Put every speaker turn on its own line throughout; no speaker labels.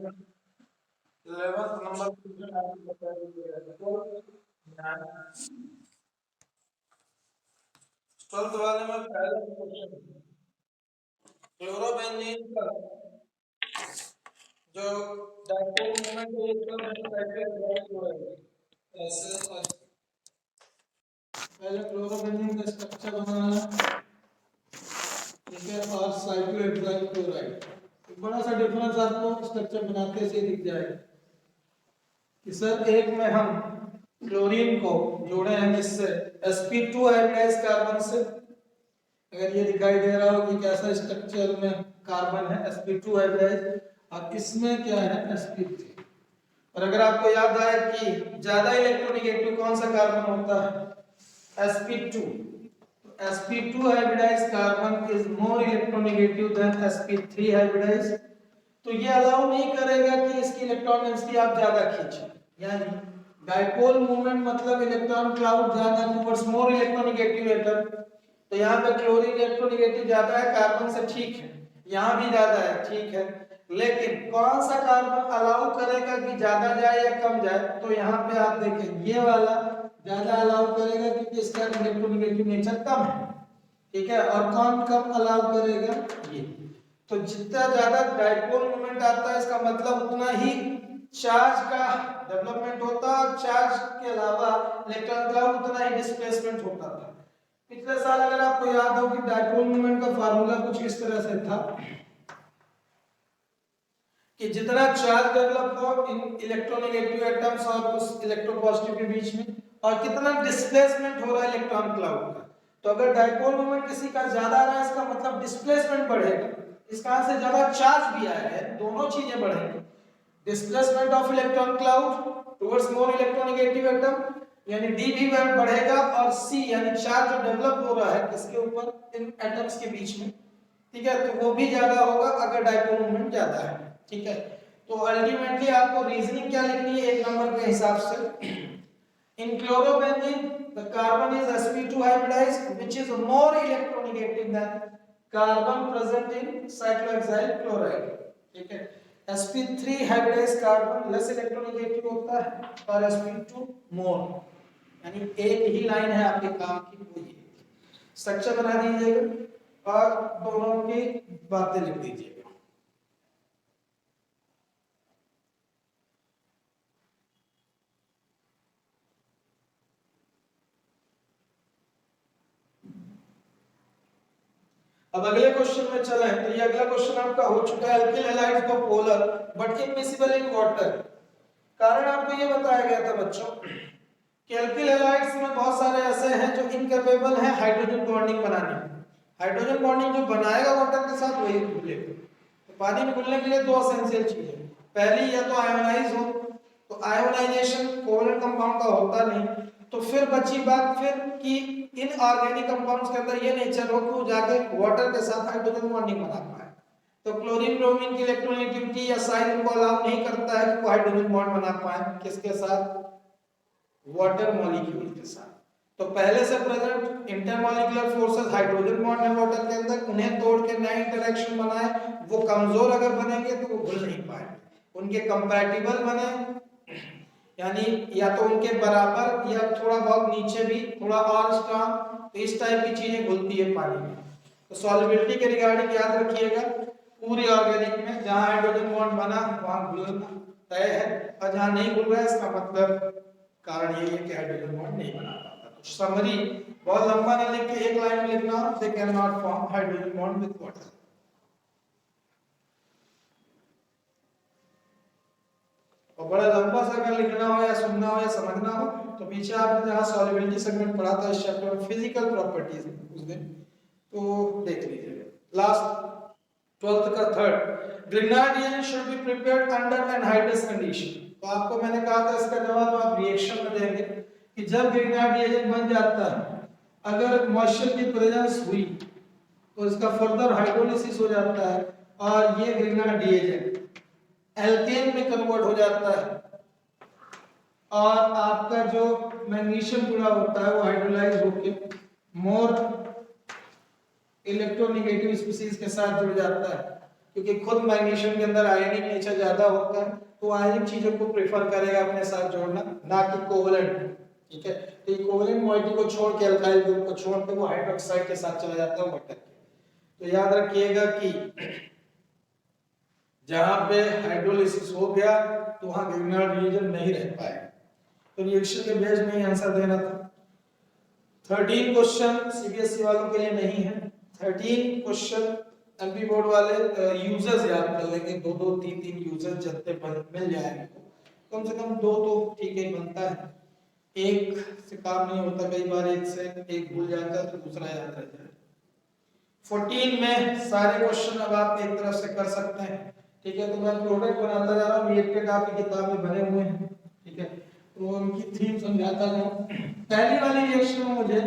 11th number question आपको बता दीजिएगा। 12th वाले में पहला क्वेश्चन क्लोरोबेंजीन का जो डाइपोल मोमेंट है इसका मैन्युफैक्चर हो रहा है ऐसे। पहले क्लोरोबेंजीन का स्ट्रक्चर बनाना है, ठीक है, और साइक्लोहेक्साइल क्लोराइड। बड़ा सा डिफरेंस आपको स्ट्रक्चर बनाते से दिख जाएगा कि सर एक में हम क्लोरीन को जोड़े हैं किससे, sp2 हाइब्रिडाइज कार्बन से। अगर ये दिखाई दे रहा हो कि कैसा स्ट्रक्चर में कार्बन है sp2 हाइब्रिडाइज, और इसमें क्या है sp3। और अगर आपको याद आए कि ज्यादा इलेक्ट्रोनेगेटिव कौन सा कार्बन होता है, sp2। sp2 hybridized carbon is more electronegative than sp3 hybridized। तो ये अलाउ नहीं करेगा कि इसकी इलेक्ट्रॉन डेंसिटी आप ज्यादा खींचें, यानी डाइपोल मूवमेंट मतलब इलेक्ट्रॉन क्लाउड ज्यादा टुवर्ड्स मोर इलेक्ट्रोनेगेटिव एटम। तो यहाँ पे क्लोरीन इलेक्ट्रोनेगेटिव ज्यादा है कार्बन से, ठीक है, यहाँ भी ज्यादा है, ठीक है, लेकिन कौन सा कार्बन अलाउ करेगा कि ज्यादा जाए या कम जाए, तो यहाँ पे आप देखें ये वाला ज्यादा अलाउ करेगा क्योंकि इसका इलेक्ट्रोनेगेटिव नेचर कम है, ठीक है, और कौन कम अलाउ करेगा ये। तो जितना ज्यादा डाइपोल मोमेंट आता है इसका मतलब उतना ही चार्ज का डेवलपमेंट होता है, और चार्ज के अलावा इलेक्ट्रॉन क्लाउड उतना ही डिस्प्लेसमेंट होता था। पिछले साल अगर आपको याद हो कि डाइपोल मोमेंट का फार्मूला कुछ इस तरह से था कि जितना चार्ज डेवलप हो इन इलेक्ट्रोनेगेटिव एटम्स और उस इलेक्ट्रोपॉजिटिव के बीच में, और कितना डिस्प्लेसमेंट हो रहा है इलेक्ट्रॉन क्लाउड का। तो अगर डाइपोल मोमेंट किसी का ज्यादा आ रहा है इसका मतलब डिस्प्लेसमेंट बढ़ेगा, इसका से ज्यादा चार्ज भी आएगा, दोनों चीजें बढ़ेंगी। Displacement of electron cloud towards more electronegative atom यानी डी भी बढ़ेगा, और सी यानी चार्ज जो डेवलप हो रहा है किसके ऊपर, इन एटम्स के बीच में, ठीक है, तो वो भी ज्यादा होगा अगर डाइपोल मोमेंट ज्यादा है, ठीक है। तो अल्टीमेटली आपको रीजनिंग क्या लिखनी है एक नंबर के हिसाब से। In chlorobenzene the carbon is sp2 hybridized which is more electronegative than carbon present in cyclohexyl chloride, ठीक है। sp3 hybridized carbon less electronegative होता है और sp2 मोर, यानी एक ही लाइन है आपके काम की, वो ये स्ट्रक्चर बना दीजिएगा और दोनों की बातें लिख दीजिएगा। अब अगले क्वेश्चन में चले तो ये अगला क्वेश्चन आपका हो चुका है, अल्किल हैलाइड्स को polar but immiscible in water. कारण आपको ये बताया गया था बच्चों कि अल्किल हैलाइड्स में बहुत सारे ऐसे हैं जो इनकैपेबल हैं हाइड्रोजन बॉन्डिंग बनाने में। हाइड्रोजन बॉन्डिंग जो बनाएगा वाटर के साथ वही घुलेगा। तो पानी में घुलने के लिए दो एसेंशियल चीजें, पहली या तो आयोनाइज हो, तो आयोनाइजेशन कोवलेंट कंपाउंड का होता नहीं, तो फिर बची बात फिर कि इनऑर्गेनिक कंपाउंड्स के अंदर ये नेचर हो कि वो जाके वाटर के साथ हाइड्रोजन बॉन्डिंग बना पाए। तो क्लोरीन ब्रोमीन की इलेक्ट्रोनेगेटिविटी या साइन इनको अलाउ नहीं करता है कि वो हाइड्रोजन बॉन्ड बना पाए, किसके साथ, वाटर मॉलिक्यूल के साथ। तो पहले से present intermolecular forces hydrogen bond है वाटर के अंदर, उन्हें तोड़ के नए इंटरेक्शन बनाए, वो कमजोर अगर बनेंगे तो वो घुल नहीं पाएंगे, उनके कंपैटिबल बने, यानी या तो उनके बराबर या थोड़ा बहुत नीचे भी थोड़ा और स्ट्रांग, तो इस टाइप की चीजें घुलती है पानी में। तो सॉल्युबिलिटी के रिगार्डिंग याद रखिएगा, पूरी ऑर्गेनिक में जहां हाइड्रोजन बॉन्ड बना वहां घुलना तय है, और जहां नहीं घुल रहा है इसका मतलब कारण यही है कि हाइड्रोजन बॉन्ड नहीं बना पाता। तो समरी बहुत लंबा ना लिख के एक लाइन में लिखना, they can not form hydrogen bond with water. और बड़ा लंबा सा अगर लिखना हो या सुनना हो या समझना हो तो पीछे आपने जहां सॉल्युबिलिटी सेगमेंट पढ़ा था इस चैप्टर में फिजिकल प्रॉपर्टीज उस दिन, तो देख लीजिएगा। लास्ट 12th का third, Grignard reagent should be prepared under anhydrous condition. तो आपको मैंने कहा था इसका जवाब आप रिएक्शन में देंगे कि जब ग्रिग्नार्ड रिएजेंट बन जाता है अगर मॉइस्चर की प्रेजेंस हुई तो इसका फर्दर हाइड्रोलिसिस हो जाता है और ये ग्रिग्नार्ड रिएजेंट एल्केन में कन्वर्ट हो जाता है, और आपका जो मैग्नीशियम जुड़ा होता है वो हाइड्रोलाइज होकर मोर इलेक्ट्रोनेगेटिव स्पीशीज के साथ जुड़ जाता है, क्योंकि खुद मैग्नीशियम के अंदर आयनिक नेचर ज्यादा होता है, तो आयनिक चीजों को प्रेफर करेगा अपने साथ जोड़ना, ना कि कोवलेंट। ठीक है, तो कोवलेंट मॉइटी को छोड़ के, अल्काइल ग्रुप को छोड़ के वो हाइड्रोक्साइड के साथ चला जाता है वाटर के। तो याद रखिएगा कि जहां पे हाइड्रोलिसिस हो गया तो वहां ग्रिग्नार्ड रिएजन नहीं रह पाएगा। तो रिएक्शन के बेस में ही आंसर देना था। 13 क्वेश्चन सीबीएसई वालों के लिए नहीं है। 13 क्वेश्चन एमपी बोर्ड वाले यूजर्स याद कर लेंगे, 2-2 3-3 यूजर्स जितने मिल जाएंगे, कम से कम 2 तो ठीक है बनता है। एक से काम नहीं होता, कई बार एक से एक भूल जाता है तो दूसरा याद रह जाए। 14 में सारे क्वेश्चन अब आप एक तरफ से कर सकते हैं। ठीक है, तो मैं प्रोडक्ट बनाता जा रहा हूँ, रिएक्टेड आपकी किताब में बने हुए हैं। ठीक है, तो उनकी थीम समझाता जाऊँ। पहली वाली रिएक्शन में मुझे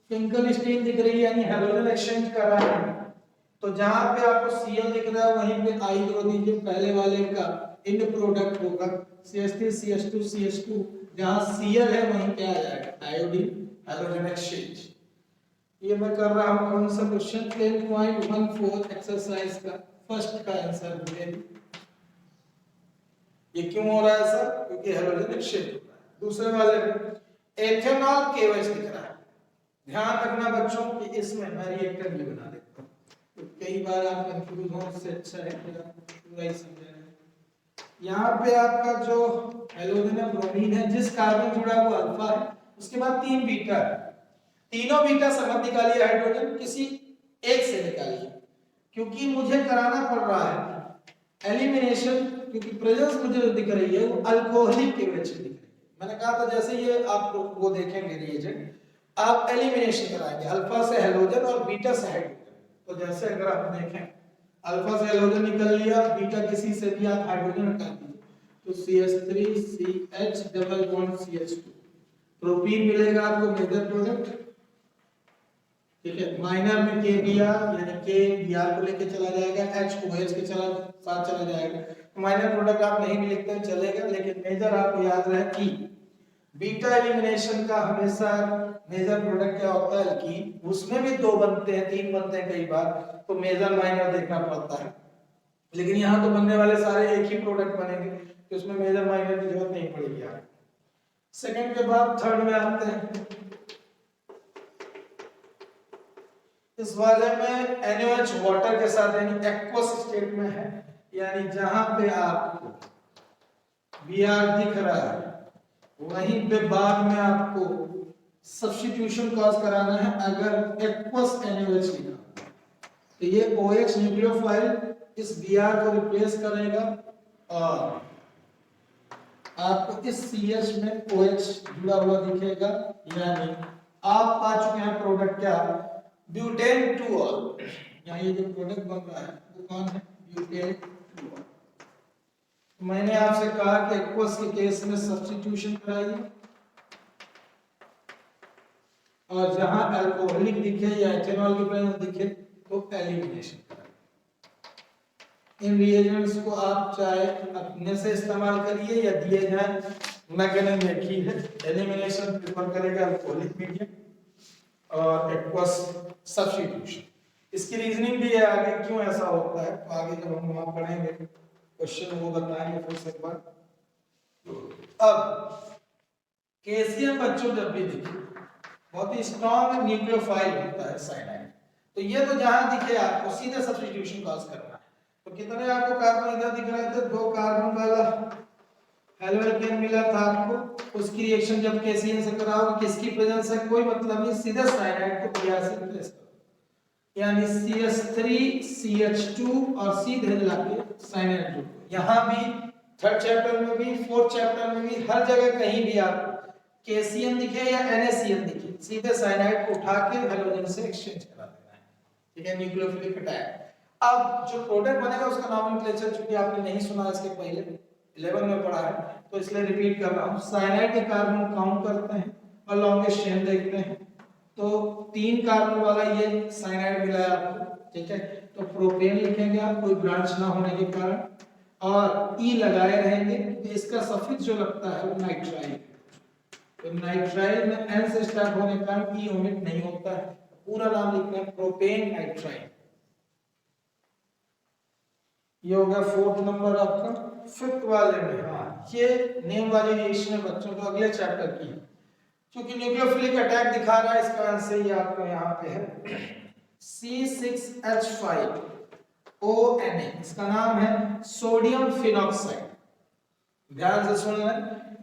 फिंकलस्टीन दिख रही है, यानी हैलोजन एक्सचेंज कर रहा है। तो जहां पे आपको Cl दिख रहा है वहीं पे I को दीजिए, पहले वाले का इंड प्रोडक्ट होगा CH3 CH2 CH2, जहां Cl है वहीं पे आ जाएगा आयोडीन हैलोजन एक्सचेंज। ये मैं कर रहा हूं कौन सा क्वेश्चन 10.14 एक्सरसाइज का फर्स्ट का आंसर है। ये क्यों हो रहा है ऐसा? क्योंकि हैलोजन एक्सचेंज हो रहा है। दूसरे वाले में एथेनॉल KOH दिख रहा है। ध्यान रखना बच्चों कि इसमें मैं रिएक्टर भी बना देता हूं, तो कई बार आप कंफ्यूज हो, इससे अच्छा है पूरा ही समझना। यहाँ पे आपका जो हैलोजन है ब्रोमीन है, जिस कार्बन जुड़ा वो अल्फा है, उसके बाद 3 बीटा है। तीनों बीटा से मत निकालिए हाइड्रोजन, किसी एक से निकालिए, क्योंकि मुझे कराना पड़ रहा है एलिमिनेशन, क्योंकि प्रेजेंस मुझे जो दिख रही है वो अल्कोहलिक KOH दिख रही है। मैंने कहा था जैसे ये आप वो देखेंगे रिएजेंट, आप एलिमिनेशन कराएंगे अल्फा से हैलोजन और बीटा से हाइड्रोजन। तो जैसे अगर आप देखें अल्फा से हैलोजन निकल लिया, बीटा किसी से भी आप हाइड्रोजन हटा दीजिए, तो CH3CH double bond CH2, propene मिलेगा आपको मेजर प्रोडक्ट। ठीक है, माइनर में KBr यानी K Br को लेके चला जाएगा, H OH के साथ चला जाएगा। माइनर प्रोडक्ट आप नहीं भी लिखते हैं चलेगा, लेकिन मेजर आपको याद रहे कि बीटा एलिमिनेशन का हमेशा मेजर प्रोडक्ट क्या होता है? एल्कीन। उसमें भी 2 बनते हैं 3 बनते हैं कई बार, तो मेजर माइनर देखना पड़ता है। लेकिन यहाँ तो बनने वाले सारे एक ही प्रोडक्ट बनेंगे, तो इसमें मेजर माइनर की जरूरत नहीं पड़ेगी। आप सेकंड के बाद थर्ड में आते हैं। इस वाले में NaOH वाटर के साथ यानी एक्वस स्टेट में है, यानी जहां पे आपको Br दिख रहा है वहीं पे बाद में आपको सब्स्टिट्यूशन कॉज कराना है। अगर एक्वस NaOH लिखा तो ये OH न्यूक्लियोफाइल इस Br को रिप्लेस करेगा और आपको इस CH में OH जुड़ा हुआ दिखेगा, यानी आप पा चुके हैं प्रोडक्ट क्या? ब्यूटेन 2ऑल। यहाँ ये जो प्रोडक्ट बन रहा है वो कौन है? ब्यूटेन 2ऑल। मैंने आपसे कहा कि एक्वस के केस में सब्स्टिट्यूशन कराइए, और जहां अल्कोहलिक दिखे या एथेनॉल की प्रेजेंस दिखे तो एलिमिनेशन कराइए। इन रिएजेंट्स को आप चाहे अपने से इस्तेमाल करिए या दिए जाए, मैकेनिज्म एक ही है। एलिमिनेशन प्रेफर करेगा अल्कोहलिक मीडियम और एक्वस सब्स्टिट्यूशन। इसकी रीजनिंग भी है आगे क्यों ऐसा होता है, तो आगे जब हम वहां पढ़ेंगे क्वेश्चन वो बताएंगे फिर से एक बार। अब कैल्शियम बच्चों जब भी दिखे बहुत ही स्ट्रॉन्ग न्यूक्लियोफाइल होता है साइनाइड, तो ये तो जहां दिखे आपको सीधे सब्स्टिट्यूशन कॉज करना है। तो कितने आपको कार्बन इधर दिख रहे थे? 2 कार्बन वाला हेलोएल्केन मिला था आपको, उसकी रिएक्शन जब कैल्शियम से कराओगे किसकी प्रेजेंस है कोई मतलब नहीं, सीधे साइनाइड को Br से रिप्लेस करो, यानी CH3 CH2 और सीधे लाके साइनाइड जोड़ो। यहां भी थर्ड चैप्टर में भी फोर्थ चैप्टर में भी हर जगह कहीं भी आपको KCl दिखे या NaCl दिखे, सीधे साइनाइड को उठा के हैलोजन से एक्सचेंज करा देना है। ठीक है, न्यूक्लियोफिलिक अटैक। अब जो प्रोडक्ट बनेगा उसका नॉमेनक्लेचर चूंकि आपने नहीं सुना इसके पहले 11 में पढ़ा है तो इसलिए रिपीट कर रहा हूं। साइनाइड के कार्बन काउंट करते हैं और लॉन्गेस्ट चेन देखते हैं, तो 3 कार्बन वाला ये साइनाइड मिला है आपको। ठीक है, तो प्रोपेन लिखेंगे आप कोई ब्रांच ना होने के कारण, और ई लगाए रहेंगे, तो इसका सफिक्स जो लगता है वो नाइट्राइल, तो नाइट्राइल में एन से स्टार्ट होने के कारण ई ओमिट नहीं होता है, पूरा नाम लिखना है प्रोपेन नाइट्राइल। ये हो गया 4th नंबर आपका। 5th वाले में हाँ ये नेम वाली रिएक्शन है बच्चों को अगले चैप्टर की, क्योंकि न्यूक्लियोफिलिक अटैक दिखा रहा है इसका आंसर ये आपको यहाँ पे है C6H5ONA, इसका नाम है सोडियम फिनॉक्साइड। ध्यान से सुन लें,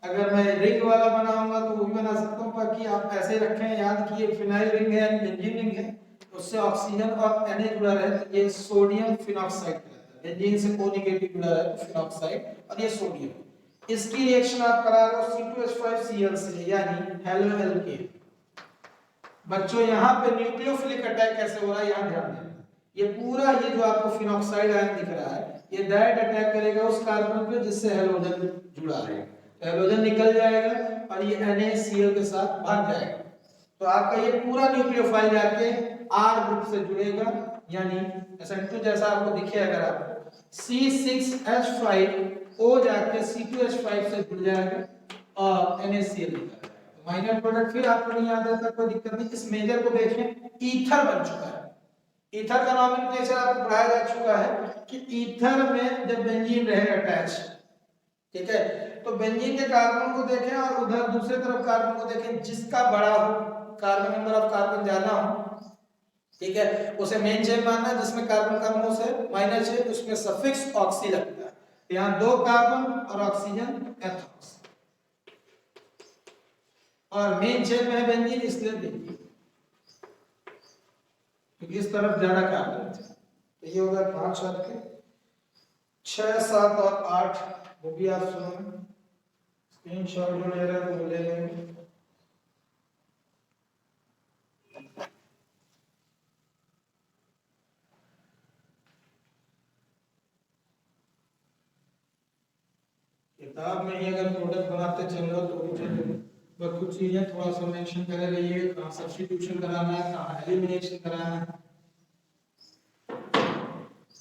अगर मैं रिंग वाला बनाऊंगा तो वो भी बना सकता हूँ, बाकी आप ऐसे रखें याद कि ये फिनाइल रिंग है बेंजीन रिंग है, उससे ऑक्सीजन और Na जुड़ा रहे तो ये सोडियम फिनॉक्साइड कहलाता है। बेंजीन से O नेगेटिव जुड़ा रहे तो फिनॉक्साइड और ये सोडियम। इसकी रिएक्शन आप करा रहे हो C2H5Cl से यानी हेलो एल्केन। बच्चों यहाँ पे न्यूक्लियोफिलिक अटैक कैसे हो रहा है यहाँ ध्यान देना। ये पूरा ये जो आपको फिनॉक्साइड आयन दिख रहा है ये डायरेक्ट अटैक करेगा उस कार्बन पे जिससे हेलोजन जुड़ा है, हेलोजन निकल जाएगा और ये NaCl के साथ भाग जाएगा। तो आपका ये पूरा न्यूक्लियोफाइल जाके R ग्रुप से जुड़ेगा, यानी SN2 जैसा आपको दिखे अगर आपको C6H5O जाके C2H5 से जुड़ जाएगा और NaCl निकल जाएगा। माइनर प्रोडक्ट फिर आपको नहीं याद आता कोई दिक्कत नहीं। इस मेजर को देखें, ईथर बन चुका है। ईथर का नॉमेनक्लेचर आपको पढ़ाया जा चुका है कि ईथर में जब बेंजीन रहे अटैच, ठीक है, तो बेंजीन के कार्बन को देखें और उधर दूसरी तरफ कार्बन को देखें, जिसका बड़ा हो कार्बन नंबर ऑफ कार्बन ज्यादा हो, ठीक है, उसे मेन चेन मानना है। जिसमें कार्बन कम हो उसे माइनर चेन, उसमें सफिक्स ऑक्सी लगता है। यहाँ 2 कार्बन और ऑक्सीजन एथॉक्स, और मेन चेन में है बेंजीन इसलिए देखिए क्योंकि इस तरफ ज्यादा कार्बन है। तो ये होगा 5 आपके 6 7 और 8, वो भी आप सुनो स्क्रीनशॉट जो ले रहे हैं तो ले लेंगे। किताब में ही अगर प्रोडक्ट बनाते चल रहे हो तो भी चलेगा, बस कुछ चीजें थोड़ा सा मेंशन कर रहिए, कहाँ सब्स्टिट्यूशन कराना है, कहाँ एलिमिनेशन कराना है।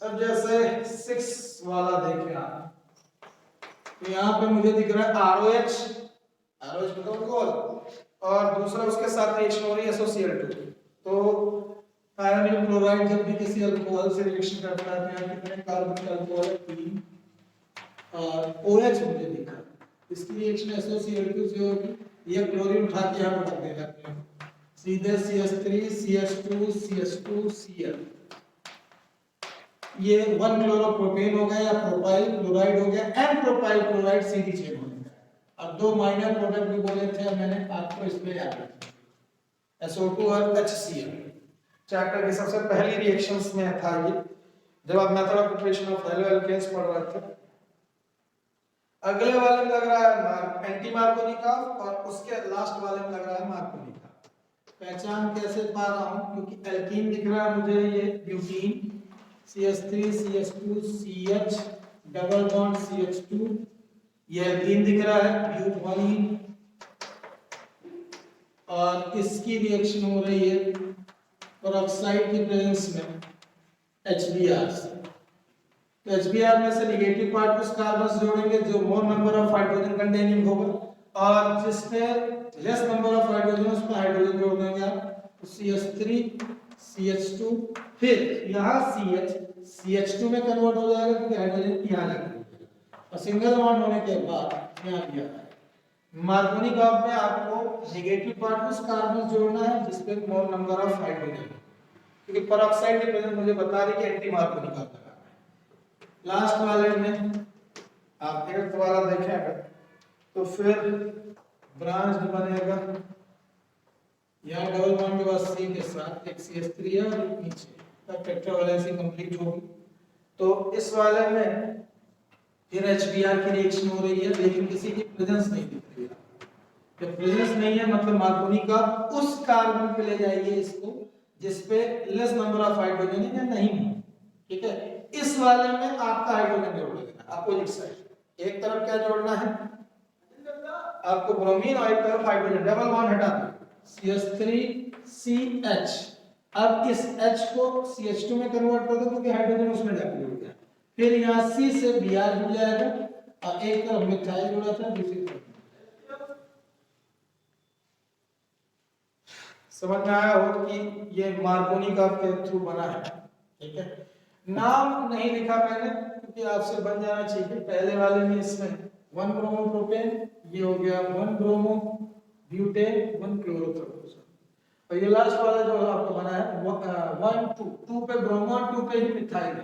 अब जैसे 6 वाला देखें आप, तो यहाँ पे मुझे दिख रहा है ROH मतलब अल्कोहल, और दूसरा उसके साथ रिएक्शन हो रही है SOCl2। तो आयरन क्लोराइड जब भी किसी अल्कोहल से रिएक्शन करता है तो कितने कार्बन का अल्कोहल है 3, और OH मुझे दिखा, इसकी रिएक्शन SOCl2 से होगी। ये क्लोरीन उठा के यहाँ पर रख देगा सीधे CH3 CH2 CH2 Cl, ये 1 क्लोरोप्रोपेन हो गया या प्रोपाइल क्लोराइड हो गया, एन प्रोपाइल क्लोराइड सीधी चेन हो गया। अब 2 माइनर प्रोडक्ट भी बोले थे मैंने आपको, इसमें याद रखना SO2 और HCl। चैप्टर की सबसे पहली रिएक्शंस में था ये, जब आप method of preparation of halo alkanes पढ़ रहे थे। अगले वाले में लग रहा है एंटी मार्कोनिकॉफ, और उसके लास्ट वाले में लग रहा है मार्कोनिकॉफ। पहचान कैसे पा रहा हूं, क्योंकि एल्कीन दिख रहा है मुझे ये butene CH3 CH2 CH double bond CH2, ये एल्कीन दिख रहा है ब्यूटानीन, और इसकी रिएक्शन हो रही है पेरोक्साइड की प्रेजेंस में HBr से। तो HBr में से नेगेटिव पार्ट कुछ कार्बन जोड़ेंगे जो मोर नंबर ऑफ हाइड्रोजन कंटेनिंग होगा, और जिसमें लेस नंबर ऑफ हाइड्रोजन उसमें हाइड्रोजन जोड़ देंगे आप, तो CH3 CH2, फिर यहाँ CH2 में कन्वर्ट हो जाएगा क्योंकि हाइड्रोजन यहाँ लग जाएगा, और सिंगल बॉन्ड होने के बाद यहाँ दिया है। मार्कोनिकॉफ में आपको नेगेटिव पार्ट कुछ कार्बन जोड़ना है जिसपे मोर नंबर ऑफ हाइड्रोजन, क्योंकि पेरोक्साइड की प्रेजेंस मुझे बता रही है एंटी मार्कोनिकॉफ। लास्ट वाले में आप 8th वाला देखें अगर, तो फिर ब्रांच बनेगा यहाँ डबल बॉन्ड के बाद C के साथ एक CH3 है और नीचे तब टेट्रावैलेंसी कंप्लीट होगी। तो इस वाले में फिर HBr की रिएक्शन हो रही है, लेकिन किसी की प्रेजेंस नहीं दिख रही है। जब प्रेजेंस नहीं है मतलब मार्कोनिकॉफ उस कार्बन पे ले जाइए इसको जिसपे लेस नंबर ऑफ हाइड्रोजन है या नहीं है, ठीक है। इस वाले में आपका हाइड्रोजन जोड़ देना अपोजिट साइड, एक तरफ क्या जोड़ना है आपको ब्रोमीन और एक तरफ हाइड्रोजन, डबल बॉन्ड हटा दो CH3CH। अब इस H को CH2 में कन्वर्ट कर दो क्योंकि हाइड्रोजन उसमें जाके जुड़ गया, फिर यहाँ C से Br जुड़ जाएगा, और एक तरफ मिथाइल जुड़ा था दूसरी तरफ। समझ में आया हो कि ये मार्कोनिकॉफ के थ्रू बना है, ठीक है। नाम नहीं लिखा मैंने क्योंकि आपसे बन जाना चाहिए। पहले वाले में इसमें 1 ब्रोमो प्रोपेन, ये हो गया 1 ब्रोमो ब्यूटेन 1 क्लोरोथर्मोस। और ये लास्ट वाला जो आपको बना है 1 2 2 पे ब्रोमो, 2 पे ही मिथाइल।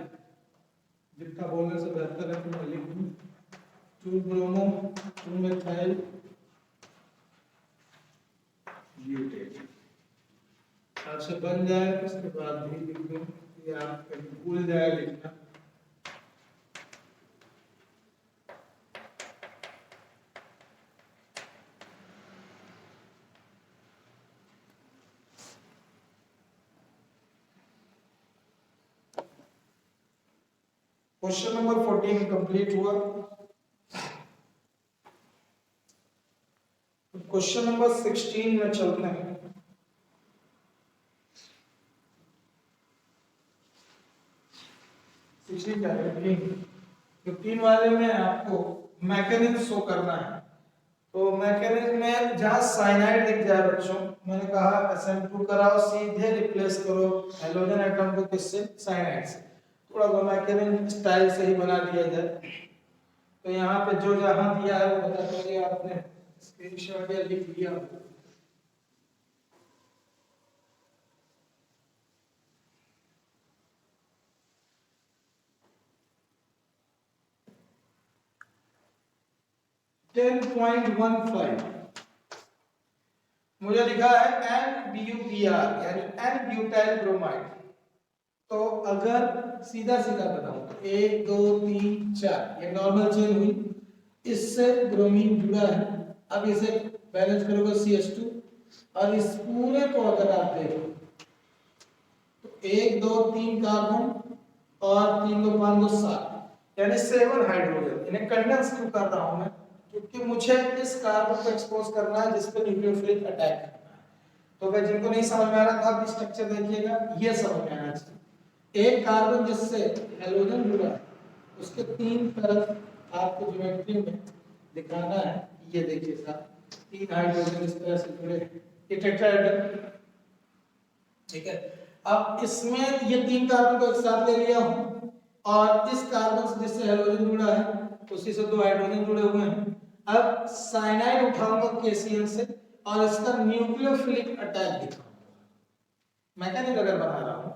जितना बोलने से बेहतर है कि मैं लिख दूं 2 ब्रोमो 2 मिथाइल ब्यूटेन। आपसे बन जाए उसके बाद भी लिख दूं, ये आप कहीं भूल जाए लिखना। क्वेश्चन नंबर 14 कंप्लीट हुआ। क्वेश्चन नंबर 16 में चलते हैं। 16 क्या है? 15 वाले में आपको मैकेनिज्म शो करना है। तो मैकेनिज्म में जहां साइनाइड दिख जाए बच्चों, मैंने कहा SN2 कराओ, सीधे रिप्लेस करो हेलोजन एटम को किससे? साइनाइड से। थोड़ा सा मैकेनिज्म स्टाइल से ही बना दिया जाए। तो यहाँ पे जो जहां दिया है वो बता दीजिए, आपने स्क्रीनशॉट या लिख लिया। 10.15 मुझे लिखा है NBuPr यानी N-ब्यूटाइल ब्रोमाइड। तो अगर सीधा सीधा बताऊं तो 1 2 3 4 ये नॉर्मल चेन हुई, इससे ब्रोमीन जुड़ा है। अब इसे बैलेंस करोगे CH2, और इस पूरे को अगर आप देखो तो 1 2 3 कार्बन और 3 2 5 2 7 यानी 7 हाइड्रोजन। इन्हें कंडेंस क्यों कर रहा हूं मैं? क्योंकि मुझे इस कार्बन को एक्सपोज करना है जिस पे न्यूक्लियोफिलिक अटैक करना है। तो अगर जिनको नहीं समझ में आ रहा था आप स्ट्रक्चर देखिएगा, ये समझ में आना चाहिए। एक कार्बन जिससे हैलोजन जुड़ा है उसके 3 तरफ आपको ज्योमेट्री में दिखाना है। ये देखिए साहब, 3 हाइड्रोजन इस तरह से जुड़े हैं, ये टेट्राहेड्रल, ठीक है। अब इसमें ये 3 कार्बन को एक साथ ले लिया हूं, और इस कार्बन से जिससे हैलोजन जुड़ा है उसी से 2 हाइड्रोजन जुड़े हुए हैं। अब साइनाइड उठाऊंगा KCl से और इसका न्यूक्लियोफिलिक अटैक दिखाऊंगा। मैकेनिज्म अगर बना रहा हूं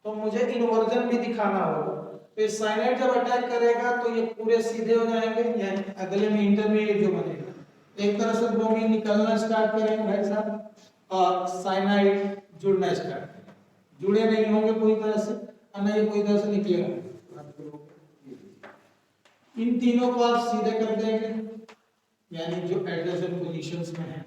तो मुझे इन्वर्जन भी दिखाना होगा। तो ये साइनाइड जब अटैक करेगा तो ये पूरे सीधे हो जाएंगे, यानी अगले में इंटरमीडिएट जो बनेगा, एक तरह से ब्रोमीन निकलना स्टार्ट करेंगे भाई साहब, और साइनाइड जुड़ना स्टार्ट करेंगे। जुड़े नहीं होंगे पूरी तरह से, और नहीं पूरी तरह से निकले होंगे। इन तीनों को आप सीधे कर देंगे, यानी जो एडजेसेंट पोजीशंस में है।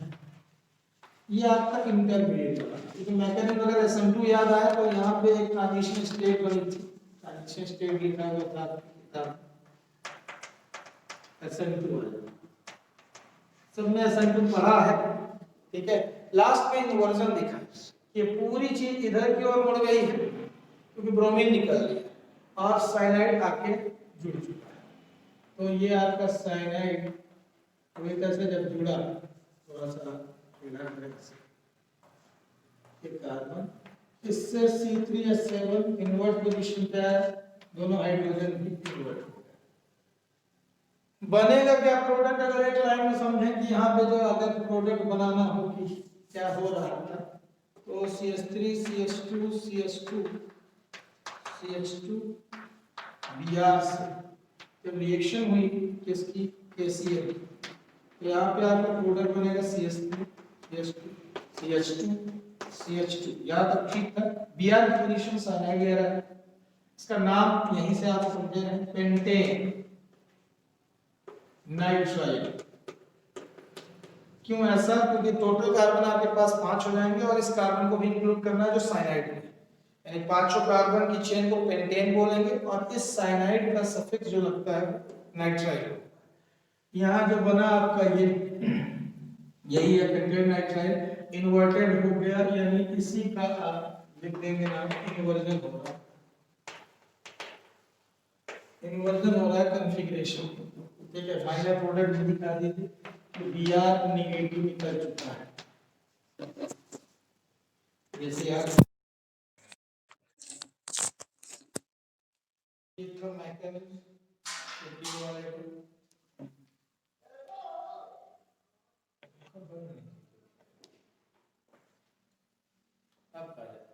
ये आपका इंटरमीडिएट होगा। क्योंकि मैकेनिज्म अगर SN2 याद आया तो यहाँ पे एक ट्रांजिशन स्टेट बनी थी, ट्रांजिशन स्टेट लिखा हुआ था किताब SN2 है, सबने SN2 पढ़ा है, ठीक है। लास्ट में इन्वर्जन दिखा, ये पूरी चीज इधर की ओर मुड़ गई है क्योंकि ब्रोमीन निकल गया और साइनाइड आके जुड़ चुका है। तो ये आपका साइनाइड पूरी तरह से जब जुड़ा, थोड़ा सा कार्बन, इससे C3H7 इन्वर्ट पोजीशन पे है, दोनों हाइड्रोजन भी इन्वर्ट हो गए। बनेगा क्या प्रोडक्ट? अगर एक लाइन में समझें कि यहाँ पे जो अगर प्रोडक्ट बनाना हो कि क्या हो रहा था, तो CH3 CH2 CH2 CH2 Br से जब रिएक्शन हुई किसकी? KCl, तो यहाँ पे आपका प्रोडक्ट बनेगा CH3 CH2 CH2 CH2। यहाँ तक ठीक था। Br की पोजीशन साइनाइड ले रहा है, इसका नाम यहीं से आप समझे हैं, पेंटेन नाइट्राइल। क्यों ऐसा? क्योंकि टोटल कार्बन आपके पास 5 हो जाएंगे और इस कार्बन को भी इंक्लूड करना है जो साइनाइड में है, यानी 5 कार्बन की चेन को पेंटेन बोलेंगे और इस साइनाइड का सफिक्स जो लगता है नाइट्राइल। यहाँ जो बना आपका ये यही है पेंटेन नाइट्राइल, इन्वर्टेड हो गया, यानी इसी का आप लिख देंगे नाम, इन्वर्जन हो रहा है, इन्वर्जन हो रहा है कॉन्फ़िगरेशन, ठीक है। फाइनल प्रोडक्ट भी दिखा दीजिए तो Br नेगेटिव निकल चुका है। जैसे आप मैकेनिज्म प्रोटीन वाले को अब आ जाता है।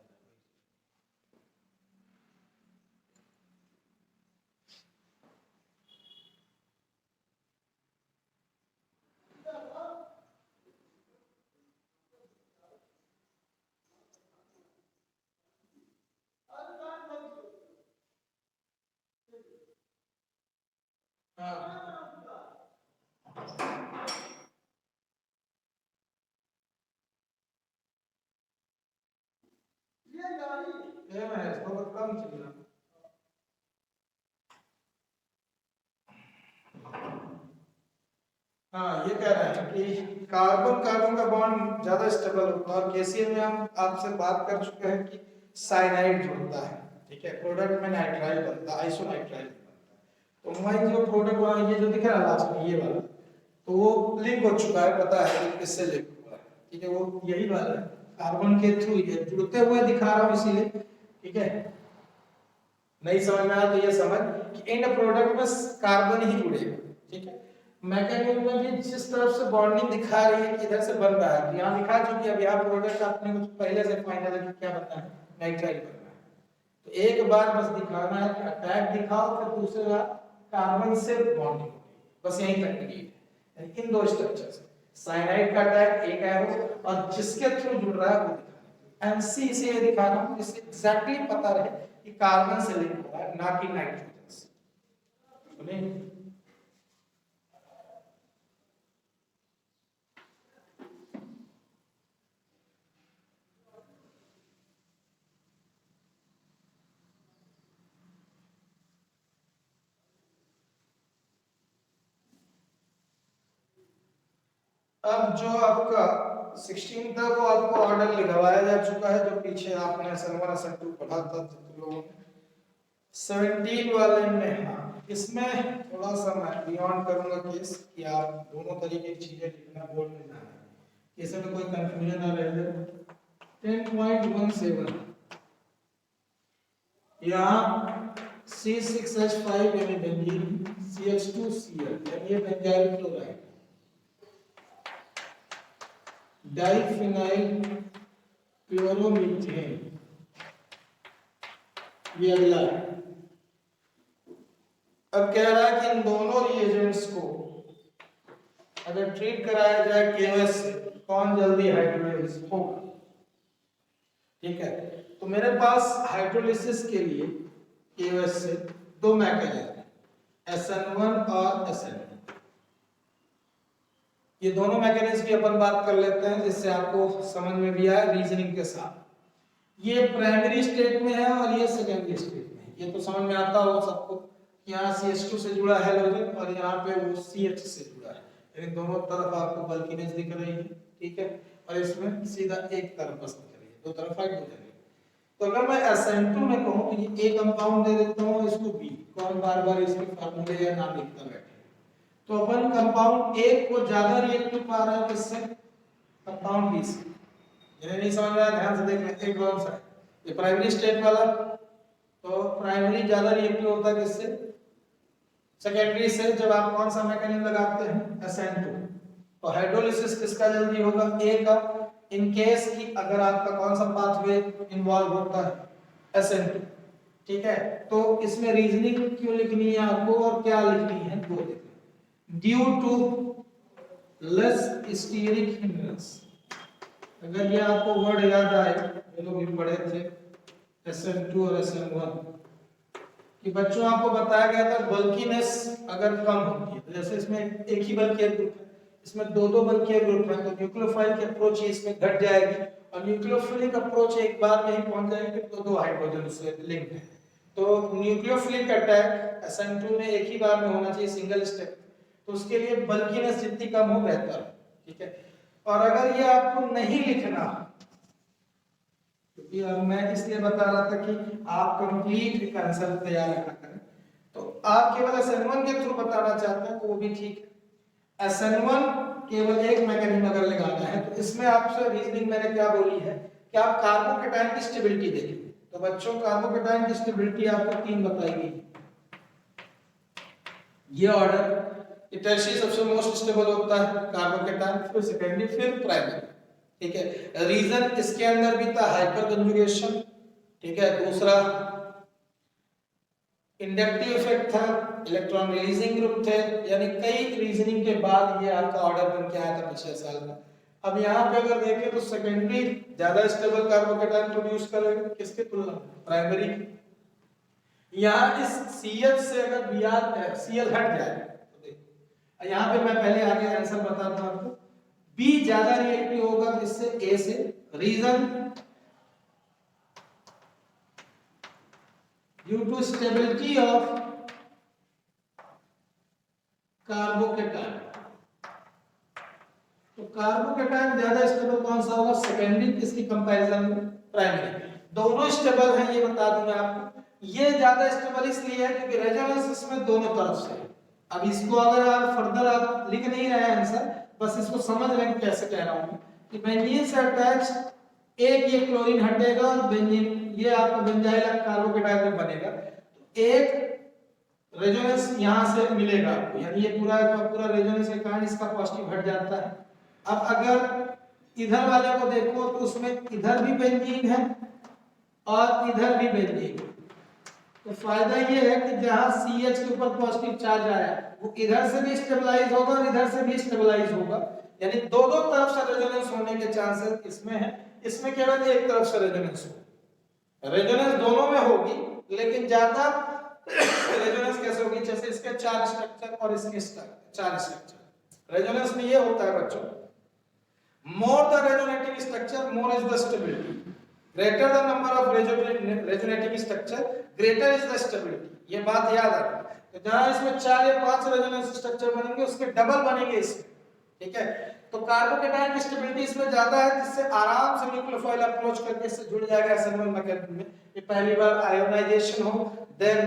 ये मैं इसको कम चलना। हाँ, ये कह रहे हैं कि कार्बन कार्बन का बॉन्ड ज्यादा स्टेबल होता है और केसीएल में हम आपसे बात कर चुके हैं कि साइनाइड जुड़ता है, ठीक है, प्रोडक्ट में नाइट्राइल बनता है, आइसोनाइट्राइल बनता है। तो मैं जो प्रोडक्ट बना, ये जो दिख रहा है लास्ट में ये वाला, तो वो लिंक हो चुका है, पता है कि किससे लिंक हुआ है, ठीक है, वो यही वाला है, कार्बन के थ्रू ये जुड़ते हुए दिखा रहा हूं इसीलिए, ठीक है। नहीं समझ में आया तो ये समझ कि इन प्रोडक्ट में कार्बन ही जुड़ेगा, ठीक है। मैकेनिज्म में भी जिस तरफ से बॉन्डिंग दिखा रही है कि इधर से बन रहा है, तो यहाँ दिखा चुकी है, अब यहाँ प्रोडक्ट आपने कुछ पहले से फाइनल है कि क्या बनना है, नाइट्राइल बनना है। तो एक बार बस दिखाना है कि अटैक दिखाओ, फिर दूसरे बार कार्बन से बॉन्डिंग, बस यहीं तक नीड है। इन दो स्ट्रक्चर से साइनाइड का अटैक एक है और जिसके थ्रू जुड़ रहा है वो दिखाना है। एमसी से ये दिखा रहा हूं जिससे एग्जैक्टली पता रहे कि कार्बन से लिंक हो रहा है, ना कि नाइट्रोजन से। सुनिए, अब जो आपका 16 था वो आपको ऑर्डर लिखवाया जा चुका है, जो पीछे आपने SN1 SN2 पढ़ा था लोगों ने। 17 वाले में हाँ, इसमें थोड़ा सा मैं बियॉन्ड करूंगा केस कि आप दोनों तरीके की चीजें लिखना बोर्ड में ना है, इसमें कोई कंफ्यूजन ना रहे। 10.17 यहाँ C6H5 यानी बेंजीन, CH2Cl यानी ये बेंजाइल क्लोराइड, डाइफिनाइल क्लोरोमीथेन, ये अगला है। अब कह रहा है कि इन दोनों रिएजेंट्स को अगर ट्रीट कराया जाए KOH से, कौन जल्दी हाइड्रोलाइज होगा, ठीक है। तो मेरे पास हाइड्रोलिसिस के लिए KOH से दो मैकेनिज्म है, SN1 और SN2। ये दोनों मैकेनिज्म की अपन बात कर लेते हैं जिससे आपको समझ में भी आए रीजनिंग के साथ। ये प्राइमरी स्टेट में है और ये सेकेंडरी स्टेट में है, ये तो समझ में आता हो सबको। यहाँ CH2 से जुड़ा है हाइड्रोजन और यहाँ पे वो CH से जुड़ा है, यानी दोनों तरफ आपको बल्कीनेस दिख रही है, ठीक है, और इसमें सीधा एक तरफ बस दिख रही है, दो तरफ हाइड्रोजन है। तो अगर मैं SN2 में कहूँ कि ये A कंपाउंड दे देता हूँ इसको B, कौन बार बार इसके फार्मूले या नाम लिखता बैठे, तो अपन कंपाउंड A को ज्यादा रिएक्टिव पा रहा है किससे, कंपाउंड B से। जिन्हें नहीं समझ में आया ध्यान से देख लें, एक कौन सा है, ये प्राइमरी स्टेट वाला, तो प्राइमरी ज्यादा रिएक्टिव होता है किससे, सेकेंडरी से। जब आप कौन सा मैकेनिज्म लगाते हैं, SN2, तो हाइड्रोलिसिस किसका जल्दी होगा, A का, इन केस की अगर आपका कौन सा पाथवे इन्वॉल्व होता है, SN2, ठीक है। तो इसमें रीजनिंग क्यों लिखनी है आपको और क्या लिखनी है वो देखना। Due to less steric hindrance, अगर ये आपको वर्ड याद आए, ये लोग भी पढ़े थे SN2 और SN1 कि बच्चों आपको बताया गया था बल्कीनेस अगर कम होती है, तो जैसे इसमें एक ही बल्की ग्रुप है, इसमें दो दो बल्की ग्रुप है, तो न्यूक्लियोफाइल की अप्रोच इसमें घट जाएगी और न्यूक्लियोफिलिक अप्रोच एक बार में ही पहुंच जाएगी, तो दो हाइड्रोजन से लिंक है। तो न्यूक्लियोफिलिक अटैक SN2 में एक ही बार में होना चाहिए, सिंगल स्टेप, तो उसके लिए बल्कीनेस जितनी कम हो बेहतर, ठीक है। और अगर ये आपको नहीं लिखना, क्योंकि मैं इसलिए बता रहा था कि आप कंप्लीट आंसर तैयार रखा करें, तो आप केवल SN1 के थ्रू बताना चाहते हैं तो वो भी ठीक है। SN1 केवल एक मैकेनिज्म अगर लगाना है, तो इसमें आपसे रीजनिंग मैंने क्या बोली है कि आप कार्बोकेटाइन की स्टेबिलिटी देखें। तो बच्चों कार्बोकेटाइन की स्टेबिलिटी आपको तीन बताई गई, ये ऑर्डर, ये टर्शियरी सबसे मोस्ट स्टेबल होता है कार्बोकेटायन, फिर सेकेंडरी, फिर प्राइमरी। ठीक है, रीजन इसके अंदर भी था हाइपर कंजुगेशन। ठीक है, दूसरा इंडक्टिव इफेक्ट था, इलेक्ट्रॉन रिलीजिंग ग्रुप थे, यानी कई रीजनिंग के बाद ये आपका ऑर्डर बन के आया था पिछले साल का। अब यहाँ पे अगर देखें तो सेकेंडरी ज्यादा स्टेबल कार्बोकेटायन प्रोड्यूस करेगा किसके तुलना में, प्राइमरी। यहाँ इस CH से अगर Br Cl हट जाए तो देख, यहाँ पे मैं पहले आगे आंसर बताता हूँ आपको। B ज्यादा रिएक्टिव होगा किससे, A से। Reason due to stability of carbocation. तो कार्बोकेटायन ज्यादा स्टेबल कौन सा होगा, सेकेंडरी किसकी कंपैरिजन में, प्राइमरी। दोनों स्टेबल हैं ये बता दूं मैं आपको। ये ज्यादा स्टेबल इसलिए है क्योंकि रेजोनेंस इसमें दोनों तरफ से है। अब इसको अगर आप फर्दर आप लिख नहीं रहे हैं आंसर, बस इसको समझ लें कैसे कह रहा हूं कि बेंजीन से अटैच एक ये क्लोरीन हटेगा और बेंजीन ये आपका बेंजाइल कार्बोकेटायन में बनेगा, तो एक रेजोनेंस यहां से मिलेगा आपको, यानी ये पूरा का पूरा रेजोनेंस के कारण इसका पॉजिटिव हट जाता है। अब अगर इधर वाले को देखो तो उसमें इधर भी बेंजीन है और इधर भी बेंजीन है, तो फायदा ये है कि जहां CH के ऊपर पॉजिटिव चार्ज आया वो इधर से भी स्टेबलाइज होगा और इधर से भी स्टेबलाइज होगा, यानी दोनों तरफ से रेजोनेंस होने के चांसेस इसमें है। इसमें केवल एक तरफ से रेजोनेंस हो, रेजोनेंस दोनों में होगी लेकिन ज्यादा रेजोनेंस कैसे होगी, जैसे इसके 4 स्ट्रक्चर और इसके 4 स्ट्रक्चर। रेजोनेंस में ये होता है बच्चों, more the resonating structure, more is the stability. Greater the number of resonating structure, greater is the stability. ये बात याद रखना। तो जहां इसमें 4 या 5 रेजोनेंस स्ट्रक्चर बनेंगे उसके डबल बनेंगे इसमें। ठीक है, तो कार्बोकेटायन की स्टेबिलिटी इसमें ज्यादा है, जिससे आराम से न्यूक्लियोफाइल अप्रोच करके इससे जुड़ जाएगा SN1 मैकेनिज्म में। ये पहली बार आयोनाइजेशन हो, देन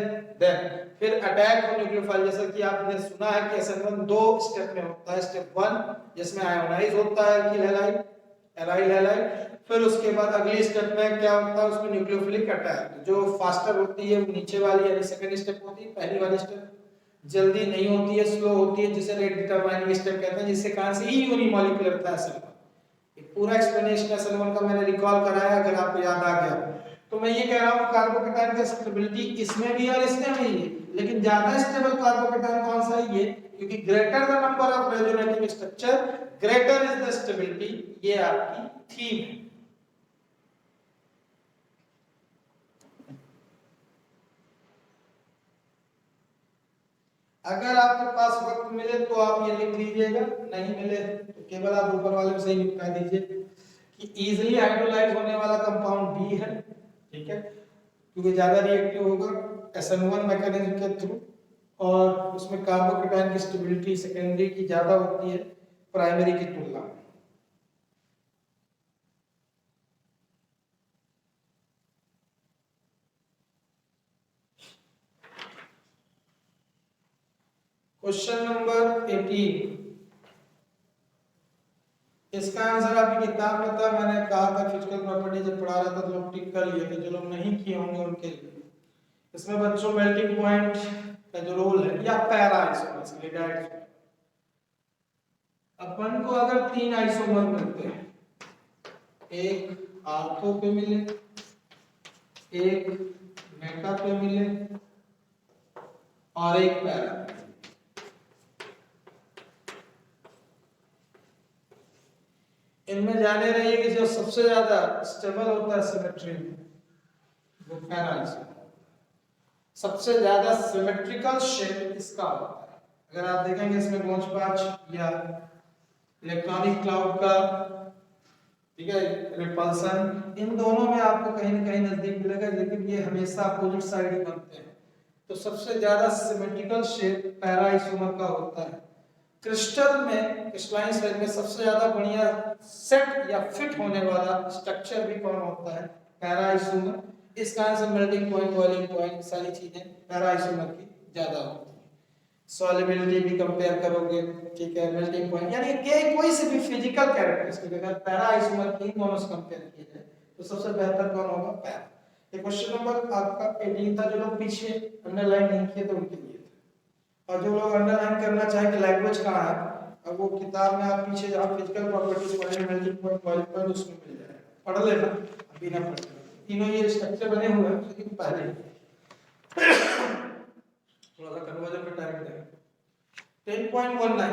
फिर अटैक हो न्यूक्लियोफाइल, जैसा कि आपने सुना है कि SN1 दो स्टेप में होता है। स्टेप 1 जिसमें आयोनाइज होता है एल्किल हैलाइड, एराइल हैलाइड, फिर उसके बाद अगली स्टेप में क्या होता है, उसमें न्यूक्लियोफिलिक अटैक। जो फास्टर होती है वो नीचे वाली यानी सेकंड स्टेप होती है, पहली वाली स्टेप जल्दी नहीं होती है, स्लो होती है, जिसे रेट डिटरमाइनिंग स्टेप कहते हैं, जिससे कारण से ही यूनिमॉलिक्यूलर था SN1। ये पूरा एक्सप्लेनेशन SN1 का मैंने रिकॉल कराया, अगर आपको याद आ गया तो मैं ये कह रहा हूं कार्बोकेटायन की स्टेबिलिटी इसमें भी और इसमें भी है, लेकिन ज्यादा स्टेबल कार्बोकेटायन कौन सा है, ये, क्योंकि greater the number of resonating structure greater is the stability. ये आपकी थीम है। अगर आपके पास वक्त मिले तो आप ये लिख दीजिएगा, नहीं मिले तो केवल आप ऊपर वाले में सही निपटा दीजिए कि इजीली हाइड्रोलाइज होने वाला कंपाउंड बी है। ठीक है, क्योंकि ज्यादा रिएक्टिव होगा SN1 मैकेनिज्म के थ्रू, और उसमें कार्बोकेटायन की स्टेबिलिटी सेकेंडरी की ज्यादा होती है प्राइमरी की तुलना में। क्वेश्चन नंबर 18, इसका आंसर आपकी किताब में था। मैंने कहा था फिजिकल प्रॉपर्टी जब पढ़ा रहा था तो लोग टिक कर लिए थे, जो लोग नहीं किए होंगे उनके लिए। इसमें बच्चों मेल्टिंग पॉइंट का जो रोल है या पैरा आइसोमर्स के लिए डायरेक्ट, अपन को अगर 3 आइसोमर मिलते हैं, एक आर्थो पे मिले, एक मेटा पे मिले और एक पैरा, इनमें जाने रहिए कि जो सबसे ज्यादा स्टेबल होता है सिमेट्री में वो पैरा आइसोमर, सबसे ज्यादा सिमेट्रिकल शेप इसका होता है। अगर आप देखेंगे इसमें गोंचपाच या इलेक्ट्रॉनिक क्लाउड का, ठीक है, रिपल्सन, इन दोनों में आपको कहीं ना कहीं नजदीक मिलेगा, लेकिन ये हमेशा अपोजिट साइड ही बनते हैं। तो सबसे ज्यादा सिमेट्रिकल शेप पैरा आइसोमर का होता है। क्रिस्टल में, क्रिस्टलाइन स्टेज में सबसे ज्यादा बढ़िया सेट या फिट होने वाला स्ट्रक्चर भी कौन होता है, पैरा आइसोमर। इस कारण से मेल्टिंग पॉइंट, बॉइलिंग पॉइंट, सारी चीजें पैरा आइसोमर की ज्यादा होती है। सॉल्युबिलिटी भी कंपेयर करोगे, ठीक है, मेल्टिंग पॉइंट, यानी कि कोई से भी फिजिकल कैरेक्टरिस्टिक अगर पैरा आइसोमर की दोनों से कंपेयर किया जाए तो सबसे बेहतर कौन होगा, पैरा। ये क्वेश्चन नंबर आपका 18 था, जो लोग पीछे अंडरलाइन नहीं किए तो उनके लिए था। और जो लोग अंडरलाइन करना चाहें कि लैंग्वेज कहाँ है, अब वो किताब में आप पीछे जहाँ फिजिकल प्रॉपर्टीज पढ़े मेल्टिंग पॉइंट बॉइलिंग पॉइंट उसमें मिल जाएगा, पढ़ लेना अभी ना पढ़। तीनों ये स्ट्रक्चर बने हुए हैं, लेकिन पहले थोड़ा सा कन्वर्जन में टाइम दें। 10.19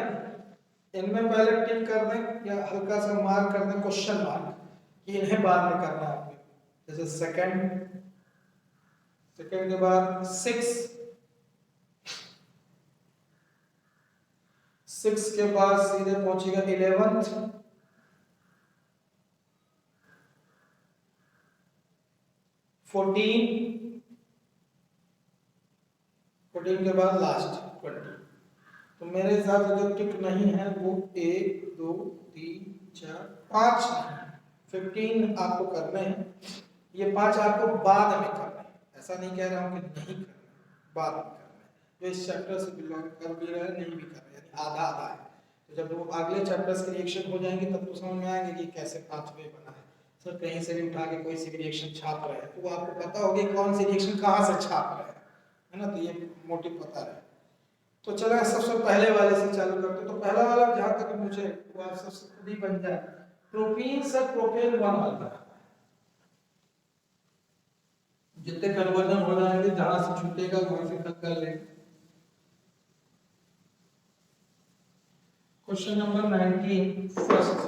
इनमें पहले टिक कर दें या हल्का सा मार्क कर दें क्वेश्चन मार्क कि इन्हें बाद में करना है आपको। जैसे सेकंड के बाद 6 के बाद सीधे पहुंचेगा 11th, 14 के बाद लास्ट 20। तो मेरे हिसाब से जो टिक नहीं है वो 1 2 3 4 5 15 आपको करने हैं। ये 5 आपको बाद में करने हैं, ऐसा नहीं कह रहा हूं कि नहीं करना, बाद में करना है। जो इस चैप्टर से बिलोंग कर भी रहे हैं नहीं भी कर रहे, यानी आधा आधा है। तो जब वो अगले चैप्टर्स के रिएक्शन हो जाएंगे तब तो समझ में आएंगे कि कैसे पाथवे बना है। सर कहीं से भी उठा के कोई सी रिएक्शन छाप रहे हैं तो आपको पता होगा कौन सी रिएक्शन कहाँ से छाप रहे हैं, है ना, तो ये मोटिव पता है। तो चलो सबसे पहले वाले से चालू करते हैं। तो पहला वाला जहां तक मुझे वो आप सबसे खुद ही बन जाए, प्रोपीन से प्रोपेन बनता है। जितने कन्वर्जन हो जाएंगे जहां से छूटेगा वहां से कट कर लेंगे। क्वेश्चन नंबर 19 फर्स्ट,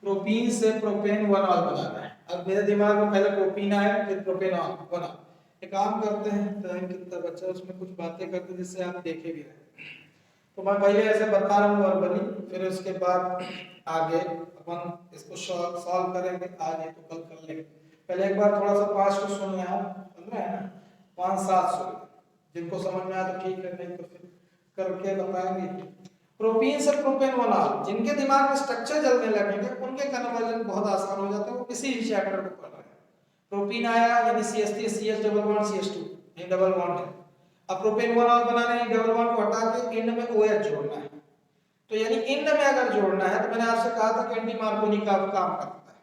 प्रोपीन से प्रोपेन वनॉल बनाना है। अब मेरे दिमाग में पहले प्रोपीन आया फिर प्रोपेनॉल वनॉल। एक काम करते हैं, टाइम कितना बचा उसमें कुछ बातें करते हैं जिससे आप देखे भी रहे। तो मैं पहले ऐसे बता रहा हूँ वर्बली, फिर उसके बाद आगे अपन इसको सॉल्व करेंगे, आगे तो कल कर लेंगे। पहले एक बार थोड़ा सा 5 को सुन लें आप, समझ रहे हैं ना, 5-7 सुन, जिनको समझ में आया तो ठीक है, नहीं तो फिर करके बताएंगे। प्रोपीन से प्रोपेन वनॉल, जिनके दिमाग में स्ट्रक्चर जलने लगेंगे उनके कन्वर्जन बहुत आसान हो जाता है, वो किसी भी चैप्टर को पढ़ रहे हैं। प्रोपीन आया यानी CH3 CH double bond CH2, ये डबल बॉन्ड है। अब प्रोपेन वनॉल बनाने है, डबल बॉन्ड को हटा के एंड में OH जोड़ना है। तो यानी एंड में अगर जोड़ना है तो मैंने आपसे कहा था कि एंटी मार्कोनी का काम करता है।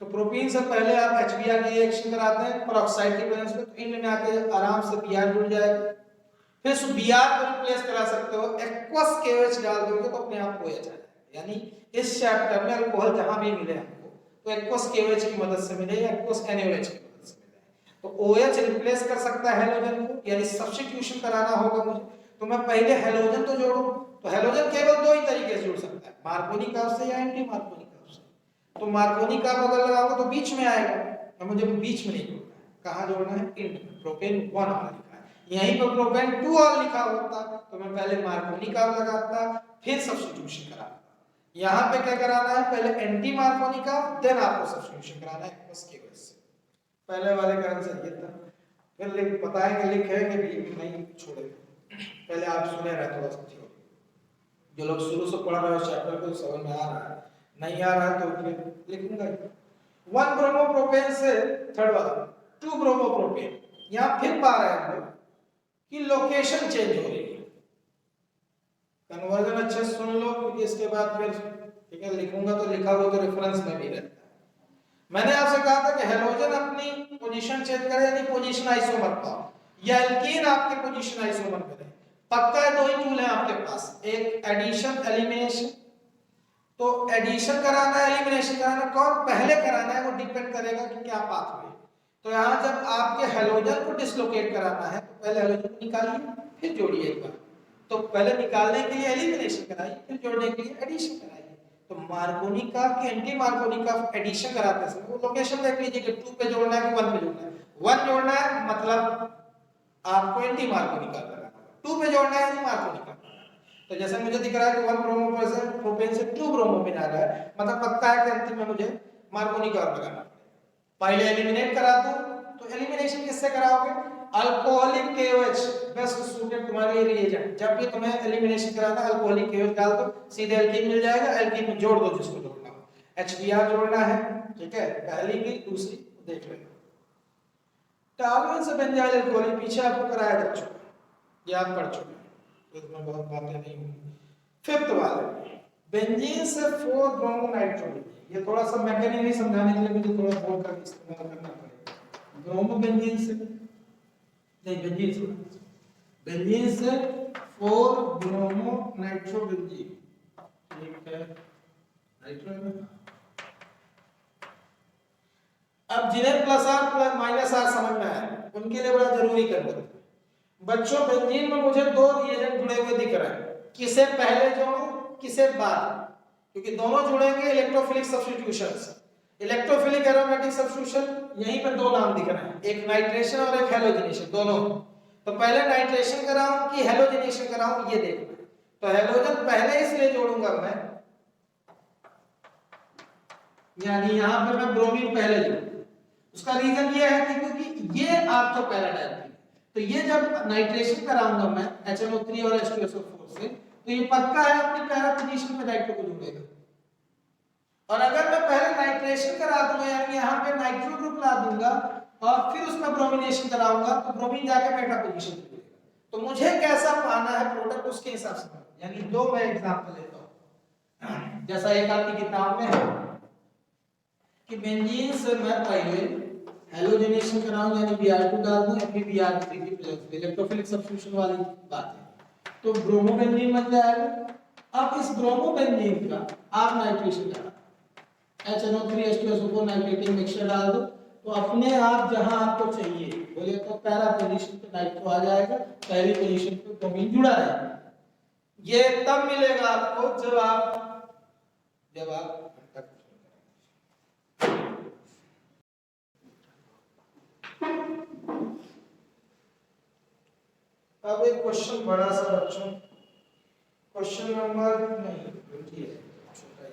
तो प्रोपीन से पहले आप HBr की रिएक्शन कराते हैं पेरोक्साइड की प्रेजेंस में, तो एंड में आके आराम से Br जुड़ जाएगा। फिर उस Br को रिप्लेस करा सकते हो, एक्वस KOH डाल दोगे तो अपने आप OH आ जाएगा। यानी इस चैप्टर में अल्कोहल जहां भी मिले हमको तो एक्वस KOH की मदद से मिले या एक्वस NaOH की मदद से मिले। तो OH रिप्लेस कर सकता है हैलोजन को, यानी सब्स्टिट्यूशन कराना होगा मुझे। तो मैं पहले हैलोजन तो जोड़ूं, तो हैलोजन केवल दो ही तरीके से जुड़ सकता है, मार्कोनी कर्व से या एंटी मार्कोनी कर्व से। तो मार्कोनी कर्व अगर लगाऊंगा तो बीच में आएगा, तो मुझे बीच में नहीं जोड़ना है। कहां जोड़ना है? एंड में। प्रोपेन 1 ऑल लिखा है, यहीं पर प्रोपेन 2 ऑल लिखा होता तो मैं पहले मार्कोनी कर्व लगाता फिर सब्स्टिट्यूशन कराता। यहां पे क्या कराना है? पहले एंटी मार्कोनी कर्व देन आपको सब्स्टिट्यूशन कराना है उसकी वजह से। पहले वाले का आंसर ये था। फिर लिख बताएंगे, लिखेंगे भी नहीं छोड़ेंगे। पहले आप सुने रहे थोड़ा सा थ्योरी, जो लोग शुरू से पढ़ रहे हो चैप्टर को समझ में आ रहा है, नहीं आ रहा है तो फिर लिखूंगा। 1 ब्रोमोप्रोपेन से थर्ड वाला 2 ब्रोमोप्रोपेन, यहां फिर पा रहे हैं हम लोग कि लोकेशन चेंज हो रही है। कन्वर्जन अच्छे से सुन लो क्योंकि इसके बाद फिर ठीक है लिखूंगा तो लिखा हुआ तो रेफरेंस में भी रहता है। मैंने आपसे कहा था कि हैलोजन अपनी पोजीशन चेंज करे यानी पोजीशन आइसोमर पाओ, या एल्कीन आपके पोजीशन आइसोमर पे रहे। पक्का है, दो ही टूल है आपके पास, एक एडिशन एलिमिनेशन। तो एडिशन कराना है एलिमिनेशन कराना, कौन पहले कराना है वो डिपेंड करेगा कि क्या पाथवे। तो यहां जब आपके हैलोजन को डिसलोकेट कराना है तो पहले हैलोजन को निकालिए फिर जोड़िए एक बार। तो पहले निकालने के लिए एलिमिनेशन कराइए, फिर जोड़ने के लिए एडिशन कराइए। तो मार्कोनी का कि एंटी मार्कोनी का एडिशन कराते समय वो लोकेशन देख लीजिए कि 2 पे जोड़ना है कि 1 पे जोड़ना है। 1 जोड़ना है मतलब आपको एंटी मार्कोनी का करना है, 2 पे जोड़ना है एंटी मार्कोनी का। तो जैसे मुझे दिख रहा है कि 1 प्रोपेन से 2 ब्रोमोपेन आ रहा है, मतलब पक्का है कि अंतिम में मुझे मार्कोनी का लगाना है। पहले एलिमिनेट करा दो, तो एलिमिनेशन किससे कराओगे? अल्कोहलिक KOH बेस्ट सूटेड तुम्हारे लिए रिएजेंट। जब भी तुम्हें एलिमिनेशन कराना है अल्कोहलिक KOH डाल दो, सीधे एल्कीन मिल जाएगा, एल्कीन में जोड़ दो जिसको जोड़ना हो। HBr जोड़ना है, ठीक है, पहली की दूसरी देख लेना। टॉलरेंस से बेंजाइल अल्कोहल पीछे आपको कराया जा चुका, याद पड़ चुका, इसमें बहुत बातें नहीं हुई। फिफ्थ वाले बेंजीन से 4 ब्रोमो नाइट्रोजन, ये थोड़ा सा मैकेनिज्म समझाने के लिए मुझे थोड़ा बोल कर इस्तेमाल करना पड़ेगा। ब्रोमोबेंजीन से नहीं, बेंजीन से, बेंजीन से 4 ब्रोमो नाइट्रोबेंजीन, ठीक है नाइट्रोबेंजीन। अब जिन्हें plus R plus minus R समझ में आया उनके लिए बड़ा जरूरी कर दो बच्चों। बेंजीन में मुझे 2 रिएजेंट जुड़े हुए दिख रहे हैं, किसे पहले जोड़ूं किसे बाद, क्योंकि दोनों जुड़ेंगे electrophilic substitutions, electrophilic aromatic substitution. यहीं पे 2 नाम दिख रहे हैं, एक नाइट्रेशन और एक हैलोजिनेशन दोनों। तो पहले नाइट्रेशन कराऊं कि हैलोजिनेशन कराऊं ये देखना। तो हैलोजन पहले इसलिए जोड़ूंगा मैं, यानी यहां पे मैं ब्रोमीन पहले जोड़ूंगा। उसका रीजन ये है कि क्योंकि ये ऑर्थो पैराडाइम, तो ये जब नाइट्रेशन कराऊंगा मैं HNO3 और H2SO4 से, तो ये पक्का है अपनी पैरा पोजीशन पे नाइट्रो को जोड़ेगा। और अगर मैं पहले नाइट्रेशन करा दूंगा, यानी यहाँ पे नाइट्रो ग्रुप ला दूंगा और फिर उसमें ब्रोमिनेशन कराऊंगा, तो ब्रोमीन जाके मेटा पोजीशन पे जोड़ेगा। तो मुझे कैसा पाना है प्रोडक्ट उसके हिसाब से, यानी 2 मैं एग्जांपल लेता हूं। जैसा एक आपकी किताब में है कि बेंजीन से मैं पहले हैलोजिनेशन कराऊं, यानी Br2 डाल दूं, फिर Br3 की प्रेजेंस, इलेक्ट्रोफिलिक सब्स्टिट्यूशन वाली बात है, तो ब्रोमोबेंजीन बन जाएगा। अब इस ब्रोमोबेंजीन का आप नाइट्रेशन करा, HNO3 H2SO4 नाइट्रेटिंग मिक्सचर डाल दो, तो अपने आप जहां आपको चाहिए बोले तो पैरा पोजीशन पे नाइट्रो आ जाएगा, पहली पोजीशन पे ब्रोमीन जुड़ा रहेगा। ये तब मिलेगा आपको जब आप अब एक क्वेश्चन बड़ा सा बच्चों, क्वेश्चन नंबर नहीं 20 है, छोटा ही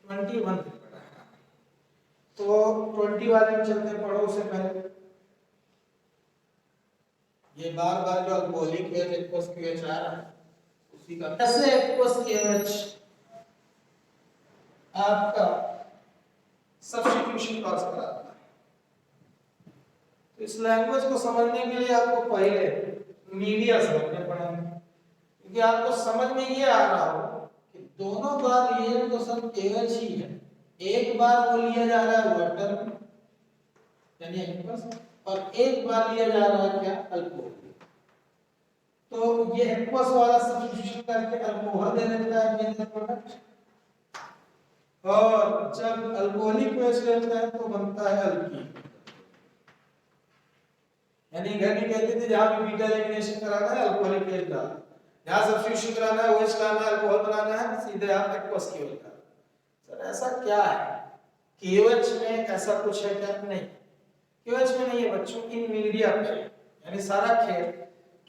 21 पे पड़ा है, तो 20 वाले में चलते पढ़ो उसे पहले। ये बार बार जो अल्कोहलिक है एक्वस QH आ रहा है उसी का, कैसे एक्वस QH आपका सब्स्टिट्यूशन कॉज कराता है। तो इस लैंग्वेज को समझने के लिए आपको पहले मीडिया समझने पड़ेंगे, क्योंकि आपको समझ में ये आ रहा हो कि दोनों बार रिएजेंट तो सब KH ही है, एक बार वो लिया जा रहा है वाटर में यानी एक्वस, और एक बार लिया जा रहा है क्या अल्कोहल। तो ये एक्वस वाला सब्स्टिट्यूशन करके अल्कोहल दे देता है मेन प्रोडक्ट, और जब अल्कोहलिक बेस लेता है तो बनता है अल्कीन। यानी घर में कहते थे जहां भी बीटा एलिमिनेशन कराना है अल्कोहलिक बेस डाल, जहां सब्स्टिट्यूशन कराना है OH लाना है अल्कोहल बनाना है सीधे आप एक्वस की ओर डाल। सर ऐसा क्या है KOH में ऐसा कुछ है क्या? नहीं, KOH में नहीं है बच्चों, इन मीडिया पे, यानी सारा खेल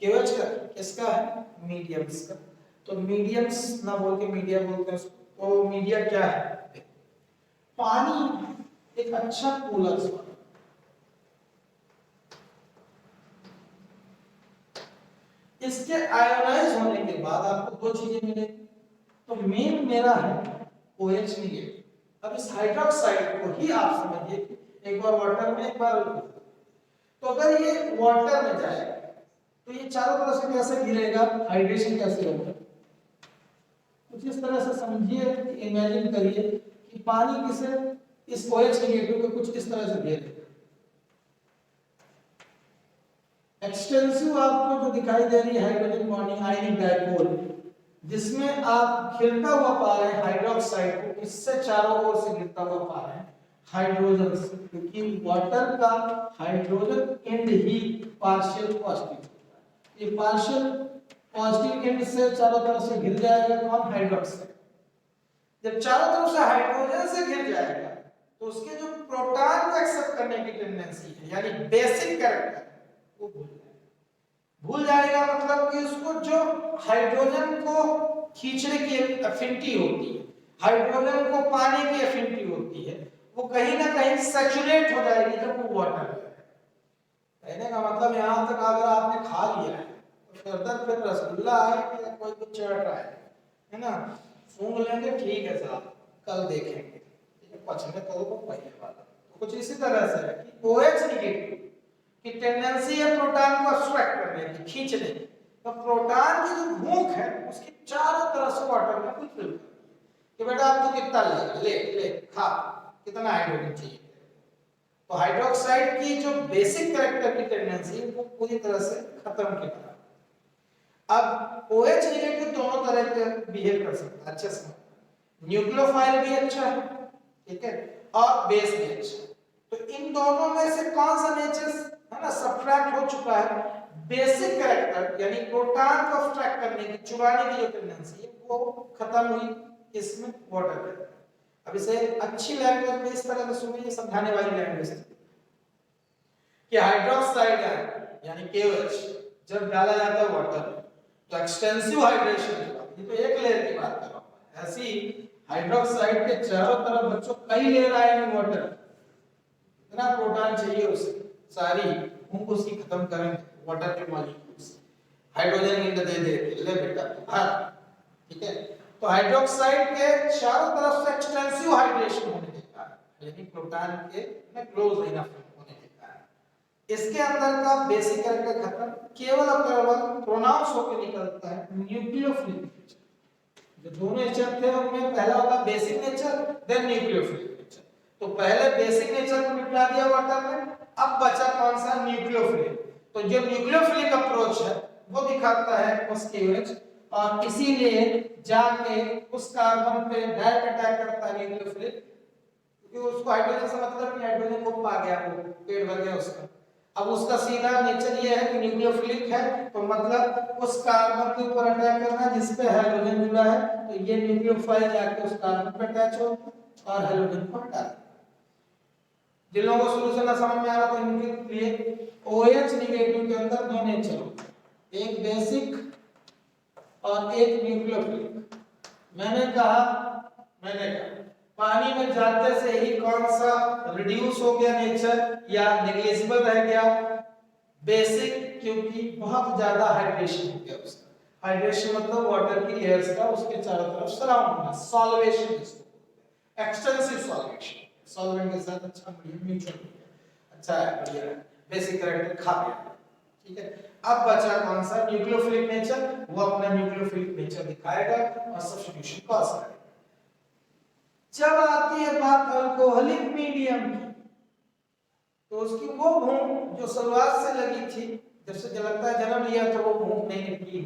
KOH का किसका है? मीडियम्स का। तो मीडियम्स ना बोल के मीडिया बोलते हैं उसको। तो मीडिया क्या है? पानी एक अच्छा कूलर स्वाद, इसके आयोनाइज होने के बाद आपको 2 चीजें मिलेगी। तो मेन मेरा है OH निगेटिव। अब इस हाइड्रोक्साइड को ही आप समझिए एक बार वाटर में एक बार अल्कोहल। तो अगर ये वाटर में जाएगा तो ये चारों तरफ से कैसे गिरेगा, हाइड्रेशन कैसे होगा, कुछ इस तरह से समझिए, इमेजिन करिए कि पानी किसे इस OH निगेटिव को कुछ इस तरह से घेरेगा। एक्सटेंसिव आपको जो दिखाई दे रही है हाइड्रोजन बॉन्डिंग आयनिक डाइपोल, जिसमें आप खिलता हुआ पा रहे हैं हाइड्रोक्साइड को, इससे चारों ओर से गिरता हुआ पा रहे हैं हाइड्रोजन से, क्योंकि वाटर का hydrogen and he partial positive होता है। ये पार्शियल पॉजिटिव एंड से चारों तरफ से घिर जाएगा कौन? हाइड्रोक्साइड। जब चारों तरफ से हाइड्रोजन से घिर जाएगा तो उसके जो प्रोटॉन को एक्सेप्ट करने की टेंडेंसी है, यानी बेसिक कैरेक्टर, वो भूल जाएगा। मतलब कि उसको जो हाइड्रोजन को खींचने की एफिनिटी होती है, हाइड्रोजन को पाने की एफिनिटी होती है, वो कहीं ना कहीं सैचुरेट हो जाएगी जब वो वाटर है। कहने का मतलब यहां तक अगर आपने खा लिया है तो फिर रसगुल्ला है या कोई कुछ चढ़ रहा है ना, सूंघ लेंगे ठीक है साहब, कल देखेंगे, पचने तो पहले वाला। तो कुछ इसी तरह से है कि OH निगेटिव की टेंडेंसी है प्रोटॉन को अब्स्ट्रैक्ट करने की, खींचने की। तो प्रोटॉन की जो भूख है उसकी चारों तरफ से वाटर में कुछ फिल कर कि बेटा आप तो कितना ले ले ले खा, कितना हाइड्रोजन चाहिए। तो हाइड्रोक्साइड की जो बेसिक कैरेक्टर की टेंडेंसी वो पूरी तरह से खत्म की तरह। अब OH नेगेटिव दोनों तरह के बिहेव कर सकता है, अच्छे से न्यूक्लियोफाइल भी अच्छा है, ठीक है, और बेस भी अच्छा है। तो इन दोनों में से कौन सा नेचर है ना सब्ट्रैक्ट हो चुका है, बेसिक कैरेक्टर यानी प्रोटॉन को सब्ट्रैक्ट करने की, चुराने की जो टेंडेंसी है वो खत्म हुई इसमें वाटर में। अब इसे अच्छी लैंग्वेज में इस तरह से सुनिए, समझाने वाली लैंग्वेज कि हाइड्रोक्साइड यानी KOH जब डाला जाता है वाटर तो एक्सटेंसिव हाइड्रेशन की बात, ये तो एक लेयर की बात कर रहा हूं, ऐसी हाइड्रोक्साइड के चारों तरफ बच्चों कई लेयर आएंगे वाटर, इतना प्रोटॉन चाहिए उसे, सारी हम उसकी खत्म करेंगे वाटर के मॉलिक्यूल्स, हाइड्रोजन इंड दे दे ले बेटा हाँ, ठीक है। तो हाइड्रोक्साइड के चारों तरफ से एक्सटेंसिव हाइड्रेशन होने के कारण यानी प्रोटॉन के में क्लोज इनफ होने के कारण इसके अंदर का बेसिक कैरेक्टर खत्म, केवल और केवल प्रोनाउंस होकर निकलता है न्यूक्लियोफिलिक नेचर। जो दोनों नेचर थे उनमें पहला होगा basic nature then nucleophilic nature. तो पहले बेसिक नेचर को निपटा दिया वाटर में, अब बचा कौन सा न्यूक्लियोफिलिक। तो जो न्यूक्लियोफिलिक अप्रोच है वो दिखाता है उस KOH और इसीलिए जाके उस कार्बन पे डायरेक्ट अटैक करता है न्यूक्लियोफिलिक, क्योंकि उसको हाइड्रोजन से मतलब नहीं, हाइड्रोजन को पा गया, वो पेट भर गया उसका। अब उसका सीधा नेचर ये है कि न्यूक्लियोफिलिक है तो मतलब उस कार्बन के ऊपर अटैक करना जिस पे हाइड्रोजन जुड़ा है, तो ये न्यूक्लियोफाइल जाके उस कार्बन पे अटैच हो और हाइड्रोजन को हटा देगा। जिन लोगों को शुरू से ना समझ में आ रहा तो इनके लिए OH नेगेटिव के अंदर दो नेचर होते हैं, एक बेसिक और एक न्यूक्लियोफिलिक। मैंने कहा पानी में जाते से ही कौन सा रिड्यूस हो गया नेचर या नेग्लिजिबल रह गया, बेसिक, क्योंकि बहुत ज्यादा हाइड्रेशन हो गया उसका। हाइड्रेशन मतलब वाटर की लेयर्स का उसके चारों तरफ सराउंड होना, सॉल्वेशन जिसको बोलते हैं, एक्सटेंसिव सॉल्वेशन, सॉल्वेंट के साथ अच्छा म्यूचुअल अच्छा है, बढ़िया है, बेसिक कैरेक्टर खा गया, ठीक है। अब बचा कौन सा न्यूक्लियोफिलिक नेचर, वो अपना न्यूक्लियोफिलिक नेचर दिखाएगा और सब्स्टिट्यूशन कॉज करेगा। जब आती है बात अल्कोहलिक मीडियम की, तो उसकी वो भूख जो शुरुआत से लगी थी, जब से लगता है जन्म लिया तो वो भूख नहीं निकली,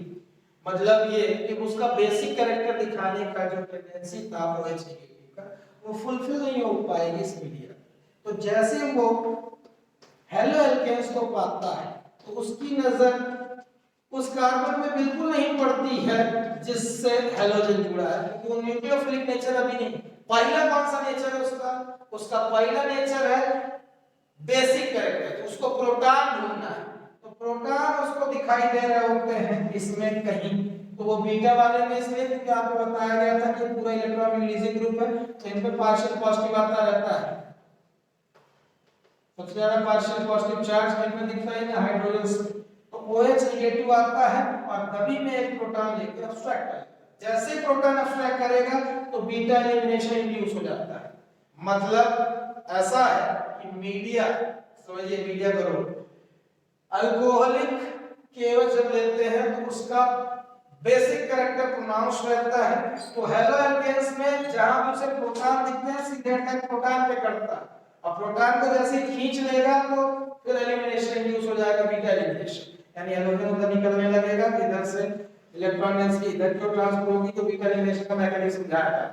मतलब ये कि उसका बेसिक कैरेक्टर दिखाने का जो टेंडेंसी था OH का वो फुलफिल नहीं हो पाएगी इस मीडियम। तो जैसे वो हेलो एल्केन्स को पाता है तो उसकी नजर उस कार्बन में बिल्कुल नहीं पड़ती है जिससे हैलोजन जुड़ा है, क्योंकि वो न्यूक्लियोफिलिक नेचर अभी नहीं। पहला कौन सा नेचर है उसका, उसका पहला नेचर है बेसिक कैरेक्टर, उसको प्रोटॉन ढूंढना है, तो प्रोटॉन उसको दिखाई दे रहे होते हैं इसमें कहीं, तो वो बीटा वाले में इसलिए क्योंकि आपको बताया गया था कि पूरा इलेक्ट्रॉन रिलीजिंग ग्रुप है तो इन पे पार्शियल पॉजिटिव आता रहता है, सबसे ज्यादा पार्शियल पॉजिटिव चार्ज इनमें दिखता है ना हाइड्रोजन से, तो OH नेगेटिव आता है और तभी में एक प्रोटॉन लेकर अब्स्ट्रैक्ट करेगा। जैसे प्रोटॉन अब्स्ट्रैक्ट करेगा तो बीटा एलिमिनेशन इंड्यूस हो जाता है। मतलब ऐसा है कि मीडिया, समझिए मीडिया करो, अल्कोहलिक KOH जब लेते हैं तो उसका बेसिक कैरेक्टर प्रोनाउंस रहता है, तो हेलो एल्केन्स में जहां भी उसे प्रोटॉन दिखते हैं सीधे अटैक प्रोटॉन पे करता है, और प्रोटॉन को जैसे खींच लेगा तो फिर एलिमिनेशन इंड्यूस हो जाएगा, बीटा एलिमिनेशन, यानी हाइड्रोजन उधर निकलने लगेगा, इधर से इलेक्ट्रॉन डेंसिटी इधर क्यों ट्रांसफर होगी, तो बीटा एलिमिनेशन का मैकेनिज्म समझाया था।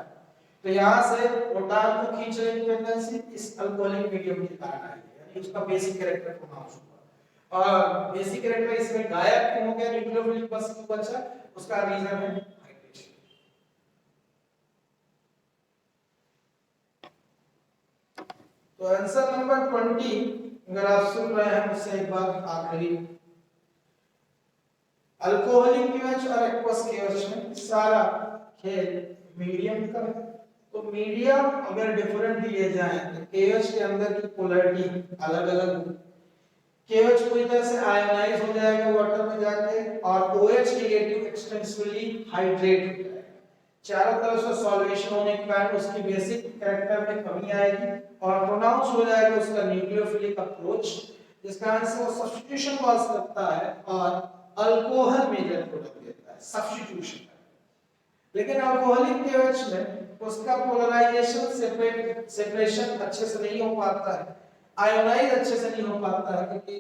तो यहां से प्रोटॉन को खींचने की टेंडेंसी इस अल्कोहलिक मीडियम के कारण आई है, यानी उसका बेसिक कैरेक्टर प्रोनाउंस हुआ। और बेसिक कैरेक्टर इसमें गायब क्यों हो गया, न्यूक्लियोफिलिक बस क्यों बचा, उसका रीजन है हाइड्रेशन। तो आंसर नंबर 20 अगर आप सुन रहे हैं मुझसे एक बार आखिरी, अल्कोहलिक KOH और एक्वस KOH में सारा खेल मीडियम का है। तो मीडियम अगर डिफरेंट दिए जाएं तो KOH के अंदर की पोलैरिटी अलग अलग, KOH पूरी तरह से आयोनाइज हो जाएगा वाटर में जाके और OH नेगेटिव एक्सटेंसिवली हाइड्रेट हो जाएगा, चारों तरफ से सॉल्वेशन होने के कारण उसकी बेसिक कैरेक्टर में कमी आएगी और प्रोनाउंस हो जाएगा उसका न्यूक्लियोफिलिक अप्रोच, जिस कारण से वो सब्स्टिट्यूशन कॉज करता है और अल्कोहल मेजर प्रोडक्ट देता है सब्स्टिट्यूशन। लेकिन अल्कोहलिक KOH में उसका पोलराइजेशन सेपरेशन अच्छे से नहीं हो पाता है, आयोनाइज अच्छे से नहीं हो पाता है क्योंकि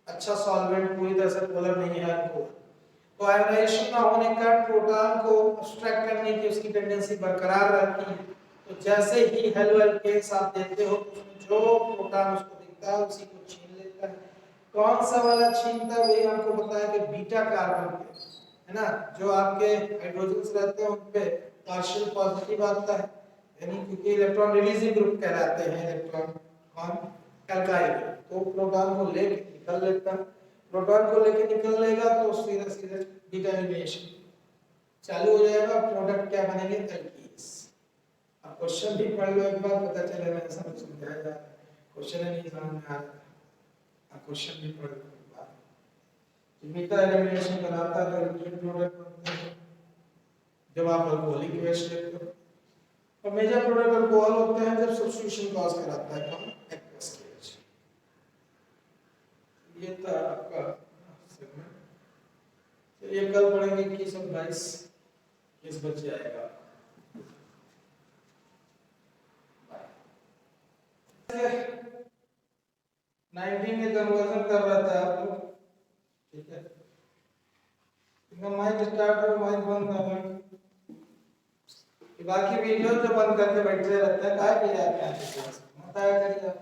अच्छा सॉल्वेंट पूरी तरह से पोलर नहीं है अल्कोहल। तो आयोनाइजेशन ना होने का प्रोटॉन को अब्स्ट्रैक्ट करने की उसकी टेंडेंसी बरकरार रहती है। तो जैसे ही हेलो एल्केन्स आप देते हो तो उसमें जो प्रोटॉन उसको दिखता है उसी को छीन लेता है। कौन सा वाला छीनता है वही हमको बताया कि बीटा कार्बन पे, है ना, जो आपके हाइड्रोजन्स रहते हैं उन पे पार्शियल पॉजिटिव आता है, यानी क्योंकि इलेक्ट्रॉन रिलीजिंग ग्रुप कहलाते हैं इलेक्ट्रॉन ऑन एल्काइल, तो प्रोटॉन को लेके निकल लेता है। प्रोटॉन को लेके निकल लेगा तो सीधे सीधे डिटर्मिनेशन चालू हो जाएगा, प्रोडक्ट क्या बनेंगे, एल्कीन्स। अब क्वेश्चन भी पढ़ लो एक बार, पता चले मैं सब समझाया जा रहा है, क्वेश्चन नहीं समझ में आ रहा, अब क्वेश्चन भी पढ़ लो एक बार। मीटा एलिमिनेशन कराता है तो एल्कीन प्रोडक्ट बनते हैं जब आप अल्कोहलिक वेस्ट लेते हो, और मेजर प्रोडक्ट अल्कोहल होते हैं जब सब्स्टिट्यूशन कॉज कराता है कौन, एक्वस केज। ये था आपका सेगमेंट। तो ये कल पढ़ेंगे 21 और 22 किस बच जाएगा। 19 में कन्वर्जन कर रहा था आप लोग, ठीक है, इनका माइक स्टार्ट और माइक बंद करना, बाकी वीडियो जो बंद करके बैठे रहते हैं काय के जाते हैं, बताया करिए।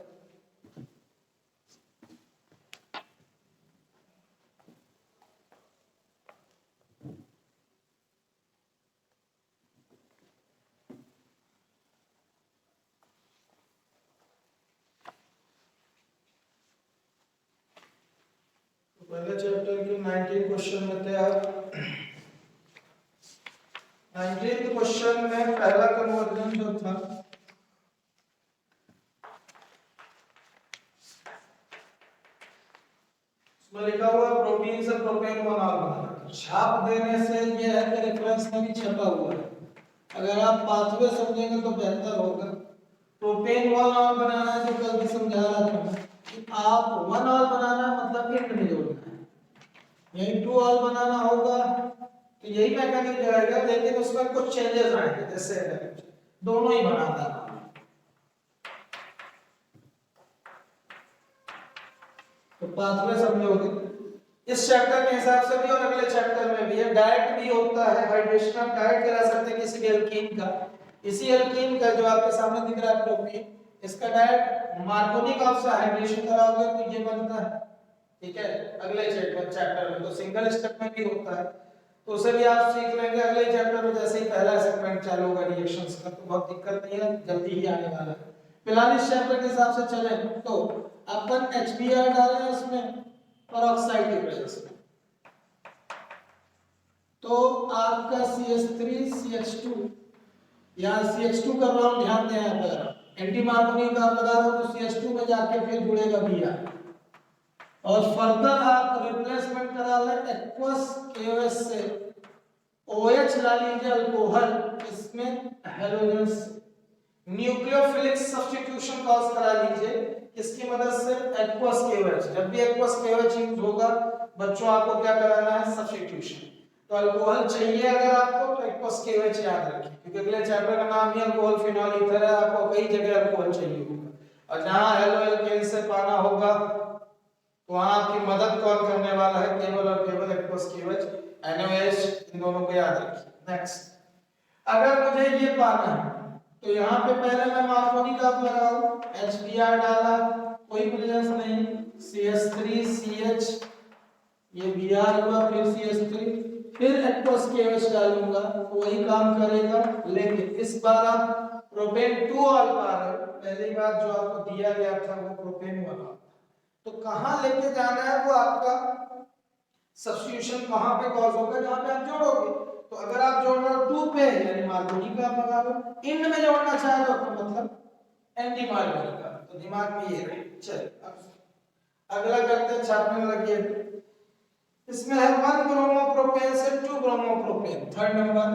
पहले चैप्टर के 19 क्वेश्चन में थे आप। 19th क्वेश्चन में पहला कन्वर्जन जो था उसमें लिखा हुआ प्रोटीन से प्रोपेन मोनॉल बनाना। छाप देने से ये है कि रेफरेंस में भी छपा हुआ है, अगर आप पाथवे समझेंगे तो बेहतर होगा। प्रोपेन वन ऑल बनाना है, जो कल भी समझा रहा था कि आप वन ऑल बनाना है मतलब एंड में जोड़ना है, यही टू ऑल बनाना होगा तो यही मैकेनिज्म जाएगा, लेकिन उसमें कुछ चेंजेस आएंगे, जैसे दोनों ही बना देना। तो पाथवे समझोगे इस चैप्टर के हिसाब से भी और अगले चैप्टर में भी है। डायरेक्ट भी होता है, हाइड्रेशन आप डायरेक्ट करा सकते हैं किसी भी एल्कीन का, इसी एल्कीन का जो आपके सामने दिख रहा है प्रोपेन, इसका डायरेक्ट मार्कोनिक ऑफ से हाइड्रेशन कराओगे तो ये बनता है, ठीक है, अगले चैप्टर में। तो सिंगल स्टेप में भी होता है, तो उसे भी आप सीख लेंगे अगले चैप्टर में, जैसे ही पहला सेगमेंट चालू होगा रिएक्शंस का, तो बहुत दिक्कत नहीं है, जल्दी ही आने वाला है। फिलहाल इस चैप्टर के हिसाब से चले तो अपन HBr डालें इसमें पेरोक्साइड की वजह से, तो आपका CH3 CH2, यहाँ CH2 कर रहा हूँ, ध्यान दें यहाँ पर एंटी मार्कोनिक आप लगा रहे हो तो CH2 में जाके फिर जुड़ेगा Br, और फर्दर आप रिप्लेसमेंट करा लें एक्वस KOH से, OH ला लीजिए अल्कोहल, इसमें हेलोजन्स, न्यूक्लियोफिलिक सब्स्टिट्यूशन कॉज करा लीजिए किसकी मदद से, एक्वस KOH। जब भी एक्वस KOH यूज होगा बच्चों आपको क्या कराना है, सब्स्टिट्यूशन। तो अल्कोहल चाहिए अगर आपको तो एक्वस KOH याद रखिए, क्योंकि अगले चैप्टर का नाम ही अल्कोहल फिनॉल ईथर है, आपको कई जगह अल्कोहल चाहिए होगा, और जहां हेलो एल्केन से पाना होगा तो वहां आपकी मदद कौन करने वाला है, केवल और केवल एक्वस KOH NaOH, इन दोनों को याद रखिए। नेक्स्ट, अगर मुझे ये पाना है तो यहाँ पे पहले मैं मार्कोनिक ऑफ लगाऊं, HBr डाला, कोई प्रेजेंस नहीं, CH3 CH, ये Br हुआ, फिर CH3, फिर एक्वस KOH डालूंगा तो वही काम करेगा, लेकिन इस बार आप प्रोपेन 2 ऑल पा रहे हो, पहली बार जो आपको दिया गया था वो प्रोपेन वाला, तो कहां लेके जाना है वो आपका सब्स्टिट्यूशन कहां पे कॉज होगा, जहां पे आप जोड़ोगे। तो अगर आप जोड़ रहे हो 2 पे यानी मार्कोनिक का लगा लो, इंड में जोड़ना चाह रहे हो तो मतलब एंटी मार्कोनिक का, तो दिमाग में ये रहे। चलिए अब अगला करते हैं, छापने लगे। इसमें है 1 ब्रोमोप्रोपेन से 2 ब्रोमोप्रोपेन, थर्ड नंबर।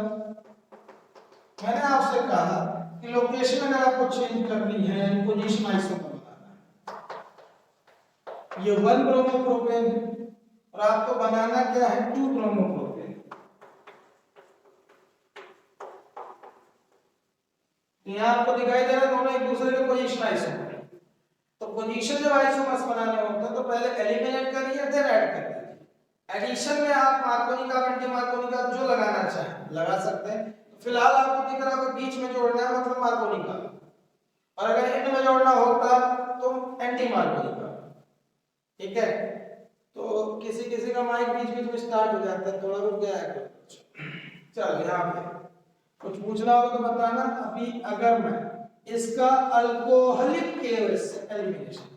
मैंने आपसे कहा कि लोकेशन अगर आपको चेंज करनी है, पोजीशन आइसोमर बनाना है, ये 1 ब्रोमोप्रोपेन है और आपको बनाना क्या है, 2 ब्रोमोप्रोपेन। यहाँ आपको दिखाई दे रहा है दोनों एक दूसरे के पोजीशन आइसोमर, तो पोजीशन जब आइसोमर्स बनाने होते हैं तो पहले एलिमिनेट करिए देन ऐड करिए। एडिशन में आप मार्कोनी का एंटी मार्कोनी का जो लगाना चाहें लगा सकते हैं। तो फिलहाल आपको दिख रहा होगा बीच में जोड़ना है मतलब मार्कोनी का, और अगर एंड में जोड़ना होता तो एंटी मार्कोनी का। ठीक है, तो किसी किसी का माइक बीच बीच में स्टार्ट हो जाता है, थोड़ा रुक गया है कुछ। चल यहाँ पे कुछ पूछना हो तो बताना। अभी अगर मैं इसका अल्कोहलिक केओएच से एलिमिनेशन,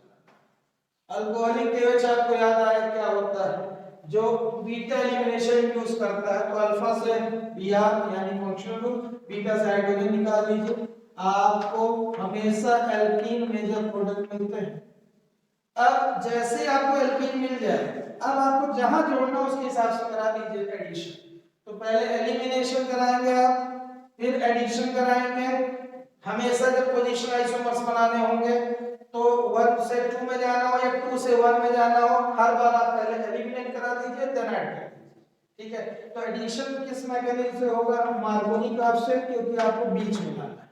अल्कोहलिक केओएच आपको याद आया क्या होता है, जो बीटा एलिमिनेशन यूज करता है। तो अल्फा से बीआर यानी फंक्शनल ग्रुप, बीटा से हाइड्रोजन निकाल लीजिए, आपको हमेशा एल्कीन मेजर प्रोडक्ट मिलते हैं। अब जैसे आपको एल्कीन मिल जाए, अब आपको जहां जोड़ना उसके हिसाब से करा दीजिए एडिशन। तो पहले एलिमिनेशन कराएंगे आप, फिर एडिशन कराएंगे। हमेशा जब पोजीशन आइसोमर्स बनाने होंगे तो 1 से 2 में जाना हो या 2 से 1 में जाना हो, हर बार आप पहले एलिमिनेट करा दीजिए देन ऐड कर दीजिए। ठीक है, तो एडिशन किस मैकेनिज्म से होगा, मार्कोनी कर्व से, क्योंकि आपको बीच में लाना है।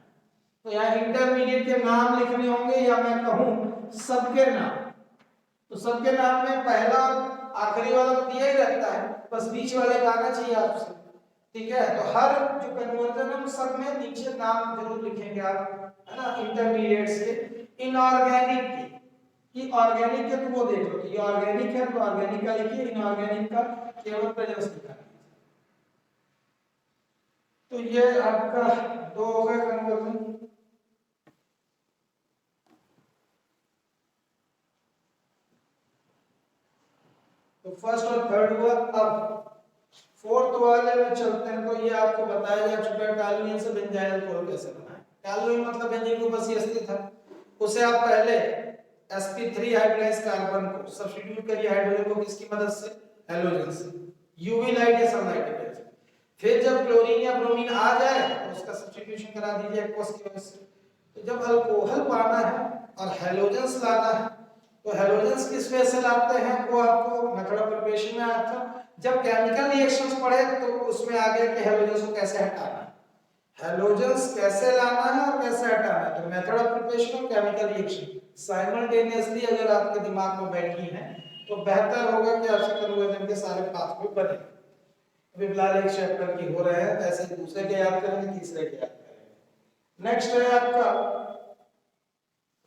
तो यहाँ इंटरमीडिएट के नाम लिखने होंगे, या मैं कहूँ सबके नाम। तो सबके नाम में पहला आखिरी वाला तो दिया ही रहता है, बस बीच वाले का आना चाहिए आपसे। ठीक है, तो हर जो कन्वर्जन है सब में नीचे नाम जरूर लिखेंगे आप, है ना। इंटरमीडिएट से इनऑर्गेनिक की ऑर्गेनिक है तो वो देख लो, ये ऑर्गेनिक है तो ऑर्गेनिक का लिखिए, इनऑर्गेनिक का केवल प्रेजेंस दिखा। तो ये आपका दो हो गए कन्वर्जन। तो फर्स्ट और थर्ड हुआ। अब फोर्थ वाले में चलते हैं। तो ये आपको बताया जा चुका है टॉलुइन से बेंजाइल अल्कोहल कैसे बनाएं। टॉलुइन मतलब बेंजीन ग्रुप एसिड था, उसे आप पहले sp3 हाइड्रोलाइज कार्बन को सब्स्टिट्यूट करिए हाइड्रोजन को किसकी मदद से, हैलोजन से, यूवी लाइट या सनलाइट की वजह से। फिर जब क्लोरीन या ब्रोमीन आ जाए तो उसका सब्स्टिट्यूशन करा दीजिए एक्वस की वजह से। तो जब अल्कोहल पाना है और हैलोजेंस लाना है, तो हैलोजेंस किस वजह से लाते हैं वो आपको मेथड ऑफ प्रिपरेशन में आया था। जब केमिकल रिएक्शंस पढ़े तो उसमें आ गया कि हैलोजेंस को कैसे हटाना है, हैलोजेंस कैसे लाना है और कैसे हटाना है। तो मेथड ऑफ प्रिपरेशन और केमिकल रिएक्शन साइमल्टेनियसली अगर आपके दिमाग में बैठी है तो बेहतर होगा कि आपसे कन्वर्जन के सारे पाथवे बने। अभी फिलहाल एक चैप्टर की हो रहे हैं, ऐसे दूसरे के याद करेंगे, तीसरे के याद करेंगे। नेक्स्ट है आपका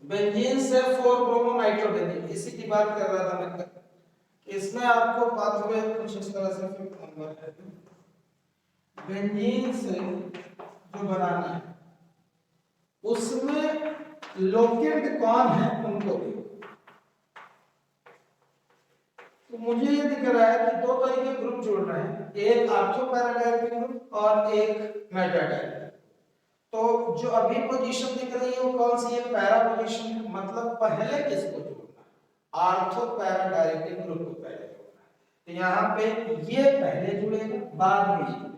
बेंजीन से 4 ब्रोमो नाइट्रोबेंजीन, इसी की बात कर रहा था मैं। इसमें आपको पाथवे कुछ इस तरह से फिर नंबर है। बेंजीन से जो बनाना है उसमें लोकेट कौन है उनको भी। तो मुझे ये दिख रहा है कि दो तरह के ग्रुप जुड़ रहे हैं, एक आर्थो पैराडाइपिक ग्रुप और एक मेटाडाइपिक। तो जो अभी पोजीशन दिख रही है वो कौन सी है, पैरा पोजीशन, मतलब पहले किसको जोड़ना, आर्थो पैराडाइपिक ग्रुप को पहले जोड़ना। तो यहाँ पे ये पहले जुड़ेगा बाद में जुड़ेगा,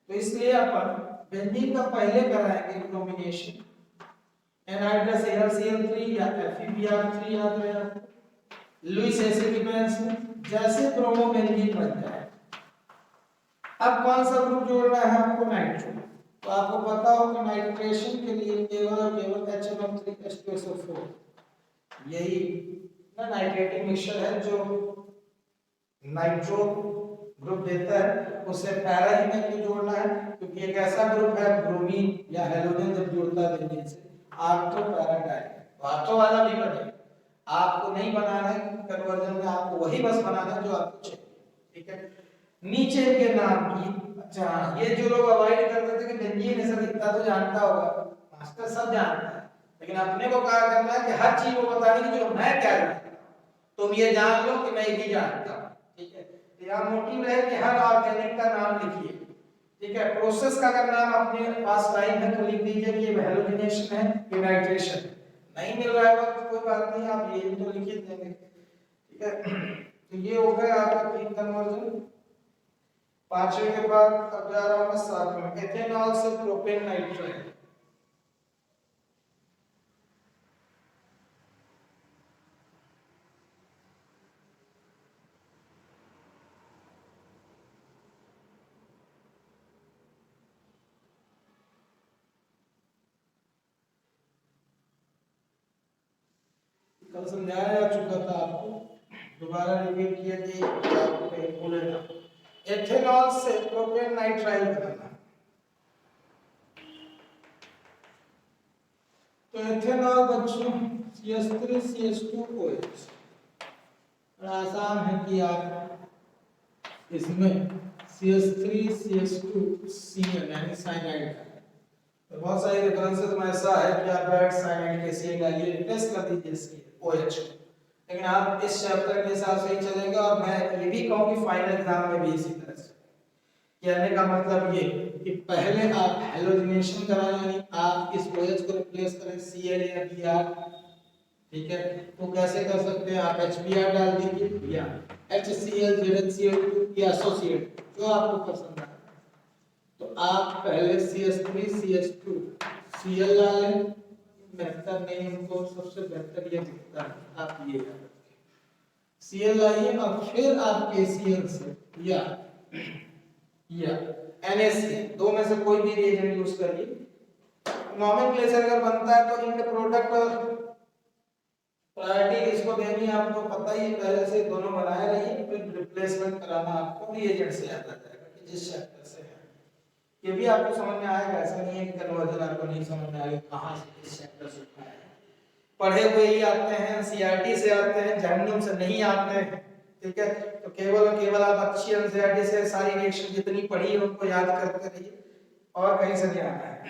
तो इसलिए अपन बेंजीन का पहले कराएंगे कॉम्बिनेशन एनहाइड्रस AlCl3 या FeBr3 याद रहे आपको, लुईस एसिड डिफरेंस में जैसे ब्रोमोबेंजीन बन जाए। अब कौन सा ग्रुप जोड़ना है आपको, नाइट्रो। तो आपको पता हो कि नाइट्रेशन के लिए केवल और केवल HNO3H2SO4 यही ना नाइट्रेटिंग मिक्सचर है जो नाइट्रो ग्रुप देता है, उसे पैरा ही में क्यों जोड़ना है, क्योंकि एक ऐसा ग्रुप है ब्रोमीन या हैलोजन जब जुड़ता है बेंजीन से आर्थो पैराडाइपिक, तो आर्थो वाला भी बनेगा। आपको नहीं बनाना है कन्वर्जन में, आपको वही बस बनाना है जो आपको चाहिए। ठीक है, नीचे के नाम की, अच्छा ये जो लोग अवॉइड करते थे कि बेंजीन ऐसा दिखता तो जानता होगा, मास्टर सब जानता है, लेकिन अपने को क्या करना है कि हर चीज को बतानी कि जो मैं क्या जानता हूं, तुम ये जान लो कि मैं ये जानता हूं। ठीक है, तो यहां मोटिव है कि हर ऑर्गेनिक का नाम लिखिए। ठीक है, प्रोसेस का अगर नाम अपने पास टाइम है तो लिख दीजिए कि ये हैलोजिनेशन है, ये नाइट्रेशन। नहीं मिल रहा है तो कोई बात नहीं, आप ये तो लिख ही देंगे। ठीक है, तो ये हो गया आपका तीन कन्वर्जन। पांचवे के बाद अब जा रहा हूं मैं सातवें, एथेनॉल से प्रोपेन नाइट्राइड। कल समझाया जा चुका था आपको, दोबारा रिपीट किया कि आपको कहीं भूले ना। एथेनॉल से प्रोपेन नाइट्राइल बनाना, तो एथेनॉल बच्चों CH3CH2OH, आसान है कि आप इसमें CH3CH2Cl यानी साइनाइड का, तो बहुत सारी रेफरेंसेस में ऐसा है कि आप डायरेक्ट साइनाइड के Cl डालिए, रिप्लेस कर दीजिए OH, लेकिन आप इस चैप्टर के हिसाब से ही चलेगा। और मैं ये भी कहूँ कि फाइनल एग्जाम में भी इसी तरह से, कहने का मतलब ये कि पहले आप हेलोजिनेशन कराएं, यानी आप इस OH को रिप्लेस करें Cl या Br, ठीक है। तो कैसे कर सकते हैं, आप HBr डाल दीजिए या HCl ZnCl2 या एसोसिएट, जो आपको पसंद है। तो आप पहले CH3CH2Cl डालें, बेहतर नहीं, हमको सबसे बेहतर ये दिखता है, आप ये Cl लाइए और फिर आप KCl से या NaCl, दो में से कोई भी रिएजेंट यूज करिए। नॉमेनक्लेचर अगर बनता है तो इनके प्रोडक्ट और प्रायोरिटी इसको देनी है, आपको पता ही पहले से दोनों बनाए रहिए, फिर रिप्लेसमेंट कराना आपको रिएजेंट से याद आ जाएगा कि जिस चैप्टर से है। ये भी आपको समझ में आएगा, ऐसा नहीं है कि कन्वर्जन आपको नहीं समझ में आएगा, कहां से किस चैप्टर से उठाया है। पढ़े हुए ही आते हैं, सीआरटी से आते हैं, जहन्नुम से नहीं आते हैं, ठीक है। तो केवल और केवल आप अच्छी एनसीईआरटी से सारी रिएक्शन जितनी पढ़ी है उनको याद करते रहिए, और कहीं से नहीं आना है।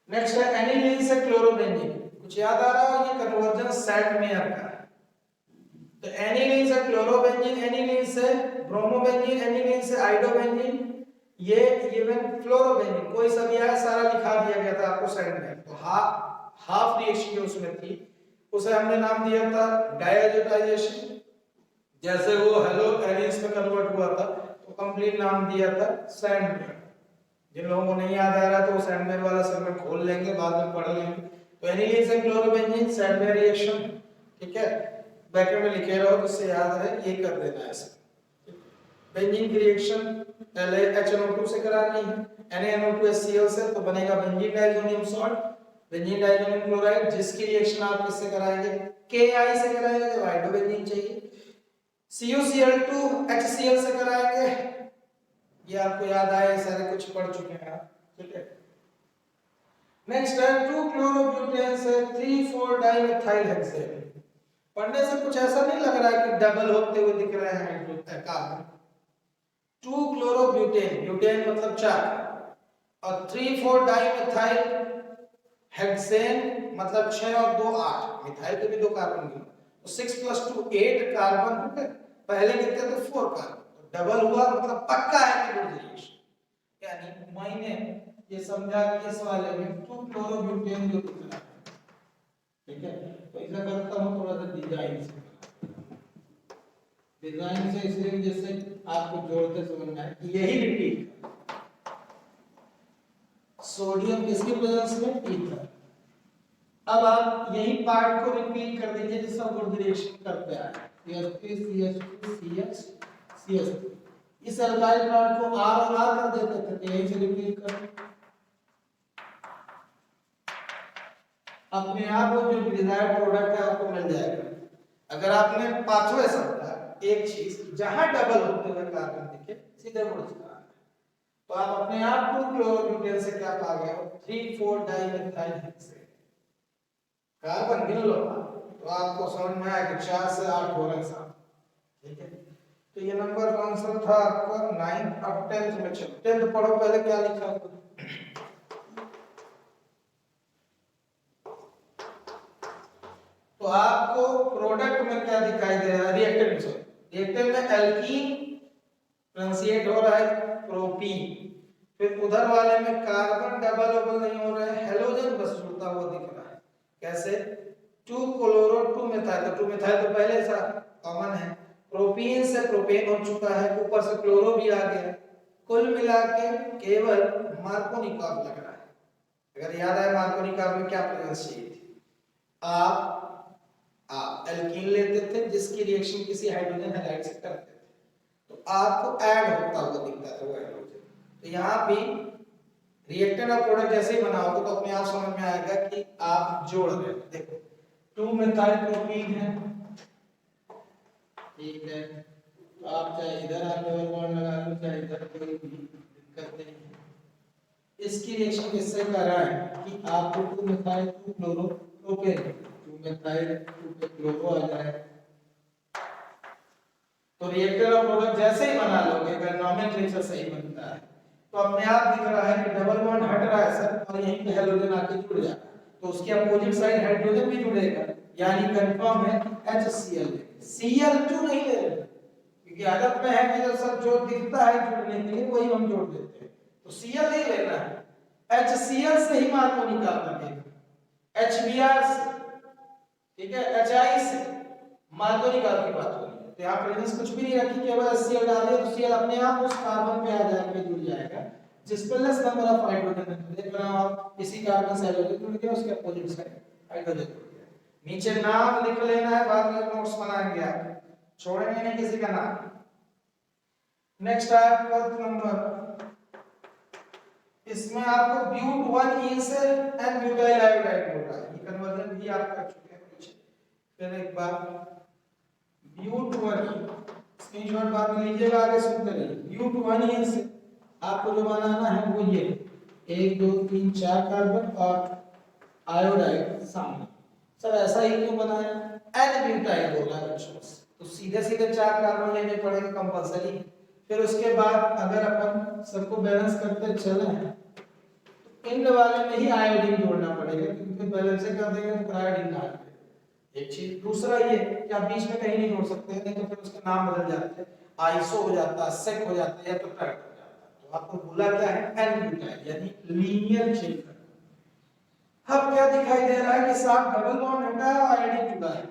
नेक्स्ट है एनिलीन से क्लोरोबेंजीन, कुछ याद आ रहा है, ये कन्वर्जन सैल्टमेयर का है। तो एनिलीन से क्लोरोबेंजीन, एनिलीन से ब्रोमोबेंजीन, एनिलीन से आइडोबेंजीन, ये इवन फ्लोरोबेंजीन, कोई सा भी आया सारा लिखा दिया गया था आपको साइड में। तो हाफ रिएक्शन उसमें थी, उसे हमने नाम दिया था डायजोटाइजेशन। जैसे वो हेलो एलिस में कन्वर्ट हुआ था तो कंप्लीट नाम दिया था सैंडमेयर। जिन लोगों को नहीं याद आ रहा तो वो सैंडमेयर वाला सेगमेंट खोल लेंगे, बाद में पढ़ लेंगे। तो एनिलीन से क्लोरोबेंजीन सैंडमेयर रिएक्शन, ठीक है, ब्रैकेट में लिखे रहो तो इससे याद रहे, ये कर देना है ऐसे। बेंजीन की रिएक्शन पहले HNO2 से करानी है, NaNO2HCl से, तो बनेगा benzene diazonium salt, benzene diazonium chloride, जिसकी रिएक्शन आप किससे कराएंगे, Ki से कराएंगे जब हाइड्रोबेंजीन चाहिए। CuCl2HCl से कराएंगे, ये आपको याद आए, सारे कुछ पढ़ चुके हैं आप, ठीक है। नेक्स्ट है 2-chlorobutain से 3,4-dimethyl हेक्सेन। पढ़ने से कुछ ऐसा नहीं लग रहा है कि डबल होते हुए दिख रहे हैं कार्बन। 2-chlorobutain, ब्यूटेन मतलब 4, और 3,4-dimethyl हेक्सेन मतलब 6 और 2 8, मिथाइल के भी 2 कार्बन हैं, तो 6 + 2 8 कार्बन हो गए। पहले कितने थे 4 कार्बन, तो डबल हुआ, मतलब पक्का है कि वो रिएक्शन, यानी मैंने ये समझा कि इस वाले में 2-chlorobutain जो दिख रहा है, ठीक है। तो इसे करता हूं थोड़ा सा डिजाइन से, इसलिए जैसे आपको जोड़ते समझ में आए, यही रिपीट सोडियम किसकी प्रेजेंस में, ईथर। अब आप यही पार्ट को रिपीट कर दीजिए जिससे हम रिएक्शन करते आए, CH3CH2CH CH3। इस अल्काइल पार्ट को R और R कर देते थे, तो यहीं से रिपीट कर, अपने आप वो जो डिजायर्ड प्रोडक्ट है आपको मिल जाएगा। अगर आपने पांचवें समझा एक चीज, जहां डबल होते हुए कार्बन दिखे सीधे मुड़ जाना है, तो आप अपने आप को क्लोरोब्यूटेन से क्या पा गए हो, 3,4-dimethyl हेक्सेन कार्बन गिन लो, तो आपको समझ में आया कि 4 से 8 हो रहे हैं, ठीक है। तो ये नंबर आंसर था आपका 9। अब 10th में चलो, 10th पढ़ो, पहले क्या लिखा है, तो आपको प्रोडक्ट में क्या दिखाई दे रहा है, रिएक्टेंट में, रिएक्टेंट में एल्कीन ट्रांसिएट हो रहा है प्रोपीन, फिर उधर वाले में कार्बन डबल नहीं हो रहा है, हेलोजन बस जुड़ता हुआ दिख रहा है। कैसे, 2-chloro-2-methyl, तो 2-methyl तो पहले से कॉमन है, प्रोपीन से प्रोपेन हो चुका है, ऊपर से क्लोरो भी आ गया, कुल मिला के केवल मार्कोनिकॉव लग रहा है। अगर याद आए मार्कोनिकॉव में क्या प्रेजेंस चाहिए थी, आप एल्कीन लेते थे जिसकी रिएक्शन किसी हाइड्रोजन हैलाइड से करते थे, तो आपको ऐड होता हुआ दिखता था वो हाइड्रोजन। तो यहाँ भी रिएक्टेंट और प्रोडक्ट जैसे ही बनाओगे तो अपने आप समझ में आएगा कि आप जोड़ रहे हो। देखो 2 मेथाइल प्रोपीन है, ठीक है। तो आप चाहे इधर आप डबल बॉन्ड लगा लो चाहे इधर, कोई भी दिक्कत नहीं है। इसकी रिएक्शन किससे कर रहा है कि आपको 2 मेथाइल 2 क्लोरोप्रोपेन 2 मेथाइल 2 पे क्लोरो आ जाए, तो रिएक्टर और प्रोडक्ट जैसे ही बना लोगे अगर नॉमेनक्लेचर सही बनता है तो अपने आप दिख रहा है कि डबल बॉन्ड हट रहा है सर, और यहीं पे हाइड्रोजन आके जुड़ जाएगा, तो उसके अपोजिट साइड हाइड्रोजन भी जुड़ेगा, यानी कंफर्म है कि HCl Cl2 नहीं ले रहे, क्योंकि आदत में है कि जो सब जो दिखता है जुड़ने के लिए वही हम जोड़ देते हैं, तो Cl नहीं लेना है, HCl से ही मान को निकालना है, HBr से, ठीक है, HI से मान को निकाल की बात होगी। तो यहाँ प्रेजेंस कुछ भी नहीं रखी, केवल HCl डाल दिया तो Cl अपने आप उस कार्बन पे आ जाएगा, जुड़ जाएगा, जिस पे लेस नंबर ऑफ हाइड्रोजन है, देख रहे हो आप, इसी कार्बन से हाइड्रोजन जुड़ गया, उसके अपोजिट साइड हाइड्रोजन जुड़ गया। नीचे नाम लिख लेना है, बाद में नोट्स बनाएंगे आप, छोड़ेंगे नहीं किसी का नाम। नेक्स्ट है फोर्थ नंबर, इसमें आपको ब्यूट 1 से एंड ब्यूटाइल आयोडाइड बोल रहा है, ये कन्वर्जन भी आप कर चुके हैं पीछे। फिर एक बार ब्यूट 1 स्क्रीनशॉट बाद में लीजिएगा, आगे सुनते रहिए। ब्यूट 1 से आपको जो बनाना है वो ये 1 2 3 4 कार्बन और आयोडाइड सामने। सर ऐसा ही क्यों बनाया, एन ब्यूटाइल बोला बच्चों, तो सीधे सीधे 4 कार्बन लेने पड़ेंगे कंपलसरी। फिर उसके बाद अगर अपन सबको बैलेंस करते चले तो इन वाले में ही आयोडीन जोड़ना पड़ेगा, क्योंकि बैलेंस कर देंगे तो आयोडीन आ जाएगा, एक चीज। दूसरा ये कि आप बीच में कहीं नहीं जोड़ सकते, नहीं तो फिर उसके नाम बदल जाते हैं, आइसो हो जाता है, सेक हो जाता है, या तो ट्राइट हो जाता है। तो आपको बोला क्या है, एन ब्यूटाइल यानी लीनियर चेन करना। अब क्या दिखाई दे रहा है कि साथ डबल बॉन्ड हटा है और आयोडीन जुड़ा है,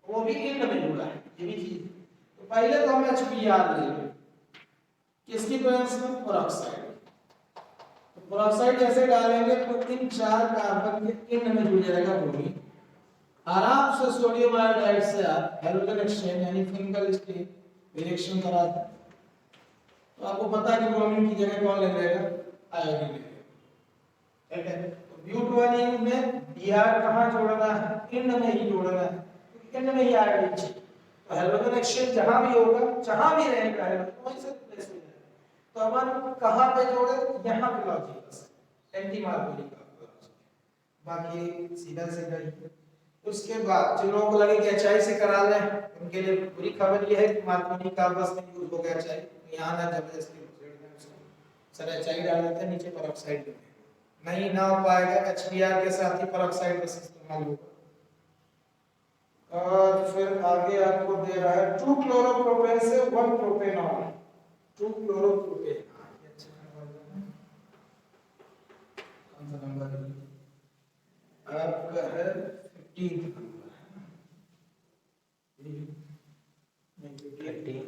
वो भी एंड में जुड़ा है, ये भी चीज। तो पहले तो हम HBr ले लेंगे, किसकी प्रेजेंस में, पेरोक्साइड। तो पेरोक्साइड जैसे डालेंगे तो इन 4 कार्बन के एंड में जुड़ जाएगा ब्रोमीन, आराम से सोडियम आयोडाइड से आप हाइड्रोजन एक्सचेंज यानी फिंगल स्टेट रिएक्शन करा दें, तो आपको पता है कि ब्रोमीन की जगह कौन ले लेगा, आयोडीन ले लेगा, ठीक है। तो ब्यूट 1 में Br कहां जोड़ना है, एंड में ही जोड़ना है, एंड में ही आयोडीन चाहिए, तो हाइड्रोजन एक्सचेंज जहां भी होगा, जहां भी रहेगा हाइड्रोजन वहीं से रिप्लेस हो जाएगा। तो अपन कहां पे जोड़े, यहां पे लॉजिक बस एंटी मार्कोनी का लॉजिक, बाकी सीधा सीधा ही। उसके बाद जिन लोगों को लगे कि HI से करा लें, उनके लिए बुरी खबर यह है कि मार्कोनी का बस में यूज हो गया HI, यहां ना जबरदस्ती सर HI डाल देते हैं, नीचे पेरोक्साइड नहीं ना हो पाएगा, HBr के साथ ही पेरोक्साइड बस इस्तेमाल होगा। और फिर आगे आपको दे रहा है 2 क्लोरोप्रोपेन से 1 प्रोपेनॉल, 2 क्लोरोप्रोपेन, अच्छा कौन सा नंबर है आपका, है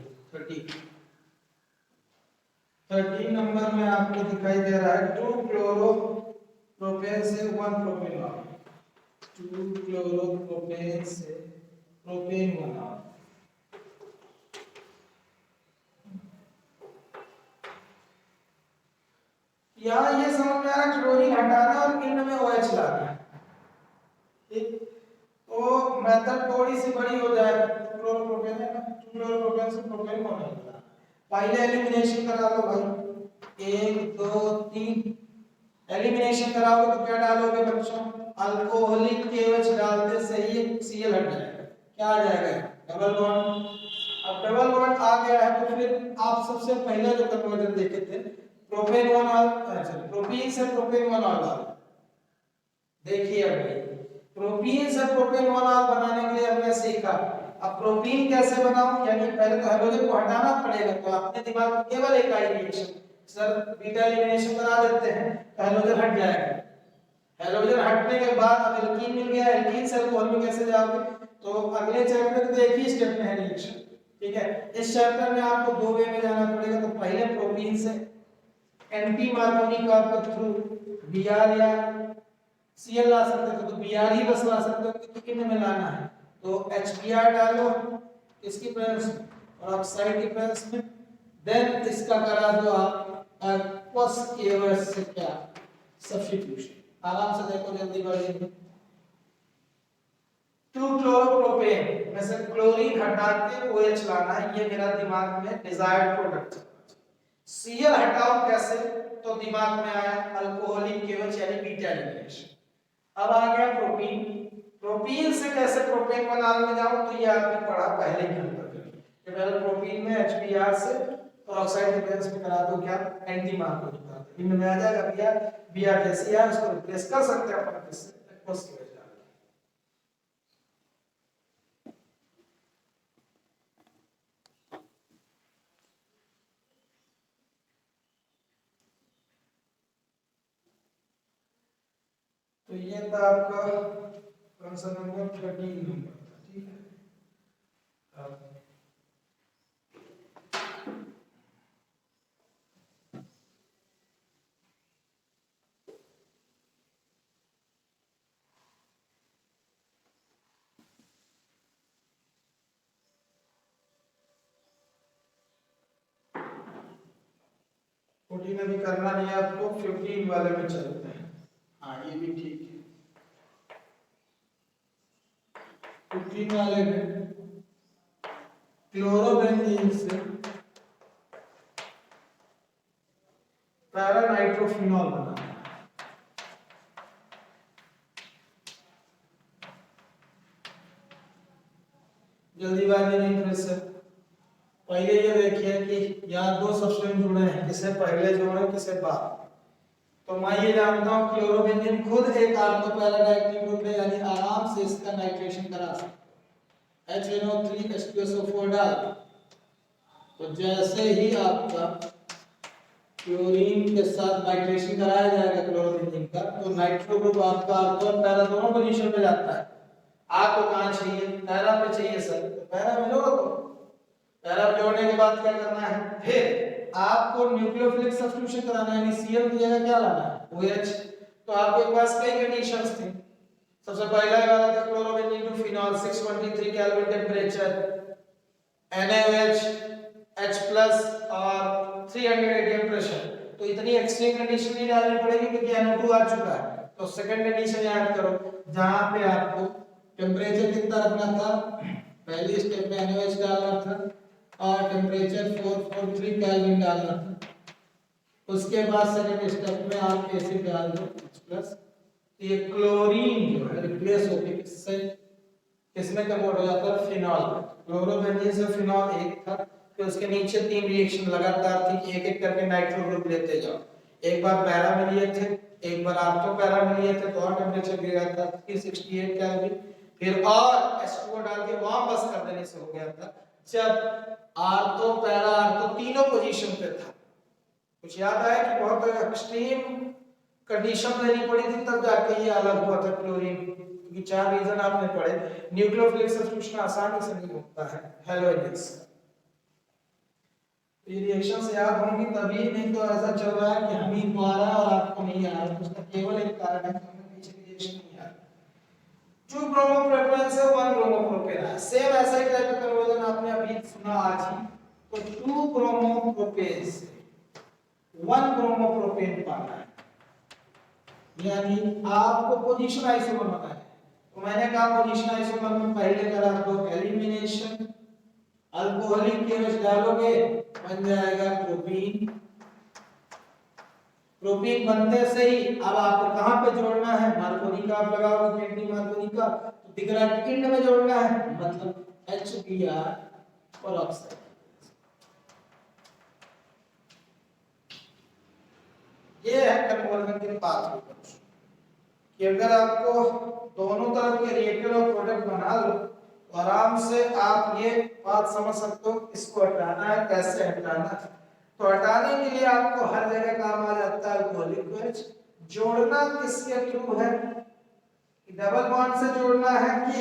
15 13 नंबर में आपको दिखाई दे रहा है 2 क्लोरोप्रोपेन से 1 प्रोपेनॉल, 2 क्लोरोप्रोपेन से प्रोपेन बनाओ। यहाँ ये समझ में आ रहा है क्लोरीन हटाना और एंड में OH लाना, ठीक। तो मेथड थोड़ी सी बड़ी हो जाए, क्लोरोप्रोपेन है ना, 2 क्लोरोप्रोपेन से प्रोपेन बनाना। पहले एलिमिनेशन करा लो भाई, 1 2 3 एलिमिनेशन कराओगे तो क्या डालोगे बच्चों, अल्कोहलिक KOH डालते से ही Cl हट जाएगा, क्या आ जाएगा, डबल बॉन्ड। अब डबल बॉन्ड आ गया है तो फिर आप सबसे पहले जो कन्वर्जन देखे थे, प्रोपेन 1 प्रोपीन से प्रोपेन 1 डालो। देखिए अब भाई प्रोपीन से प्रोपेन 1 बनाने के लिए हमने सीखा, अब प्रोपीन कैसे बनाऊं, यानी पहले तो हाइड्रोजन को हटाना पड़ेगा, तो अपने दिमाग में केवल एक आई रिएक्शन, सर बीटा एलिमिनेशन करा देते हैं तो हाइड्रोजन हट जाएगा। हाइड्रोजन हटने के बाद अब एल्कीन मिल गया, एल्कीन से अल्कोहल में कैसे जाओगे, तो अगले चैप्टर के एक ही स्टेप में है रिएक्शन, ठीक है। इस चैप्टर में आपको 2 वे में जाना पड़ेगा, तो पहले प्रोपीन से एंटी मार्कोनी का थ्रू Br या Cl ला सकते हो, तो Br ही बस ला सकते हो, तो कितने में लाना है, तो HBr डालो इसकी प्रेजेंस में और ऑक्साइड की प्रेजेंस में, देन इसका करा दो आप aqueous KOH से क्या सब्स्टिट्यूशन। आराम से देखो जल्दी बढ़ेंगे,
टू क्लोरोप्रोपेन में से क्लोरीन हटा के OH लाना है, ये मेरा दिमाग में डिजायर्ड प्रोडक्ट। Cl हटाओ कैसे, तो दिमाग में आया अल्कोहलिक KOH यानी बीटा एलिमिनेशन। अब आ गया प्रोपीन, प्रोपीन से कैसे प्रोपेन बनाने जाऊं, तो ये आपने पढ़ा पहले ही नंबर पे कि पहले प्रोपीन में HBr से पेरोक्साइड रिप्लेस में करा दो क्या, एंटी मार्क हो जाता है, इनमें आ जाएगा Br जैसे है उसको रिप्लेस कर सकते हैं अपन किससे, एक्वस की वजह। तो ये था आपका कौन सा नंबर, 13 नंबर था, ठीक है। फोर्टीन अभी करना नहीं है आपको, 15 वाले में चलते हैं। हाँ ये भी ठीक है।
15 वाले में क्लोरोबेंजीन से
पैरानाइट्रोफिनॉल बनाना है।
जल्दीबाजी नहीं फिर से, पहले ये देखिए कि यहाँ दो सब्स्टेंस जुड़े हैं,
किसे पहले जोड़े किसे बाद।
तो मैं ये जानता हूँ क्लोरोबेंजीन खुद एक ऑर्थोपैराडाइक्टिक ग्रुप है, यानी आराम से इसका नाइट्रेशन करा सकते हैं। HNO3 H2SO4 डाल, तो जैसे ही आपका क्लोरीन के साथ नाइट्रेशन कराया जाएगा क्लोरोबेंजीन का, तो नाइट्रो ग्रुप आपका ऑर्थो और पैरा दोनों पोजीशन पे जाता है। आपको कहाँ चाहिए, पैरा पे चाहिए सर, तो पैरा में जोड़ो। तो पैरा में जोड़ने के बाद क्या करना है, फिर आपको न्यूक्लियोफिलिक सब्स्टिट्यूशन कराना है, यानी Cl की जगह क्या लाना है, OH। तो आपके पास कई कंडीशंस थी। सबसे पहला वाला था chlorobenzene to phenol, 623 kelvin temperature, NaOH H+ और 300 atm प्रेशर। तो इतनी एक्सट्रीम कंडीशन नहीं डालनी पड़ेगी क्योंकि NO2 आ चुका है। तो सेकंड कंडीशन याद करो, जहां पे आपको टेंपरेचर कितना रखना था, पहली स्टेप में NaOH डालना था और टेंपरेचर 443 केल्विन डालना था। उसके बाद सेकंड स्टेप में आप एसिड डाल दो H+। ये क्लोरीन जो है रिप्लेस होके किससे, किसमें कन्वर्ट हो जाता है, फिनॉल। क्लोरोबेंजीन से फिनॉल एक था, फिर उसके नीचे 3 रिएक्शन लगातार थी, एक एक करके नाइट्रो ग्रुप लेते जाओ। एक बार पैरा में लिए थे, एक बार ऑर्थो पैरा में लिए थे, तो और टेंपरेचर गिर गया था 368 केल्विन, फिर और H2O डाल के वापस कर देने से हो गया था। जब ऑर्थो पैरा ऑर्थो तीनों पोजीशन पे था, कुछ याद आया कि बहुत एक्सट्रीम कंडीशन लेनी पड़ी थी, तब जाके ये अलग हुआ था क्लोरीन। क्योंकि 4 रीजन आपने पढ़े, न्यूक्लियोफिलिक सब्स्टिट्यूशन आसानी से नहीं होता है हेलोजेंस। ये रिएक्शन से याद होंगी तभी, नहीं तो ऐसा चल रहा है कि हम ही को आ रहा है और आपको नहीं आ रहा है। उसका केवल एक कारण है कि हमें पीछे की रिएक्शन नहीं आ रही। 2 ब्रोमोप्रोपेन से 1 ब्रोमोप्रोपेन है, सेम ऐसा ही टाइप का कन्वर्जन आपने अभी सुना आज ही। तो 2 ब्रोमोप्रोपेन से 1 ब्रोमोप्रोपेन पाना है, यानी आपको पोजीशन आइसोमर बताना है। तो मैंने कहा पोजीशन आइसोमर में पहले करा दो एलिमिनेशन, अल्कोहलिक KOH डालोगे बन जाएगा प्रोपीन। प्रोपीन बनते से ही अब आपको कहां पे जोड़ना है, मार्कोनी का आप लगाओगे, एंटी मार्कोनी का, तो दिख रहा है एंड में जोड़ना है, मतलब HBr और ऑक्साइड। ये है कन्वर्जन के पाथवे कि अगर आपको दोनों तरफ के रिएक्टर और प्रोडक्ट बना लो तो आराम से आप ये बात समझ सकते हो इसको हटाना है, कैसे हटाना है। तो हटाने के लिए आपको हर जगह काम आ जाता है अल्कोहलिक OH। जोड़ना किसके थ्रू है, डबल बॉन्ड से जोड़ना है कि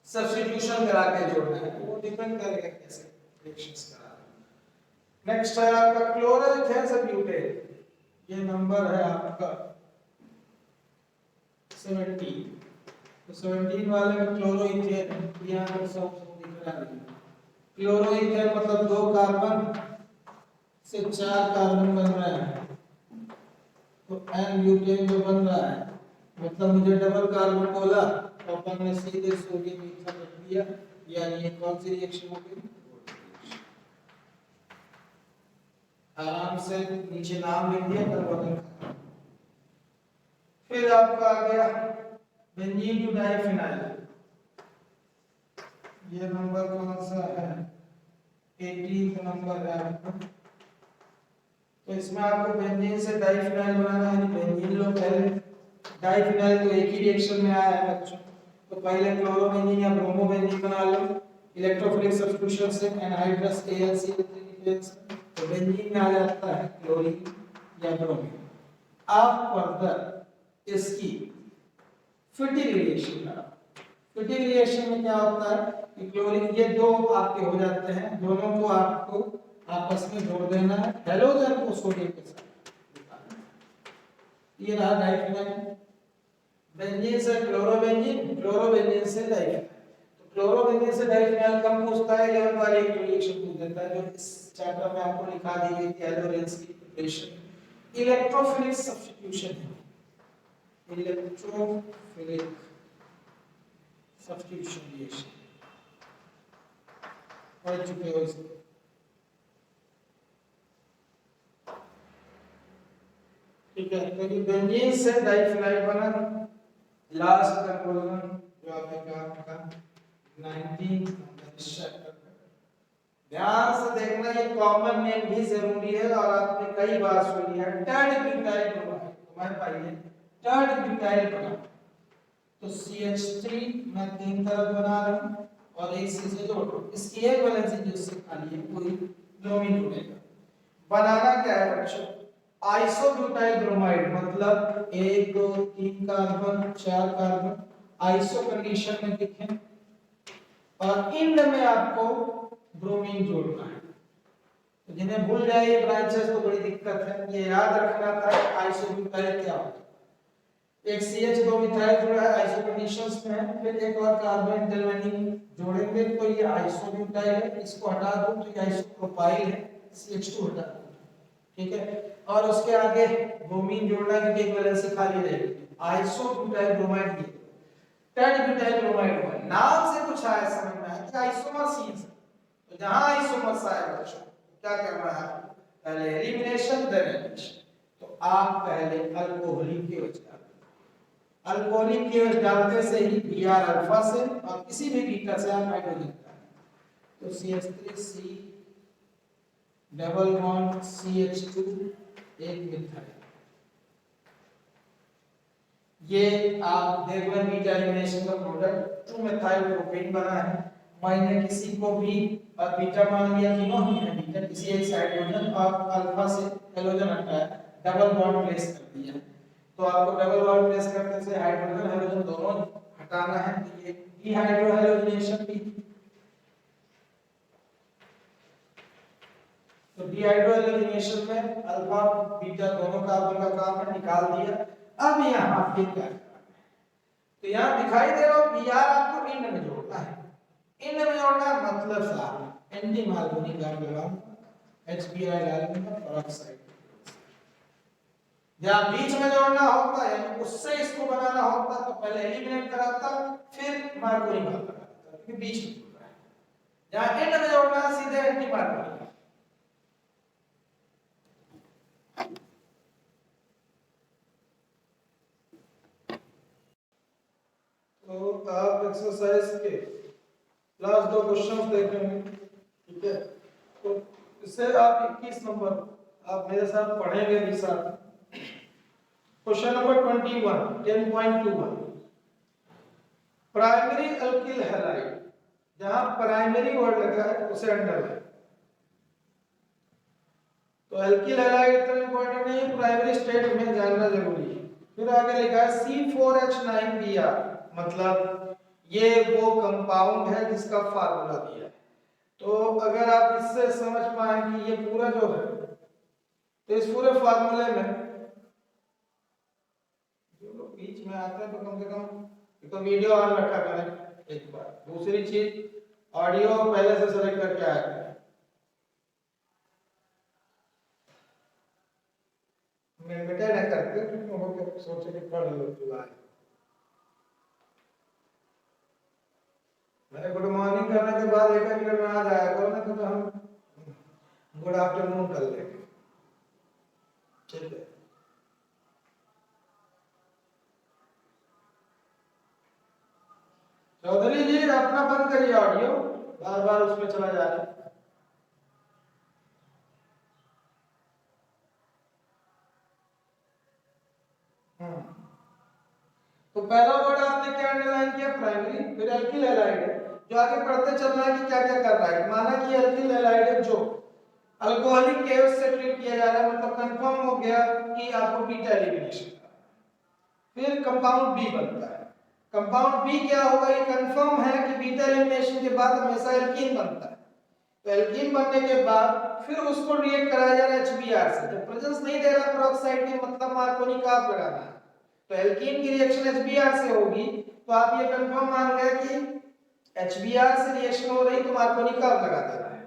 सब्स्टिट्यूशन करा के जोड़ना है, वो डिपेंड करेगा कैसे रिएक्शंस करा। नेक्स्ट है आपका क्लोरोइथेन से ब्यूटेन, ये नंबर है आपका 17। तो 17 वाले में क्लोरोइथेन, यहाँ पर सब दिख रहा है। क्लोरोइथेन मतलब 2 कार्बन से 4 कार्बन बन रहा है, तो N ब्यूटेन जो बन रहा है, मतलब मुझे डबल कार्बन बोला तो अपन ने सीधे सोडियम ईथर रख दिया, यानी ये कौन सी रिएक्शन हो गई? आराम से नीचे नाम लिख दिया, कार्बोनिल। फिर आपका आ गया बेंजीन टू डाइफिनाइल। ये नंबर कौन सा है? 18 नंबर है आपका। तो इसमें आपको बेंजीन से डाइफिनाइल बनाना है। बेंजीन लो पहले, डाइफिनाइल तो एक ही रिएक्शन में आया है बच्चों, तो पहले क्लोरोबेंजीन या ब्रोमोबेंजीन बना लो इलेक्ट्रोफिलिक सब्स्टिट्यूशन से, एनहाइड्रस AlCl3 तो बेंजीन में आ जाता है क्लोरीन या ब्रोमीन। आप फर्दर इसकी फिटिंग रिएक्शन करा। फिटिंग रिएक्शन में क्या होता है कि क्लोरीन, ये दो आपके हो जाते हैं, दोनों को आपको आपस में जोड़ देना है, हैलोजन को सोडियम के साथ। ये रहा डाइफिनाइल। बेंजीन से क्लोरोबेंजीन, क्लोरोबेंजीन से डाइफिनाइल। तो क्लोरोबेंजीन से डाइफिनाइल कम पूछता है, 11 वाले एक रिएक्शन पूछ देता है जो इस चैप्टर में आपको लिखा दी गई थी, हैलोजेंस की प्रिपरेशन। इलेक्ट्रोफिलिक सब्स्टिट्यूशन है, इलेक्ट्रोफिलिक सब्स्टिट्यूशन रिएक्शन पढ़ चुके हो इसको। ठीक है, तो ये बेंजीन से डाइफिनाइल बना। लास्ट कंक्लूजन जो आपने कहा 19 ध्यान से देखना, ये कॉमन नेम भी जरूरी है और आपने कई बार सुनी है, टर्ड ब्यूटाइल ब्रोमाइड। तुम्हारे पाइए टर्ड ब्यूटाइल बना, तो CH3 मैं 3 तरफ बना रहा हूं और एक से जोड़ रहा हूं, इसकी एक वैलेंसी जो इससे खाली है कोई ब्रोमीन जुड़ेगा। बनाना क्या है बच्चों? आइसोब्यूटाइल ब्रोमाइड, मतलब 1 2 3 कार्बन 4 कार्बन आइसो कंडीशन में दिखे और इंड में आपको ब्रोमीन जोड़ना है। तो जिन्हें भूल जाए ये ब्रांचेस तो बड़ी दिक्कत है, ये याद रखना था आइसोब्यूटाइल क्या होता है। एक CH2 मिथाइल जुड़ा है, आइसो कंडीशंस में है, फिर एक और कार्बन इंटरवेनिंग जोड़ेंगे तो ये आइसोब्यूटाइल है, इसको हटा दूं तो ये आइसोप्रोपाइल है, CH2 हटा दूं, ठीक है। और उसके आगे ब्रोमीन जोड़ना है क्योंकि एक वैलेंसी खाली रहेगी, आइसोब्यूटाइल ब्रोमाइड। ये टर्ड ब्यूटाइल ब्रोमाइड हुआ, नाम से कुछ आया समझ में आया कि आइसोमर सीन्स। तो जहां आइसोमर्स आए बच्चों क्या करना है? पहले एलिमिनेशन देन एडिशन। तो आप पहले अल्कोहलिक केवच डालते, अल्कोहलिक केवच डालते से ही Br अल्फा से और किसी भी बीटा से आप हाइड्रोजन डालेंगे, तो CH3C डबल बॉन्ड CH2 एक मिथाइल। ये आप देख लो बीटा एलिमिनेशन का प्रोडक्ट 2 मिथाइल प्रोपेन बना है। मैंने किसी को भी बीटा मान लिया, तीनों ही है बीटा, किसी एक से हाइड्रोजन और अल्फा से हैलोजन हटाया, डबल बॉन्ड प्लेस कर दिया। तो आपको डबल बॉन्ड प्लेस करने से हाइड्रोजन हैलोजन दोनों हटाना है, तो ये डीहाइड्रोहाइलोजिनेशन भी। तो डीहाइड्रोहाइलोजिनेशन में अल्फा बीटा दोनों कार्बन का काम है, निकाल दिया। अब यहां पे क्या करना है? तो यहां दिखाई दे रहा हो Br आपको इंड में जोड़ना है, इंड में जोड़ना मतलब साहब एंजिम हार्मोनिक आप लगाऊंगा, HBr डालूंगा पेरोक्साइड। जहां बीच में जोड़ना होता है उससे इसको बनाना होता तो पहले एलिमिनेट कराता फिर मार्कोनी बनाता, क्योंकि बीच में जोड़ रहा है। जहां एंड में जोड़ना है सीधे एंटी मार्कोनी। तो आप एक्सरसाइज के लास्ट 2 क्वेश्चंस देखेंगे, ठीक है। तो इससे आप 21 नंबर आप मेरे साथ पढ़ेंगे भी साथ। Question number 21 10.21 primary alkyl halide, जहां प्राइमरी वर्ड लगा है उसे अंडरलाइन। तो अल्किल हैलाइड इतना इंपॉर्टेंट नहीं है, प्राइमरी स्टेट में जानना जरूरी है। फिर आगे लिखा है C4H9Br, मतलब ये वो कंपाउंड है जिसका फार्मूला दिया है। तो अगर आप इससे समझ पाए कि ये पूरा जो है, तो इस पूरे फार्मूले में जो लोग बीच में आते हैं तो कम से कम तो वीडियो ऑन रखा करें एक बार। दूसरी चीज ऑडियो पहले से सेलेक्ट करके आया करें। मैं बेटा ना करते क्योंकि वो सोचे कि पढ़ लो जुलाई।
गुड आफ्टरनून कर लेंगे, ठीक है। चौधरी जी अपना बंद करिए ऑडियो, बार बार उसमें चला जा रहा है। तो पहला वर्ड आपने क्या अंडरलाइन किया, प्राइमरी, फिर एल्किल हैलाइड है। जो आगे पढ़ते चल रहा है कि क्या क्या कर रहा है, माना कि एल्किल हैलाइड है जो अल्कोहलिक केस से ट्रीट किया जा रहा है, मतलब कंफर्म हो गया कि आपको बीटा एलिमिनेशन का, फिर कंपाउंड बी बनता है। कंपाउंड बी क्या होगा, ये कंफर्म है कि बीटा एलिमिनेशन के बाद हमेशा एल्कीन बनता है। तो एल्कीन बनने के बाद फिर उसको रिएक्ट कराया जा रहा है HBr से। जब प्रेजेंस नहीं दे रहा पेरोक्साइड के, मतलब मार्कोनी का आप लगाना है, तो एल्कीन की रिएक्शन HBr से होगी, तो आप ये कंफर्म मान गए कि HBr से रिएक्शन हो रही तो मार्कोनी का लगा देना है।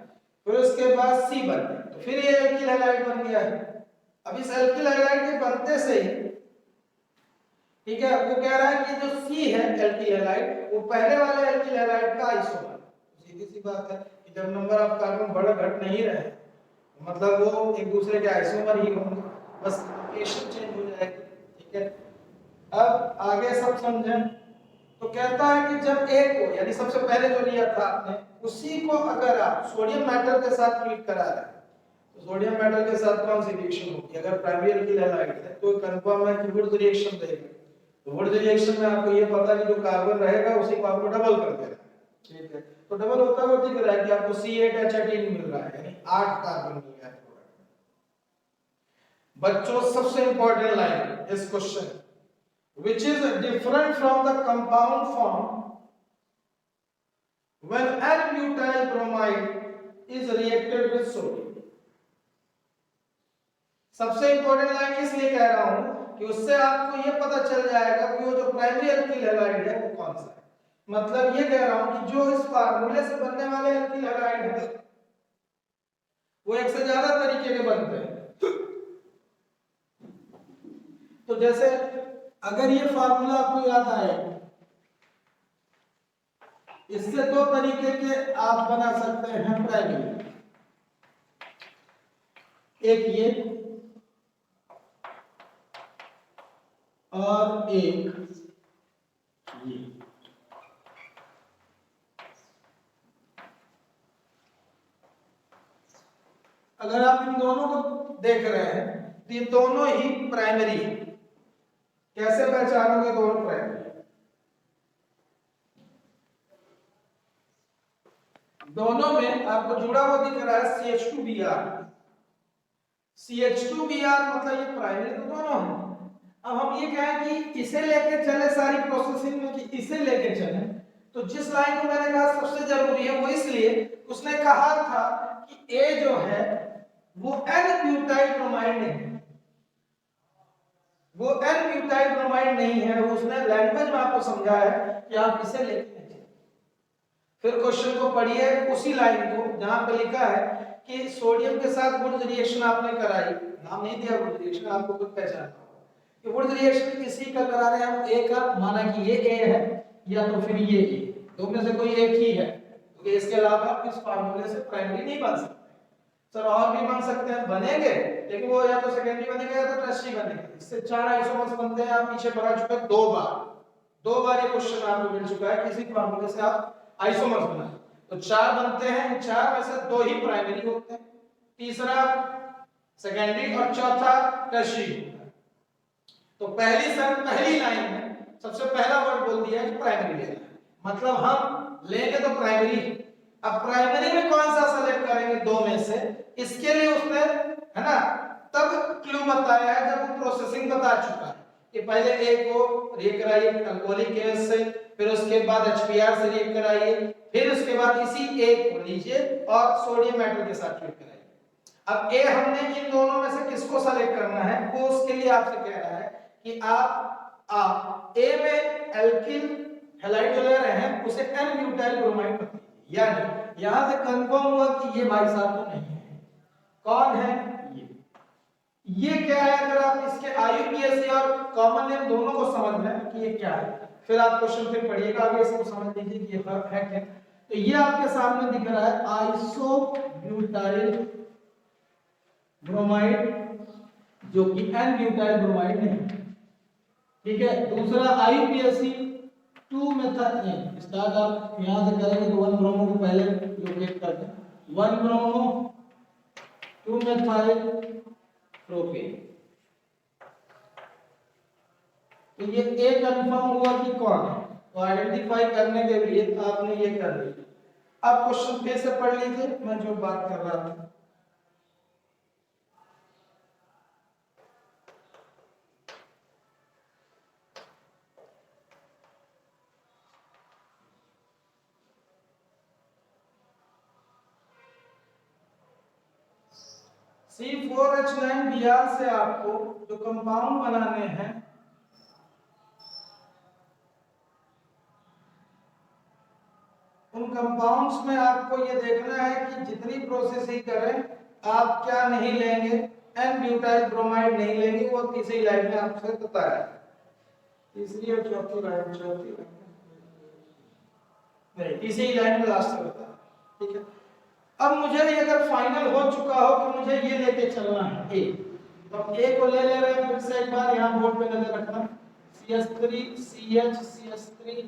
फिर उसके बाद C बन गया, तो फिर ये एल्किल हैलाइड बन गया है। अब इस एल्किल हैलाइड के बनते से ही, ठीक है, वो कह रहा है कि जो C है एल्किल हैलाइड, वो पहले वाले एल्किल हैलाइड का आइसोमर। सीधी सी बात है कि जब नंबर ऑफ कार्बन बढ़ घट नहीं रहे, मतलब वो एक दूसरे के आइसोमर ही होंगे, बस लोकेशन चेंज हो जाएगी, ठीक है। अब आगे सब समझें। तो कहता है कि जब A को, यानी सबसे पहले जो लिया था आपने, उसी को अगर आप सोडियम मेटल के साथ ट्रीट करा रहे हैं, तो सोडियम मेटल के साथ कौन सी रिएक्शन होगी, अगर प्राइमरी एल्किल हैलाइड है तो कंफर्म है कि वुड्स रिएक्शन देगा। तो वुड्स रिएक्शन में आपको ये पता है कि जो कार्बन रहेगा उसी को आपको डबल कर देना है, ठीक है। तो डबल होता हुआ दिख रहा है कि आपको C8H18 मिल रहा है, यानी 8 कार्बन मिल गया है प्रोडक्ट में। बच्चों सबसे इंपॉर्टेंट लाइन इस question, which is different from the compound form when N-butyl bromide is reacted with sodium। सबसे इंपॉर्टेंट लाइन इसलिए कह रहा हूं कि उससे आपको यह पता चल जाएगा कि वो जो प्राइमरी एल्किल हैलाइड है वो कौन सा है। मतलब ये कह रहा हूं कि जो इस फार्मूले से बनने वाले एल्किल हैलाइड है वो एक से ज्यादा तरीके के बनते हैं। तो जैसे अगर ये फार्मूला आपको याद आए, इससे दो तरीके के आप बना सकते हैं प्राइमरी, एक ये और एक ये। अगर आप इन दोनों को देख रहे हैं तो ये दोनों ही प्राइमरी है। कैसे पहचानोगे दोनों प्राइमरी? दोनों में आपको जुड़ा हुआ दिख रहा है CH2Br। CH2Br मतलब ये प्राइमरी तो दोनों है। अब हम ये कहें कि इसे लेके चले सारी प्रोसेसिंग में, कि इसे लेके चले, तो जिस लाइन को मैंने कहा सबसे जरूरी है वो इसलिए उसने कहा था कि A जो है वो N-ब्यूटाइल ब्रोमाइड नहीं है, वो N-ब्यूटाइल ब्रोमाइड नहीं है। उसने लैंग्वेज में आपको समझाया है कि आप इसे लेके फिर क्वेश्चन को पढ़िए, उसी लाइन को जहां पे लिखा है कि सोडियम के साथ वुड्स रिएक्शन आपने कराई, नाम नहीं दिया वुड्स रिएक्शन, आपको खुद पहचानना होगा कि वुड्स रिएक्शन किसी का करा रहे हैं हम, A का, माना कि ये A है या तो फिर ये A, दो में से कोई एक ही है, क्योंकि तो इसके अलावा आप इस फार्मूले से प्राइमरी नहीं बन सकते। सर और भी बन सकते हैं, बनेंगे, लेकिन वो या तो सेकेंडरी बनेगा या तो टर्शियरी बनेगा। इससे 4 आइसोमर्स बनते हैं, आप पीछे पढ़ा चुके हैं 2 बार ये क्वेश्चन आपको मिल चुका है, किसी फार्मूले से आप आइसोमर्स बनाए तो 4 बनते हैं, 4 में से 2 ही प्राइमरी होते हैं, तीसरा सेकेंडरी और चौथा टर्शियरी होता है। तो पहली लाइन में सबसे पहला वर्ड बोल दिया कि प्राइमरी लेना है, मतलब हम लेंगे तो प्राइमरी। अब प्राइमरी में कौन सा सेलेक्ट करेंगे 2 में से, इसके लिए उसने, है ना, तब क्लू बताया है जब वो प्रोसेसिंग बता चुका है कि पहले A को रिएक्ट कराइए अल्कोहलिक गैस से, फिर उसके बाद HBr से रिएक्ट कराइए, फिर उसके बाद इसी A को लीजिए और सोडियम मेटल के साथ रिएक्ट कराइए। अब A हमने इन दोनों में से किसको सेलेक्ट करना है, वो उसके लिए आपसे कह रहा है कि आप A में एल्किल हैलाइड जो ले रहे हैं उसे N-ब्यूटाइल ब्रोमाइड बताइए। यानी यहां से कंफर्म हुआ कि ये भाई साहब तो नहीं है। कौन है? ये क्या है? अगर आप इसके IUPAC और कॉमन नेम दोनों को समझ लें कि ये क्या है, फिर आप क्वेश्चन फिर पढ़िएगा आगे, इसको समझ लीजिए कि ये फर्क है क्या। तो ये आपके सामने दिख रहा है आइसोब्यूटाइल
ब्रोमाइड जो कि एन ब्यूटाइल ब्रोमाइड नहीं। ठीक है, दूसरा IUPAC 2 मेथाइल स्टार्ट आप यहां से करेंगे तो 1 ब्रोमो को पहले लोकेट कर दें। 1 ब्रोमो 2 मेथाइल प्रोपेन। तो ये ए कंफर्म हुआ कि कौन है, तो आइडेंटिफाई करने के लिए आपने ये कर लिया। अब क्वेश्चन फिर से पढ़ लीजिए, मैं जो बात कर रहा था। C4H9Br से आपको जो कंपाउंड बनाने हैं उन कंपाउंड्स में आपको ये देखना है कि जितनी प्रोसेस ही करें आप क्या नहीं लेंगे, एन ब्यूटाइल ब्रोमाइड नहीं लेंगे। वो तीसरी लाइन में आपसे बताया, तीसरी और चौथी लाइन, चौथी लाइन नहीं, तीसरी लाइन में लास्ट में बताया। ठीक है, अब मुझे ये अगर फाइनल हो चुका हो कि मुझे ये लेके चलना है ए, तो ए को ले रहे हैं। फिर से एक बार यहाँ बोर्ड पे नजर रखना, CH3 CH CH3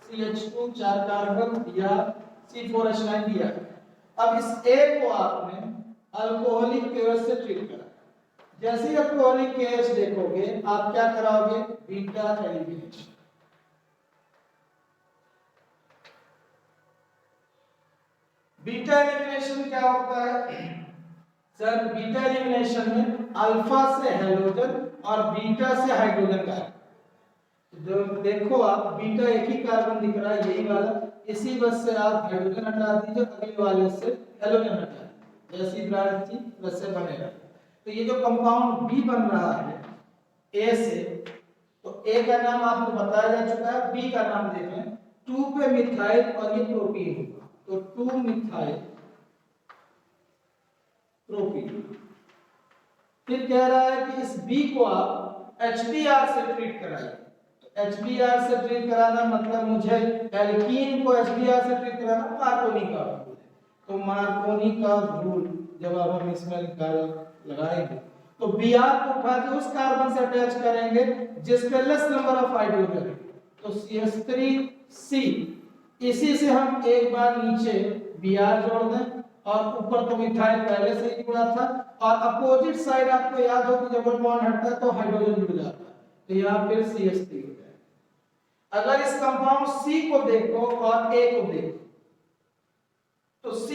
CH2 4 carbon या C4H9 दिया। अब इस ए को आपने अल्कोहलिक केएच से ट्रीट करा। जैसे ही अल्कोहलिक केएच देखोगे आप क्या कराओगे, बीटा एलिमिनेशन। बीटा एलिमिनेशन क्या होता है सर? बीटा एलिमिनेशन में अल्फा से हैलोजन और बीटा से हाइड्रोजन का, जो देखो आप बीटा एक ही कार्बन दिख रहा है यही वाला, इसी बस से आप हाइड्रोजन हटा दीजिए, अगले वाले से हैलोजन हटा दीजिए, जैसी ब्रांच थी वैसे बनेगा। तो ये जो कंपाउंड बी बन रहा है ए से, तो ए का नाम आपको बताया जा चुका है, बी का नाम देखें 2 पे मिथाइल और ये प्रोपीन होगा, तो 2 मिथाइल प्रोपीन। फिर कह रहा है कि इस बी को आप HBr से ट्रीट कराइए। HBr से ट्रीट कराना मतलब मुझे एल्कीन को HBr से ट्रीट कराना मार्कोनी का रूल है। तो मार्कोनी का रूल जब आप हम इसमें लगाएंगे तो Br को उठा के उस कार्बन से अटैच करेंगे जिस पे लेस नंबर ऑफ हाइड्रोजन है, तो CH3C, इसी से हम एक बार नीचे Br जोड़ दें और ऊपर तो मिथाइल पहले से ही जुड़ा था, और अपोजिट साइड आपको याद हो कि जब बॉन्ड हटता है तो हाइड्रोजन जुड़ जाता है, तो यहाँ फिर CH3 हो जाए। अगर इस कंपाउंड C को देखो और A को देखो तो C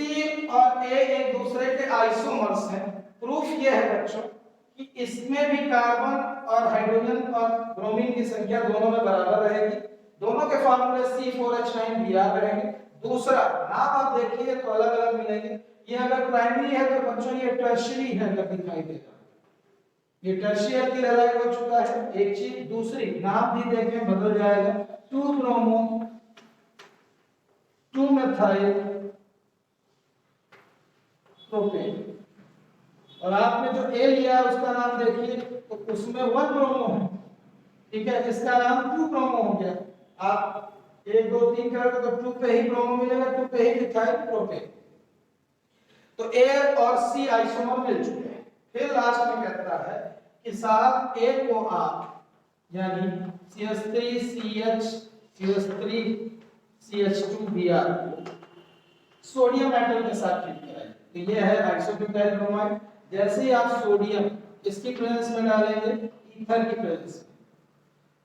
और A एक दूसरे के आइसोमर्स हैं। प्रूफ यह है बच्चों कि इसमें भी कार्बन और हाइड्रोजन और ब्रोमीन की संख्या दोनों में बराबर रहेगी, दोनों के फार्मूले C4H9Br रहेंगे। दूसरा नाम आप देखिए तो अलग अलग मिलेंगे, ये अगर प्राइमरी है तो बच्चों ये टर्शियरी है अगर दिखाई देगा, ये टर्शियर की अलग हो चुका है एक चीज। दूसरी नाम भी देखें बदल जाएगा, 2 ब्रोमो 2 मेथाइल प्रोपेन, और आपने जो ए लिया है उसका नाम देखिए तो उसमें 1 ब्रोमो है। ठीक है, इसका नाम 2 ब्रोमो हो गया। आप 1 2 3 करोगे तो 2 पे ही ब्रोमो मिलेगा, 2 पे ही मिथाइल प्रोपेन। तो ए और सी आइसोमर मिल चुके हैं। फिर लास्ट में कहता है कि साथ ए को आप यानी CH3 CH CH3 CH2Br sodium atom के साथ ट्रीट कराएं। तो ये है आइसोब्यूटाइल ब्रोमाइड। जैसे ही आप सोडियम इसकी प्रेजेंस में डालेंगे ईथर की प्रेजेंस में,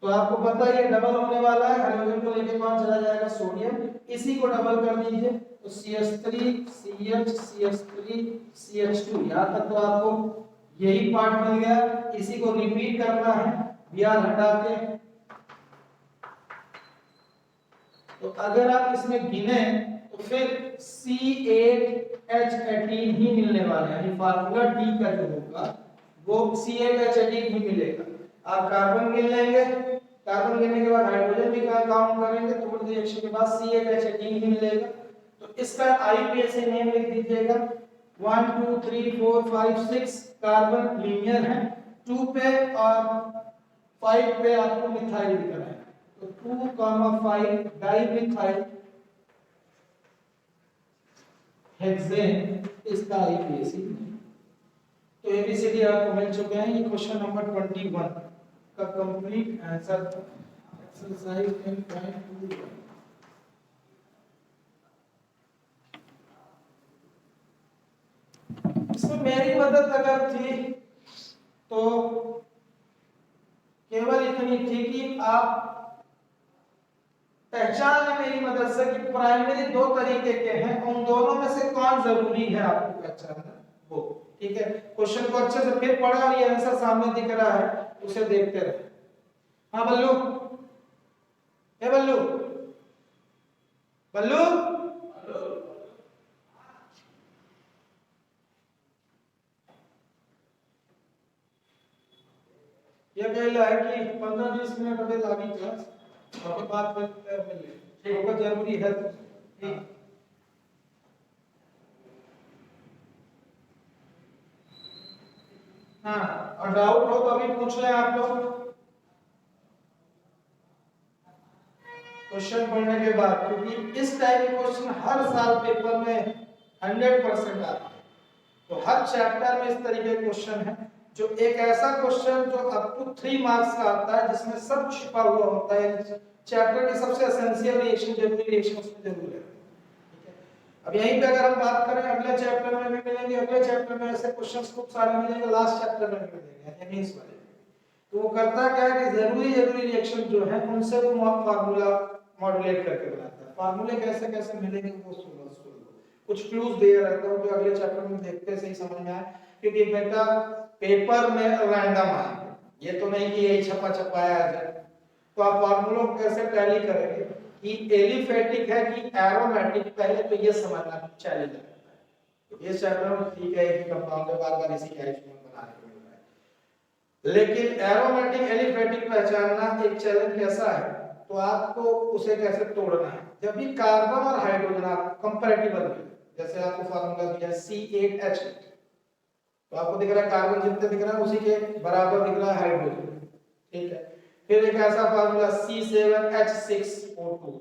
तो आपको पता है ये डबल होने वाला है, हाइड्रोजन को लेके कौन चला जाएगा, सोडियम, इसी को डबल कर दीजिए तो CH3 CH CH3 CH2, यहां तक तो आपको यही पार्ट मिल गया। इसी को रिपीट करना है Br हटा के। तो अगर आप इसमें गिने तो फिर C8H18 ही मिलने वाला है, यानी फार्मूला D का जो होगा वो C8H18 ही मिलेगा। आप कार्बन गिन लेंगे, कार्बन गिनने के बाद हाइड्रोजन भी काउंट करेंगे तो उस रिएक्शन के बाद C8H18 ही मिलेगा। तो इसका IUPAC नेम लिख दीजिएगा, 1 2 3 4 5 6 कार्बन लीनियर है, 2 पे और 5 पे आपको मिथाइल दिख रहा है, तो 2,5 डाइमिथाइल हेक्सेन इसका IUPAC।
एबीसीडी आपको मिल चुके हैं। ये क्वेश्चन नंबर 21 का कंप्लीट आंसर
एक्सरसाइज 10.2
इसमें मेरी मदद अगर थी तो केवल इतनी थी कि आप पहचान लें मेरी मदद से कि प्राइमरी दो तरीके के हैं, उन दोनों में से कौन जरूरी है आपको पहचानना वो। ठीक है, क्वेश्चन को अच्छे से फिर पढ़ा और ये आंसर सामने दिख रहा है, उसे देखते रहे। हाँ बल्लू, ए बल्लू, बल्लू ये कहला है कि 15-20 मिनट अभी लगी क्लास, उसके बाद फिर मिले ठीक है, जरूरी है तो ठीक। हाँ, और डाउट हो तो अभी पूछ लें आप लोग क्वेश्चन पढ़ने के बाद, क्योंकि इस टाइप के क्वेश्चन हर साल पेपर में 100% आते हैं। तो हर चैप्टर में इस तरीके के क्वेश्चन है, जो एक ऐसा क्वेश्चन जो अप टू 3 मार्क्स का आता है, जिसमें सब छिपा हुआ होता है, चैप्टर की सबसे एसेंशियल रिएक्शन, जरूरी रिएक्शन उसमें जरूर है। ठीक है, अब यहीं पे अगर हम बात करें अगले चैप्टर में भी मिलेंगे, अगले चैप्टर में ऐसे क्वेश्चंस खूब सारे मिलेंगे, लास्ट चैप्टर में भी मिलेंगे, यानी मींस वाले। तो वो करता क्या है कि जरूरी रिएक्शन जो है उनसे वो फार्मूला मॉड्यूलेट करके बनाता है। फार्मूले कैसे कैसे मिलेंगे वो सुनो, कुछ क्लूज दे रहता हूं जो अगले चैप्टर में देखते से ही समझ में आए, क्योंकि बेटा पेपर में रैंडम है, ये तो नहीं कि यही छपा छपाया आ जाए। तो आप फार्मूलों को कैसे टैली करेंगे कि एलिफेटिक है कि एरोमेटिक, पहले तो ये समझना चैलेंज है। तो ये चैप्टर में ठीक है कि कंपाउंड के बार-बार इसी का इंस्ट्रूमेंट बनाने को मिल रहा है, लेकिन एरोमेटिक एलिफेटिक पहचानना एक चैलेंज कैसा है, तो आपको उसे कैसे तोड़ना है। जब भी कार्बन और हाइड्रोजन आप कंपैरेटिबल में, जैसे आपको फार्मूला दिया है C8H8, तो आपको दिख रहा है कार्बन जितने दिख रहा है उसी के बराबर दिख रहा है हाइड्रोजन। ठीक है, फिर एक ऐसा फार्मूला C7H6O2,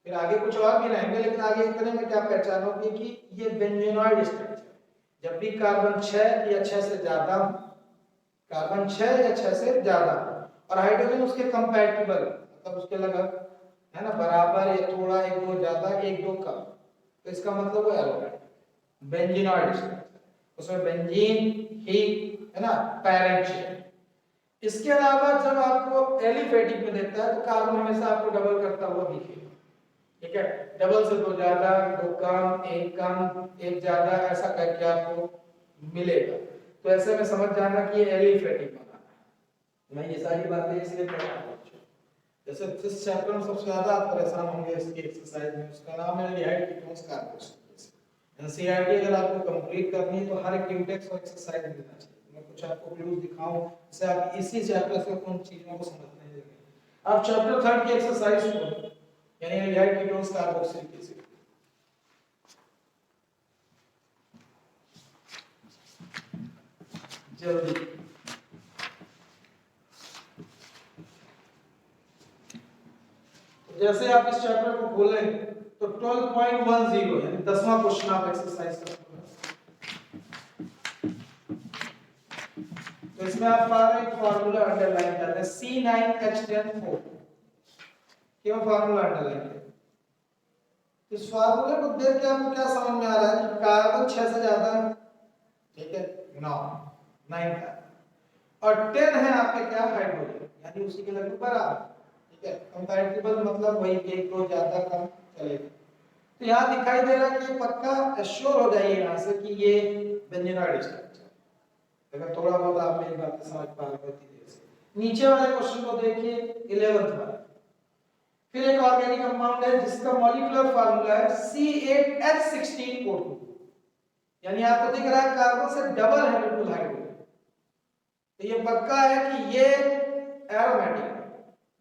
फिर आगे कुछ और भी रहेंगे, लेकिन आगे इतने में क्या पहचानोगे कि ये बेंजीनॉइड स्ट्रक्चर, जब भी कार्बन 6 या 6 से ज्यादा, कार्बन 6 या 6 से ज्यादा और हाइड्रोजन उसके कंपैटिबल, मतलब उसके लगभग है ना, बराबर या थोड़ा एक दो ज्यादा एक दो कम, तो इसका मतलब वो एरोमेटिक बेंजीनॉइड स्ट्रक्चर, उसमें बेंजीन ही है ना पैरेंट है। इसके अलावा जब आपको एलिफेटिक में देता है तो कार्बन हमेशा आपको डबल करता हुआ दिखेगा। ठीक है, डबल से दो ज्यादा, दो कम, एक ज्यादा, ऐसा करके आपको मिलेगा। तो ऐसे में समझ जाना कि ये एलिफेटिक बनाना है। मैं ये सारी बातें इसलिए कर रहा हूं, जैसे जिस चैप्टर में सबसे ज्यादा आप परेशान होंगे इसकी एक्सरसाइज में, उसका नाम है एल्डिहाइड कीटोन्स कार्बोक्सिलेज। एनसीईआरटी अगर आपको कंप्लीट करनी है तो हर एक यूटेक्स और एक्सरसाइज मिलना चाहिए। मैं कुछ आपको क्लूज दिखाऊं जिससे आप इसी चैप्टर से उन चीजों को समझने लगेंगे। आप चैप्टर 3 की एक्सरसाइज को, यानी एल्डिहाइड कीटोन्स कार्बोक्सिलेज, जल्दी जैसे आप इस चैप्टर को खोलें तो 12.10 यानी 10वां क्वेश्चन आप एक्सरसाइज कर, तो इसमें आप पा रहे हैं फार्मूला अंडरलाइन कर रहे हैं C9H10O, क्यों फार्मूला अंडरलाइन किया? इस फार्मूले को देख के आपको क्या समझ में आ रहा है कि कार्बन 6 से ज्यादा है, ठीक है, 9 है, और 10 है आपके क्या हाइड्रोजन, यानी उसी के लगभग बराबर। ठीक है, कंपैरेटिबल मतलब वही एक दो ज्यादा कम चलेगा। तो यहाँ दिखाई दे रहा है कि पक्का एश्योर हो जाइए यहाँ से कि ये बेंजीनॉइड स्ट्रक्चर, अगर थोड़ा बहुत आप मेरी बात समझ पा रहे हो। नीचे वाले क्वेश्चन को देखिए 11th वाला, फिर एक ऑर्गेनिक कंपाउंड है जिसका मॉलिक्यूलर फार्मूला है C8H16O2, यानी आपको दिख रहा है कार्बन से डबल है बिल्कुल हाइड्रोजन, तो ये पक्का है कि ये एरोमेटिक है,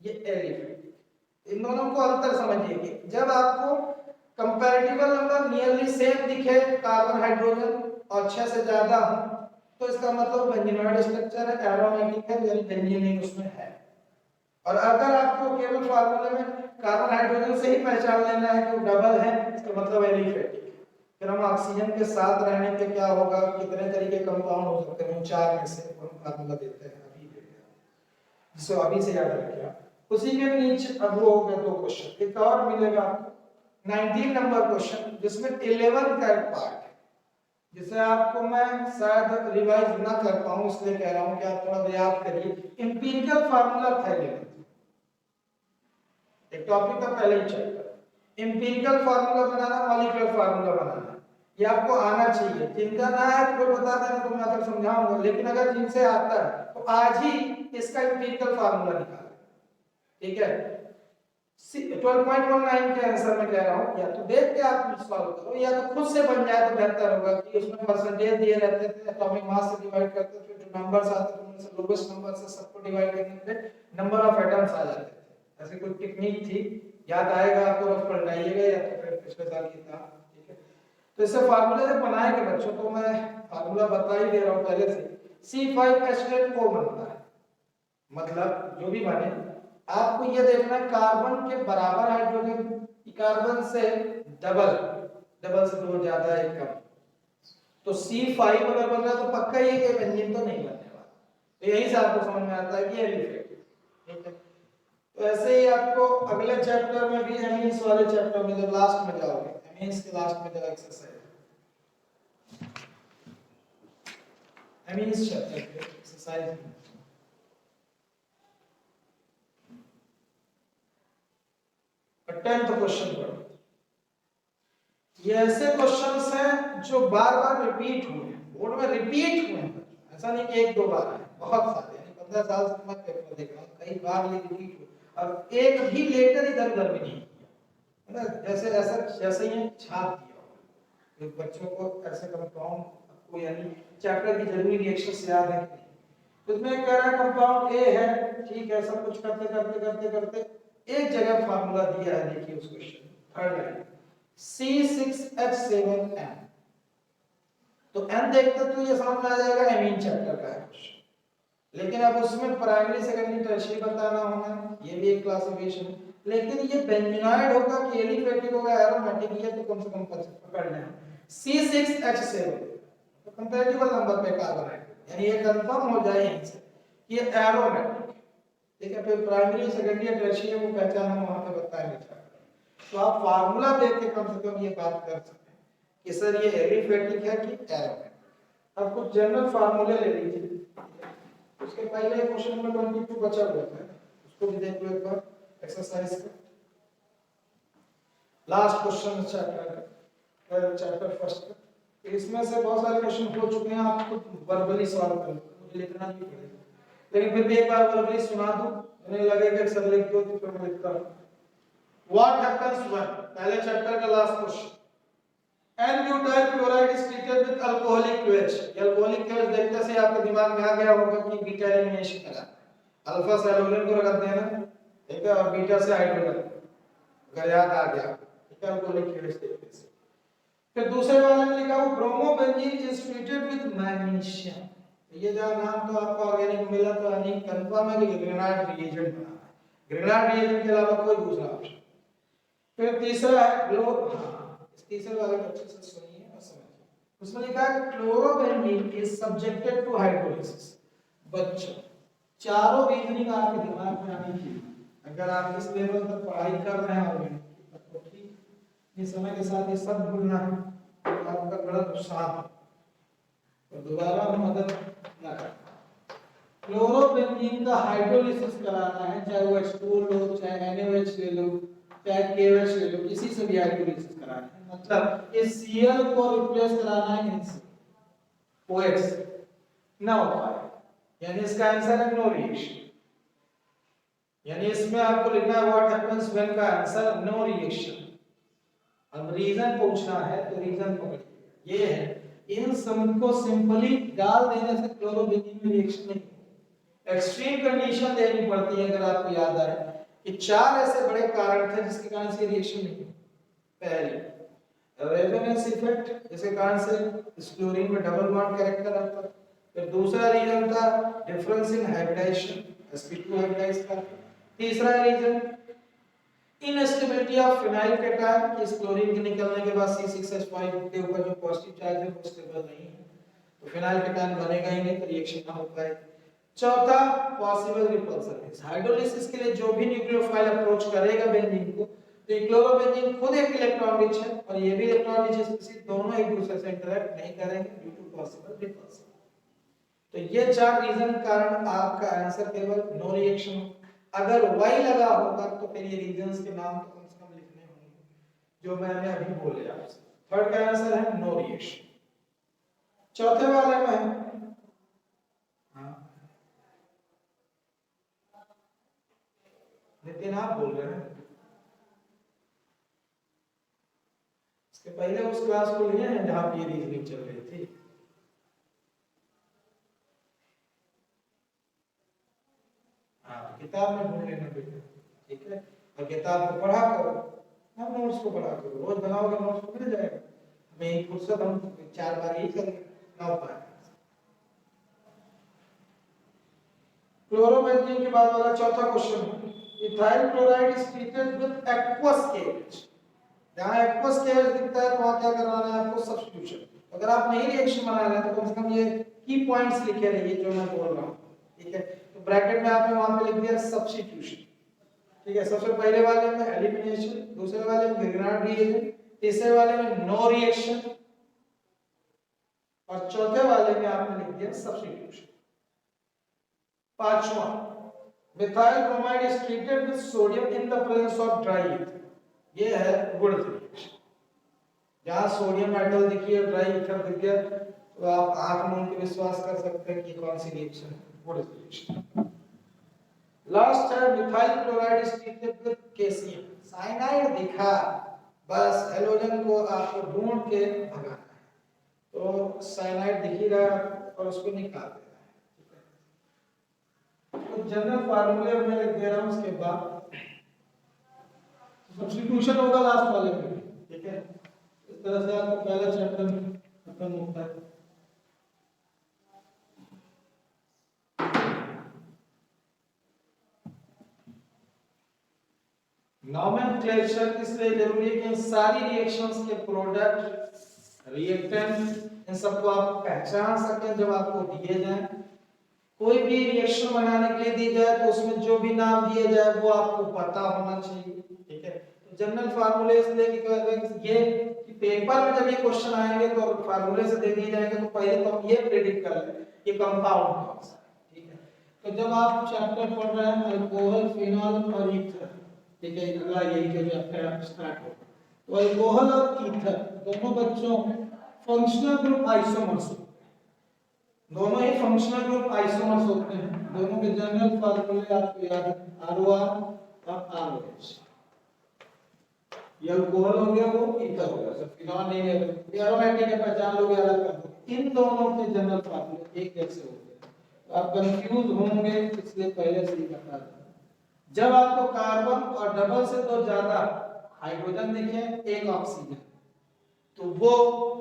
ये एलिफेटिक। इन दोनों को अंतर समझिए कि जब आपको कंपैरेटिबल नंबर नियरली सेम दिखे कार्बन हाइड्रोजन और 6 से ज्यादा हो, तो इसका मतलब बेंजीनॉइड स्ट्रक्चर है, एरोमेटिक है, यानी बेंजीन उसमें है। और अगर आपको केवल फार्मूले में कार्बन हाइड्रोजन से ही पहचान लेना है कि वो डबल है, इसका मतलब एलिफेटिक है। फिर हम ऑक्सीजन के साथ रहने पे क्या होगा, कितने तरीके कंपाउंड हो सकते हैं, 4 में से हम फार्मूला देते हैं अभी दे दिया, जिसको अभी से याद रखिए। उसी के नीचे अब वो हो गया 2 क्वेश्चन, एक और मिलेगा आपको 19 नंबर क्वेश्चन जिसमें 11 का एक पार्ट है, जिसे आपको मैं शायद रिवाइज ना कर पाऊं, इसलिए कह रहा हूं कि आप थोड़ा याद करिए। इंपीरिकल फार्मूला था ये, एक टॉपिक था पहले ही चैप्टर, इंपीरिकल फार्मूला बनाना, मॉलिक्यूलर फार्मूला बनाना, ये आपको आना चाहिए। जिनका ना है तो बता देना, तो मैं आकर समझाऊंगा, लेकिन अगर जिनसे आता है तो आज ही इसका इंपीरिकल फार्मूला निकालें, ठीक है। 12.19 के आंसर में कह रहा हूं, या तो देख के आप सॉल्व करो या तो खुद से बन जाए तो बेहतर होगा, कि उसमें परसेंटेज दिए रहते थे, एटॉमिक मास से डिवाइड करते थे, जो नंबर्स आते थे उनमें से लोवेस्ट नंबर से सबको डिवाइड करने पे नंबर ऑफ एटम्स आ जाते थे। ऐसी कोई टेक्निक थी, याद आएगा आपको, रफ पढ़ाइएगा या तो फिर पिछले साल की था, ठीक है। तो इससे फार्मूला जब बनाएंगे बच्चों, तो मैं फार्मूला बता ही दे रहा हूं पहले से, C5H10O बनता है, मतलब जो भी बने आपको ये देखना है कार्बन के बराबर हाइड्रोजन, कार्बन से डबल, डबल से 2 ज्यादा 1 कम, तो C5 अगर बन रहा है तो पक्का ये कि बेंजीन तो नहीं बनने वाला। तो यही से आपको समझ में आता है कि ये इफेक्ट, ठीक है। तो ऐसे ही आपको अगले चैप्टर में भी, एमीन्स वाले चैप्टर में जब लास्ट में जाओगे, एमीन्स के लास्ट में जब एक्सरसाइज, एमीन्स चैप्टर के एक्सरसाइज 10th क्वेश्चन पढ़ो। ये ऐसे क्वेश्चंस हैं जो बार बार रिपीट हुए हैं, बोर्ड में रिपीट हुए हैं, ऐसा नहीं कि 1-2 बार है, बहुत सारे, यानी 15 साल से मैं पेपर देख रहा हूं, कई बार ये रिपीट हुए और एक भी लेटर इधर उधर भी नहीं किया, है ना, जैसे ऐसा जैसे ही छाप दिया हो। तो बच्चों को ऐसे कंपाउंड आपको, यानी चैप्टर की जरूरी रिएक्शन से याद है कि नहीं। तो इसमें कह रहा है कंपाउंड ए है, ठीक है, सब कुछ करते करते करते करते एक जगह फार्मूला दिया है, देखिए उस क्वेश्चन थर्ड लाइन, C6H7N, तो N देखते तो ये समझ में आ जाएगा एमीन चैप्टर का है क्वेश्चन, लेकिन अब उसमें प्राइमरी सेकेंडरी टर्शियरी बताना होगा, ये भी एक क्लासिफिकेशन, लेकिन ये बेंजीनॉइड होगा कि एलिफेटिक होगा, एरोमेटिक, ये तो कम से कम पकड़ना है। C6H7 तो कंपैरेटिबल नंबर पे कार्बन है, यानी ये कंफर्म हो जाए यहीं से कि ये एरोमेटिक, ठीक है। फिर प्राइमरी सेकेंडरी टर्शियरी को पहचान हम वहां पे बताएंगे, तो आप फार्मूला देख के कम से कम ये बात कर सकते हैं कि सर ये एलिफेटिक है कि एरोमेटिक। अब कुछ जनरल फार्मूले ले लीजिए, उसके पहले क्वेश्चन नंबर 22 बचा हुआ है, उसको भी देख लो एक बार एक्सरसाइज का, लास्ट क्वेश्चन चैप्टर फर्स्ट का। इसमें से बहुत सारे क्वेश्चन हो चुके हैं, आप खुद वर्बली सॉल्व कर लो, मुझे लिखना नहीं पड़ेगा, लेकिन फिर भी एक बार वर्बली सुना दूं, मुझे लगेगा कि सर लिख दो तो फिर मैं लिखता हूं। What happens when, पहले चैप्टर का last question, N-butyl chloride is treated with alcoholic QH। Alcoholic QH देखते से आपके दिमाग में आ गया होगा कि बीटा एलिमिनेशन करा, अल्फा से एल्यूमिन को रख देना, ठीक है, और बीटा से हाइड्रोजन, अगर याद आ गया, ठीक है, अल्कोहलिक QH देखते से। फिर दूसरे वाले में लिखा हुआ bromobenzene is treated with magnesium, ये जो नाम तो आपको ऑर्गेनिक मिला तो अनेक कंफर्म है कि ग्रेनाइट रिएजेंट बनाना है, ग्रेनाइट रिएजेंट के अलावा कोई दूसरा ऑप्शन। फिर तीसरा है इस तीसरे वाले को अच्छे से सुनिए और समझिए, उसमें लिखा है chlorobenzene is subjected to hydrolysis. बच्चों चारों रीजनिंग आपके दिमाग में आनी चाहिए, अगर आप इस लेवल तक पढ़ाई कर रहे हैं तो ठीक, ये समय के साथ ये सब भूलना है तो आपका बड़ा नुकसान है, तो दोबारा मदद ना करें। क्लोरोबेंजीन का हाइड्रोलिसिस कराना है, चाहे वो H2O लो, चाहे NaOH ले लो, चाहे KOH ले लो, किसी से भी हाइड्रोलिसिस कराना है, मतलब इस Cl को रिप्लेस कराना है इनसे, OH ना हो पाए, यानी इसका आंसर है नो रिएक्शन, यानी इसमें आपको लिखना है व्हाट हैपेंस व्हेन का आंसर नो रिएक्शन। अब रीजन पूछना है तो रीजन पकड़िए, ये है इन सब को सिंपली डाल देने से क्लोरोबेंजीन में रिएक्शन नहीं, एक्सट्रीम कंडीशन देनी पड़ती है। अगर आपको याद आए कि 4 ऐसे बड़े कारण थे जिसके कारण से रिएक्शन नहीं हुई। पहले रेजोनेंस इफेक्ट, जिसके कारण से इस क्लोरीन में डबल बॉन्ड कैरेक्टर आता है। फिर दूसरा रीजन था difference in hybridisation, sp2 hybridise था। तीसरा reason instability of phenyl cation, इस क्लोरीन के निकलने के बाद C6H5 के ऊपर जो पॉजिटिव चार्ज है वो स्टेबल नहीं है, तो फिनाइल कैटायन बनेगा ही नहीं, तो रिएक्शन ना हो पाएगी। चौथा पॉसिबल रिपल्सन, हाइड्रोलिसिस के लिए जो भी न्यूक्लियोफाइल अप्रोच करेगा बेंजीन को, तो क्लोरोबेंजीन खुद एक इलेक्ट्रॉन रिच है और ये भी इलेक्ट्रॉन रिच स्पीशीज, दोनों एक दूसरे से इंटरेक्ट नहीं करेंगे ड्यू टू पॉसिबल रिपल्सन। तो ये चार रीजन कारण आपका आंसर केवल नो रिएक्शन। अगर वाई लगा होगा तो फिर ये रीजंस के नाम तो कम से कम लिखने होंगे जो मैंने अभी बोले आपसे। थर्ड का आंसर है नो रिएक्शन। चौथे वाले में है नितिन आप बोल रहे हैं, इसके पहले उस क्लास को लिए हैं जहां पे ये रीजनिंग चल रही थी। हाँ किताब में ढूंढ लेना बेटा, ठीक है, और किताब को पढ़ा करो, हम नोट्स को पढ़ा करो, रोज बनाओगे नोट्स को मिल जाएगा। हमें फुर्सत हम 4 बार यही करेंगे, ना हो पाए। क्लोरोबेंजीन के बाद वाला चौथा question, ethyl chloride is treated with aqueous KH. जहां एक्वस केएच दिखता है तो वहां क्या करना है आपको, सब्स्टिट्यूशन। अगर आप नहीं रिएक्शन बना रहे हैं तो कम से कम ये की पॉइंट्स लिखे रहिए जो मैं बोल रहा हूं, ठीक है। तो ब्रैकेट में आपने वहां पे लिख दिया सब्स्टिट्यूशन, ठीक है। सबसे पहले वाले में एलिमिनेशन, दूसरे वाले में ग्रेनाड रिएजेंट, तीसरे वाले में नो रिएक्शन और चौथे वाले में आपने लिख दिया सब्स्टिट्यूशन। पांचवा, methyl bromide is treated with sodium in the presence of dry ether. ये है वुड्स रिएक्शन। जहां सोडियम मेटल दिखी और ड्राई ईथर दिख गया तो आप आंख मूंद के विश्वास कर सकते हैं कि कौन सी रिएक्शन है, वुड्स रिएक्शन। लास्ट है methyl chloride is treated with calcium. Cyanide दिखा, बस हैलोजन को आपको ढूंढ के भगाना है, तो साइनाइड दिख ही रहा और उसको निकाल देना है, ठीक है। तो जनरल फार्मूले में लिख दे रहा हूं, उसके बाद सब्स्टिट्यूशन होगा लास्ट वाले में, ठीक है। इस तरह से आपका पहला चैप्टर खत्म होता है। नोमेनक्लेचर इसलिए जरूरी है कि इन सारी रिएक्शंस के प्रोडक्ट, रिएक्टेंट, इन सबको आप पहचान सकें जब आपको दिए जाएं। कोई भी रिएक्शन बनाने के लिए दी जाए तो उसमें जो भी नाम दिए जाए वो आपको पता होना चाहिए, ठीक है। तो जनरल फार्मूले इसलिए कि ये कि पेपर में जब ये क्वेश्चन आएंगे तो फार्मूले से दे दिए जाएंगे, तो पहले तो हम ये प्रेडिक्ट कर लें कि कंपाउंड कौन सा, ठीक है। तो जब आप चैप्टर पढ़ रहे हैं अल्कोहल, फिनॉल और ईथर, ठीक है, अगला यही जो चैप्टर स्टार्ट हो, तो अल्कोहल और ईथर दोनों बच्चों फंक्शनल ग्रुप आइसोमर्स, दोनों ही फंक्शनल ग्रुप आइसोमर्स होते हैं। दोनों के जनरल फार्मूले आपको याद है, ROR और ROH। ये अल्कोहल हो गया, वो ईथर हो गया, सब फिनॉल नहीं है, एरोमेटिक है, पहचान लोगे अलग कर दो। इन दोनों के जनरल फार्मूले एक जैसे होते हैं, तो आप कंफ्यूज होंगे, इसलिए पहले से ही बता दें। जब आपको कार्बन और डबल से तो ज्यादा हाइड्रोजन दिखे, एक ऑक्सीजन, तो वो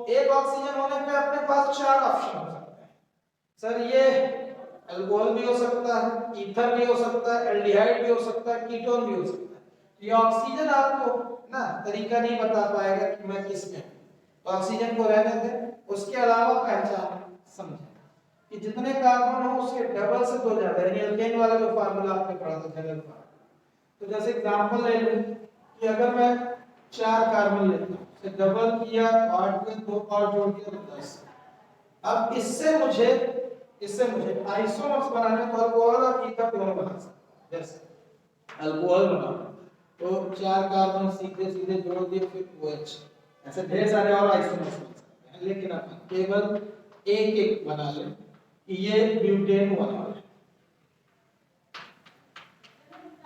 एक ऑक्सीजन होने पे अपने पास 4 ऑप्शन हो सकते हैं। सर ये अल्कोहल भी हो सकता है, ईथर भी हो सकता है, एल्डिहाइड भी हो सकता है, कीटोन भी हो सकता है। ये ऑक्सीजन आपको ना तरीका नहीं बता पाएगा कि मैं किस में हूं, तो ऑक्सीजन को रहने दें। उसके अलावा पहचान समझें कि जितने कार्बन हो उसके डबल से तो ज्यादा, यानी एल्केन वाला जो फार्मूला आपने पढ़ा था जनरल फार्मूला। तो जैसे एग्जांपल ले लूं कि अगर मैं 4 कार्बन लेता हूं, से डबल किया, 8 में 2 और जोड़ दिया तो 10। अब इससे मुझे आइसोमर्स बनाने तो अल्कोहल और ईथर दोनों बना सकते हैं। जैसे अल्कोहल बनाना तो 4 कार्बन सीधे सीधे जोड़ दिए, फिर OH, ऐसे ढेर सारे और आइसोमर्स बन सकते हैं, लेकिन अपन केवल एक एक बना लें कि ये ब्यूटेन 1 वाला,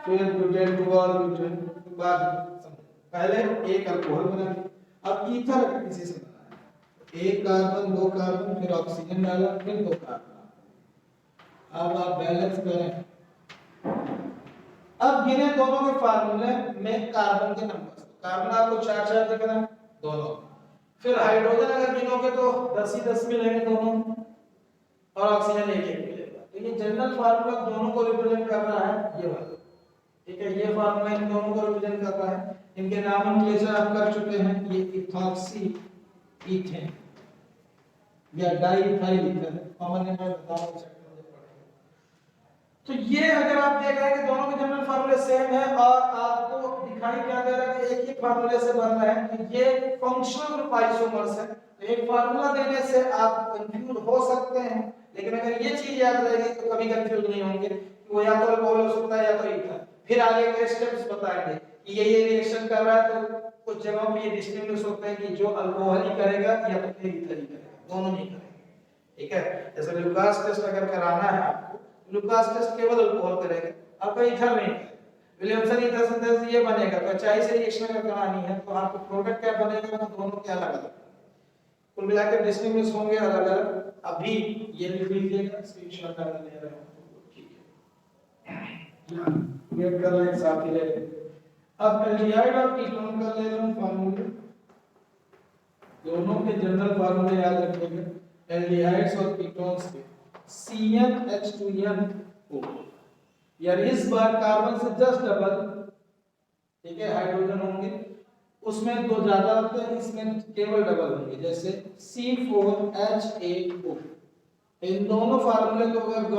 फिर ब्यूटेन 2 और ब्यूटेन बाद पहले एक अल्कोहल बना लिया। अब ईथर किसी से बनाना है, एक कार्बन 2 कार्बन, फिर ऑक्सीजन डाला, फिर 2 कार्बन। अब आप बैलेंस करें, अब गिने दोनों के फार्मूले में कार्बन के नंबर, कार्बन आपको 4 दिख रहा है दोनों, फिर हाइड्रोजन अगर गिनोगे तो 10 ही 10 मिलेंगे दोनों, और ऑक्सीजन एक एक मिलेगा। तो ये जनरल फार्मूला दोनों को रिप्रेजेंट कर रहा है, ये वाला।
ठीक है, ये फार्मूला इन दोनों को रिप्रेजेंट कर रहा है। इनके नॉमेनक्लेचर आप कर चुके हैं, ये इथॉक्सी ईथेन या डाइइथाइल ईथर, कॉमन नेम बताओ चैप्टर में पढ़ेंगे। तो ये अगर आप देख रहे हैं कि दोनों के जनरल फार्मूले सेम है और आपको दिखाई क्या दे रहा है कि एक ही फार्मूले से बन रहा है, तो ये फंक्शनल ग्रुप आइसोमर्स है। तो एक फार्मूला देने से आप कंफ्यूज हो सकते हैं, लेकिन अगर ये चीज याद रहेगी तो कभी कंफ्यूज नहीं होंगे। वो या तो अल्कोहल हो सकता है या तो ईथर। फिर आगे के स्टेप्स बताएंगे कि ये रिएक्शन कर रहा है, तो कुछ जगहों पे ये डिस्टिंग्विश होते हैं कि जो अल्कोहल ही करेगा या तो फिर ईथर ही करेगा, दोनों नहीं करेंगे। ठीक है, जैसे लुकास टेस्ट अगर कराना है आपको, लुकास टेस्ट केवल अल्कोहल करेगा, आपको ईथर नहीं करेगा। विलियमसन ईथर सिंथेसिस ये बनेगा, तो HI से रिएक्शन अगर करानी है तो आपको प्रोडक्ट क्या बनेगा, तो दोनों के अलग अलग कुल मिलाकर डिस्टिंग्विश होंगे अलग अलग। अभी ये लिख लीजिएगा, स्क्रीनशॉट अगर ले रहे हो ठीक है, गेट कर लें साथ ही ले लें। अब एल्डिहाइड और कीटोन का ले लूं फार्मूले, दोनों के जनरल फार्मूले याद रखिएगा एल्डिहाइड्स और कीटोन्स के। CnH2n यार इस बार कार्बन से जस्ट डबल, ठीक है, हाइड्रोजन होंगे, उसमें दो ज्यादा होते हैं, इसमें केवल डबल होंगे, जैसे C4H8O। इन दोनों फार्मूले को अगर